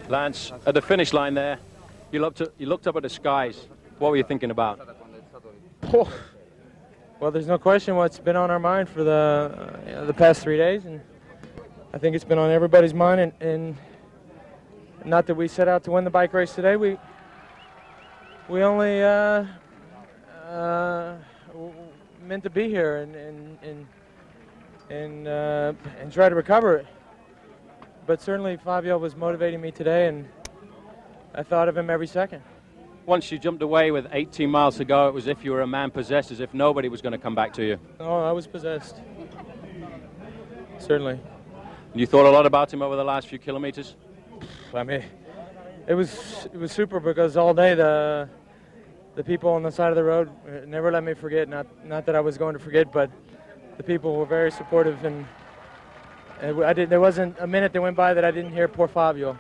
Lance, at the finish line there, you looked up at the skies. What were you thinking about? Oh, well, there's no question what's been on our mind for the past 3 days, and I think it's been on everybody's mind. And not that we set out to win the bike race today. We only meant to be here and try to recover it. But certainly Fabio was motivating me today, and I thought of him every second. Once you jumped away with 18 miles to go, it was as if you were a man possessed, as if nobody was going to come back to you. Oh, I was possessed. Certainly. And you thought a lot about him over the last few kilometers? I mean, it was super, because all day the people on the side of the road never let me forget. Not that I was going to forget, but the people were very supportive, and there wasn't a minute that went by that I didn't hear poor Fabio.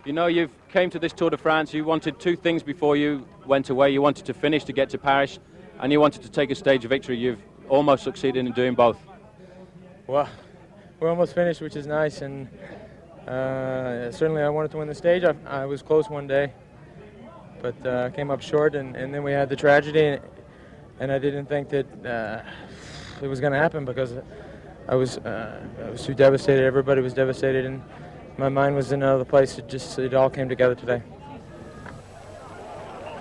You know, you came to this Tour de France, you wanted two things before you went away. You wanted to finish to get to Paris, and you wanted to take a stage victory. You've almost succeeded in doing both. Well, we're almost finished, which is nice, and certainly I wanted to win the stage. I was close one day, but came up short, and then we had the tragedy, and I didn't think that it was going to happen because I was too devastated. Everybody was devastated, and my mind was in another place. It all came together today.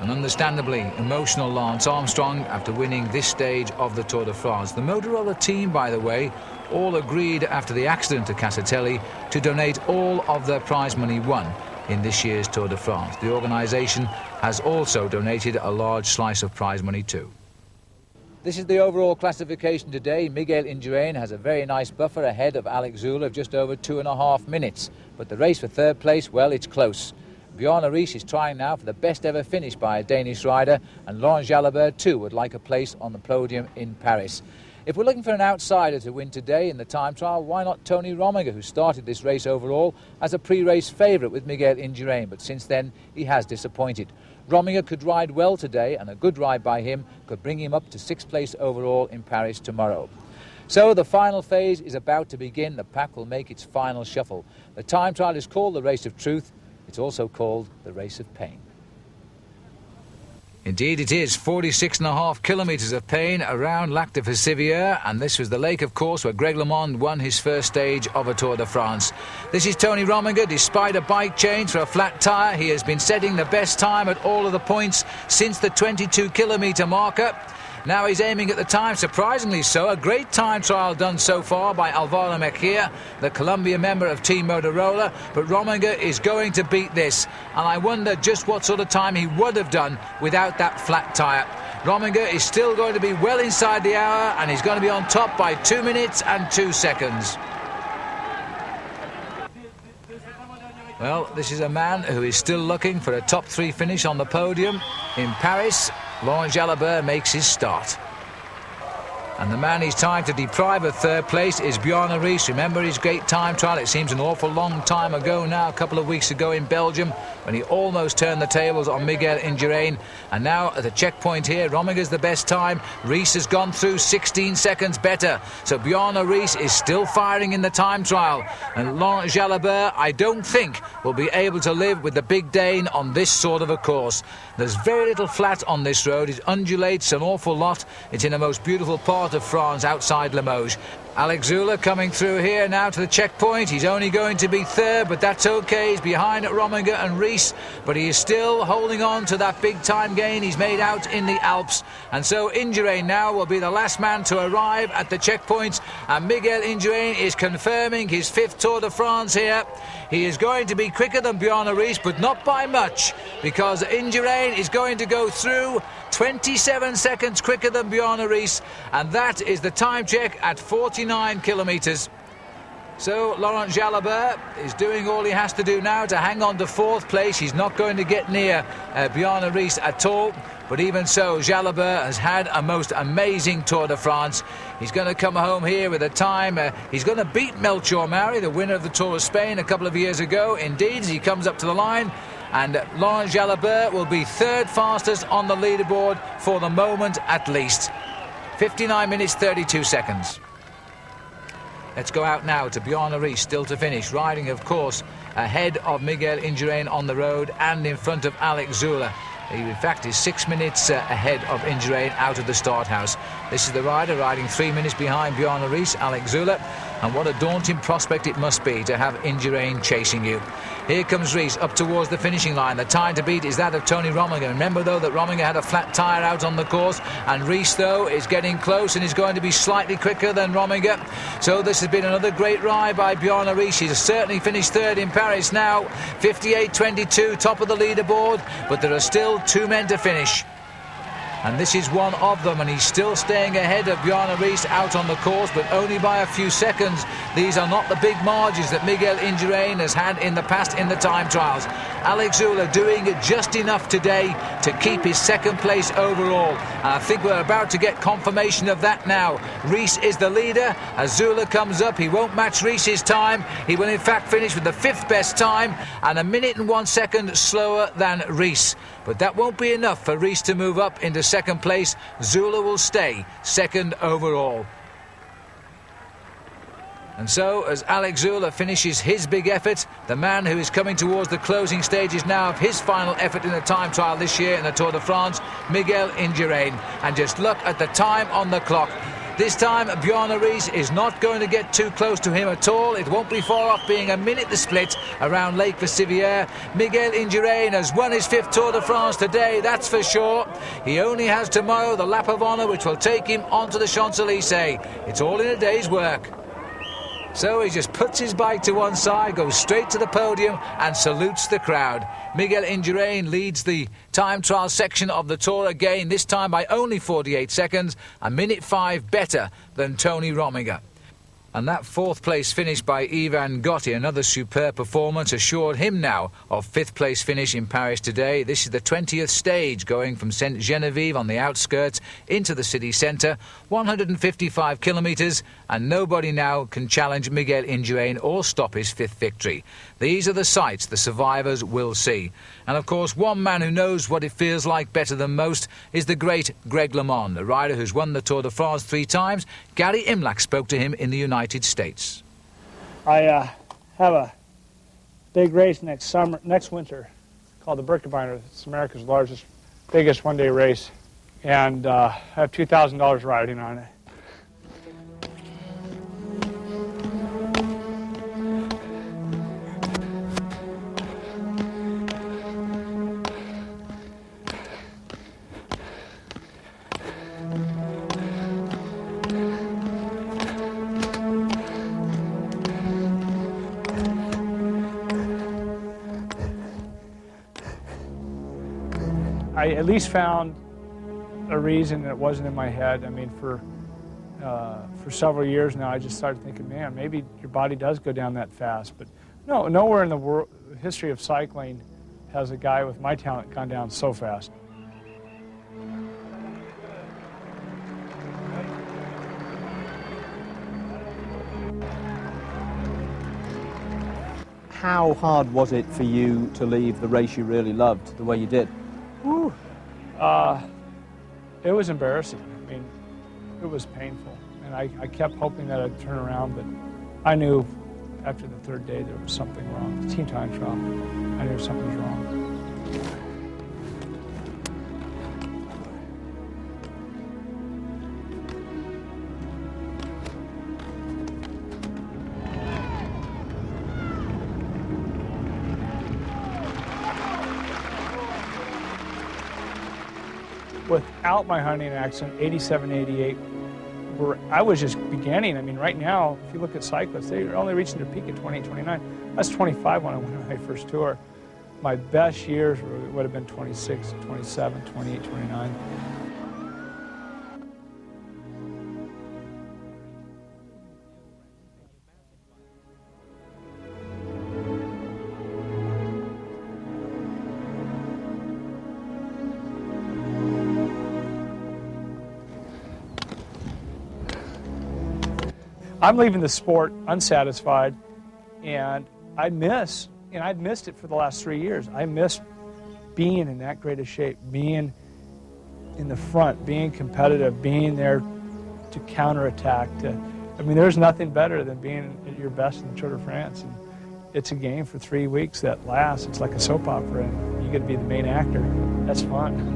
An understandably emotional Lance Armstrong after winning this stage of the Tour de France. The Motorola team, by the way, all agreed after the accident to Casartelli to donate all of their prize money won in this year's Tour de France. The organisation has also donated a large slice of prize money too. This is the overall classification today. Miguel Indurain has a very nice buffer ahead of Alex Zülle of just over 2.5 minutes. But the race for third place, well, it's close. Bjarne Riis is trying now for the best ever finish by a Danish rider, and Laurent Jalabert too would like a place on the podium in Paris. If we're looking for an outsider to win today in the time trial, why not Tony Rominger, who started this race overall as a pre-race favourite with Miguel Indurain, but since then he has disappointed. Rominger could ride well today, and a good ride by him could bring him up to 6th place overall in Paris tomorrow. So the final phase is about to begin. The pack will make its final shuffle. The time trial is called the Race of Truth. It's also called the Race of Pain. Indeed it is, 46.5 kilometres of pain around Lac de Vassivière, and this was the lake, of course, where Greg LeMond won his first stage of a Tour de France. This is Tony Rominger. Despite a bike change for a flat tyre, he has been setting the best time at all of the points since the 22-kilometre marker. Now he's aiming at the time, surprisingly so. A great time trial done so far by Alvaro Mejia, the Colombia member of Team Motorola. But Rominger is going to beat this. And I wonder just what sort of time he would have done without that flat tyre. Rominger is still going to be well inside the hour, and he's going to be on top by 2 minutes and 2 seconds. Well, this is a man who is still looking for a top 3 finish on the podium in Paris. Laurent Jalabert makes his start. And the man he's trying to deprive of third place is Bjarne Riis. Remember his great time trial? It seems an awful long time ago now, a couple of weeks ago in Belgium, when he almost turned the tables on Miguel Indurain. And now at the checkpoint here, Rominger's the best time. Riis has gone through 16 seconds better. So Bjarne Riis is still firing in the time trial. And Laurent Jalabert, I don't think, will be able to live with the big Dane on this sort of a course. There's very little flat on this road. It undulates an awful lot. It's in the most beautiful part of France outside Limoges. Alex Zülle coming through here now to the checkpoint. He's only going to be third, but that's okay. He's behind Rominger and Riis, but he is still holding on to that big time gain he's made out in the Alps. And so Indurain now will be the last man to arrive at the checkpoints, and Miguel Indurain is confirming his 5th Tour de France here. He is going to be quicker than Bjarne Riis, but not by much, because Indurain is going to go through 27 seconds quicker than Bjarne Riis, and that is the time check at 49 kilometres. So Laurent Jalabert is doing all he has to do now to hang on to 4th place. He's not going to get near Bjarne Riis at all. But even so, Jalabert has had a most amazing Tour de France. He's going to come home here with a time. He's going to beat Melchior Mauri, the winner of the Tour of Spain a couple of years ago. Indeed, as he comes up to the line. And Laurent Jalabert will be 3rd fastest on the leaderboard for the moment at least. 59 minutes, 32 seconds. Let's go out now to Bjarne Riis, still to finish, riding, of course, ahead of Miguel Indurain on the road and in front of Alex Zülle. He, in fact, is 6 minutes ahead of Indurain out of the start house. This is the rider riding 3 minutes behind Bjarne Riis, Alex Zülle. And what a daunting prospect it must be to have Indurain chasing you. Here comes Riis up towards the finishing line. The time to beat is that of Tony Rominger. Remember, though, that Rominger had a flat tyre out on the course, and Riis, though, is getting close and is going to be slightly quicker than Rominger. So this has been another great ride by Bjarne Riis. He's certainly finished 3rd in Paris now. 58.22, top of the leaderboard, but there are still 2 men to finish. And this is one of them, and he's still staying ahead of Bjarne Riis out on the course, but only by a few seconds. These are not the big margins that Miguel Indurain has had in the past in the time trials. Alex Zülle doing just enough today to keep his second place overall. And I think we're about to get confirmation of that now. Rees is the leader. As Zülle comes up, he won't match Rees's time. He will in fact finish with the 5th best time and 1 minute and 1 second slower than Rees. But that won't be enough for Rees to move up into second place. Zülle will stay second overall. And so, as Alex Zülle finishes his big effort, the man who is coming towards the closing stages now of his final effort in the time trial this year in the Tour de France, Miguel Indurain. And just look at the time on the clock. This time, Bjarne Riis is not going to get too close to him at all. It won't be far off, being 1 minute the split around Lake Vassivière. Miguel Indurain has won his 5th Tour de France today, that's for sure. He only has tomorrow the lap of honour, which will take him onto the Champs-Élysées. It's all in a day's work. So he just puts his bike to one side, goes straight to the podium and salutes the crowd. Miguel Indurain leads the time trial section of the Tour again, this time by only 48 seconds, 1 minute 5 better than Tony Rominger. And that 4th place finish by Ivan Gotti, another superb performance, assured him now of 5th place finish in Paris today. This is the 20th stage, going from Sainte-Geneviève on the outskirts into the city centre, 155 kilometres, and nobody now can challenge Miguel Indurain or stop his 5th victory. These are the sights the survivors will see. And of course, one man who knows what it feels like better than most is the great Greg LeMond, a rider who's won the Tour de France 3 times. Gary Imlach spoke to him in the United States. I have a big race next winter called the Birkebeiner. It's America's biggest one-day race, and I have $2,000 riding on it. I at least found a reason that wasn't in my head. I mean, for several years now, I just started thinking, man, maybe your body does go down that fast. But no, nowhere in the history of cycling has a guy with my talent gone down so fast. How hard was it for you to leave the race you really loved the way you did? Whew. It was embarrassing. I mean, it was painful. And I kept hoping that I'd turn around, but I knew after the 3rd day there was something wrong. The team time trial, I knew something was wrong. Without my hunting accident, 87, 88, I was just beginning. I mean, right now, if you look at cyclists, they're only reaching their peak at 28, 29. That's 25 when I went on my first tour. My best years would have been 26, 27, 28, 29. I'm leaving the sport unsatisfied, and I'd missed it for the last 3 years. I missed being in that great a shape, being in the front, being competitive, being there to counterattack. I mean, there's nothing better than being at your best in the Tour de France. And it's a game for 3 weeks that lasts. It's like a soap opera, and you get to be the main actor. That's fun.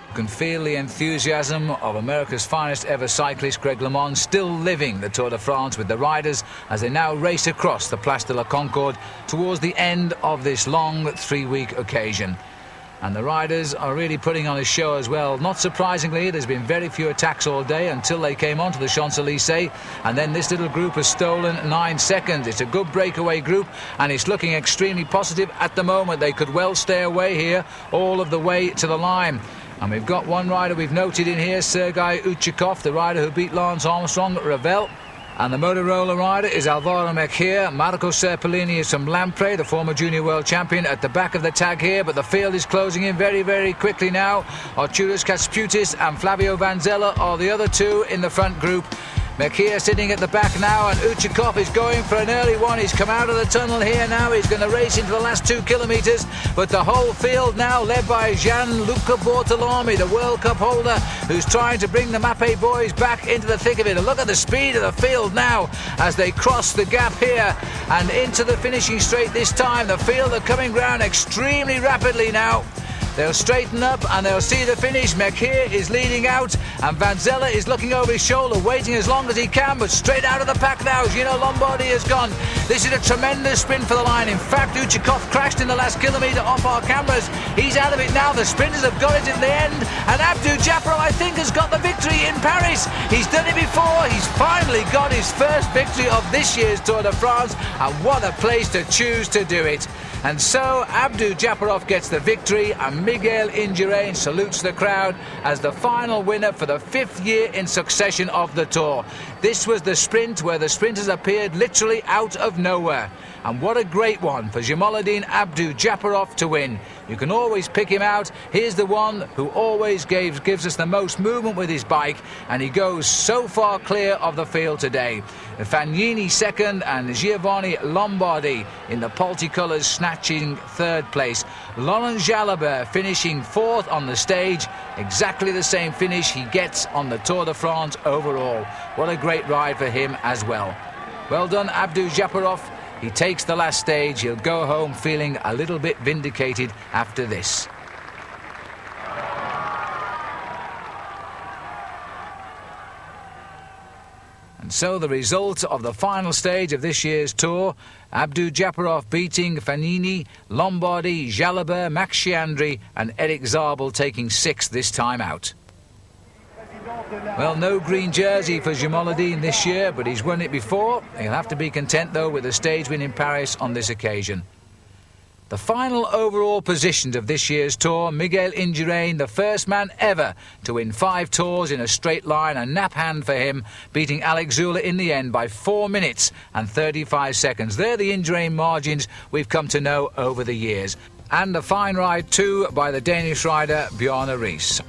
You can feel the enthusiasm of America's finest ever cyclist, Greg LeMond, still living the Tour de France with the riders as they now race across the Place de la Concorde towards the end of this long 3-week occasion. And the riders are really putting on a show as well. Not surprisingly, there's been very few attacks all day until they came onto the Champs-Élysées, and then this little group has stolen 9 seconds. It's a good breakaway group, and it's looking extremely positive at the moment. They could well stay away here all of the way to the line. And we've got one rider we've noted in here, Sergei Uchikov, the rider who beat Laurent Armstrong at Revel. And the Motorola rider is Alvaro Mejia. Marco Serpellini is from Lampre, the former junior world champion, at the back of the tag here, but the field is closing in very, very quickly now. Arturas Kasputis and Flavio Vanzella are the other two in the front group. Mejia sitting at the back now, and Uchikov is going for an early one. He's come out of the tunnel here now. He's going to race into the last 2 kilometres, but the whole field now led by Gianluca Bortolami, the World Cup holder, who's trying to bring the Mappe boys back into the thick of it. And look at the speed of the field now as they cross the gap here and into the finishing straight this time. The field are coming round extremely rapidly now. They'll straighten up and they'll see the finish. Mejia is leading out and Vanzella is looking over his shoulder, waiting as long as he can, but straight out of the pack now. Gino Lombardi has gone. This is a tremendous sprint for the line. In fact, Uchikov crashed in the last kilometre off our cameras. He's out of it now. The sprinters have got it in the end, and Abdou Japarov, I think, has got the victory in Paris. He's done it before. He's finally got his first victory of this year's Tour de France, and what a place to choose to do it. And so Abdou Japarov gets the victory, and Miguel Indurain salutes the crowd as the final winner for the 5th year in succession of the Tour. This was the sprint where the sprinters appeared literally out of nowhere. And what a great one for Jamaleddine Abdou Japarov to win. You can always pick him out. Here's the one who always gives us the most movement with his bike, and he goes so far clear of the field today. Fagnini second and Giovanni Lombardi in the Polti colours snatching 3rd place. Laurent Jalabert finishing 4th on the stage, exactly the same finish he gets on the Tour de France overall. What a great ride for him as well. Well done, Abdou Japarov. He takes the last stage. He'll go home feeling a little bit vindicated after this. And so the result of the final stage of this year's Tour, Abdou Japarov beating Fagnini, Lombardi, Jalabert, Max Chiandri and Eric Zabel taking 6th this time out. Well, no green jersey for Jamaleddine this year, but he's won it before. He'll have to be content, though, with a stage win in Paris on this occasion. The final overall positions of this year's Tour, Miguel Indurain, the first man ever to win 5 Tours in a straight line, a nap hand for him, beating Alex Zula in the end by 4 minutes and 35 seconds. They're the Indurain margins we've come to know over the years. And a fine ride, too, by the Danish rider Bjarne Riis.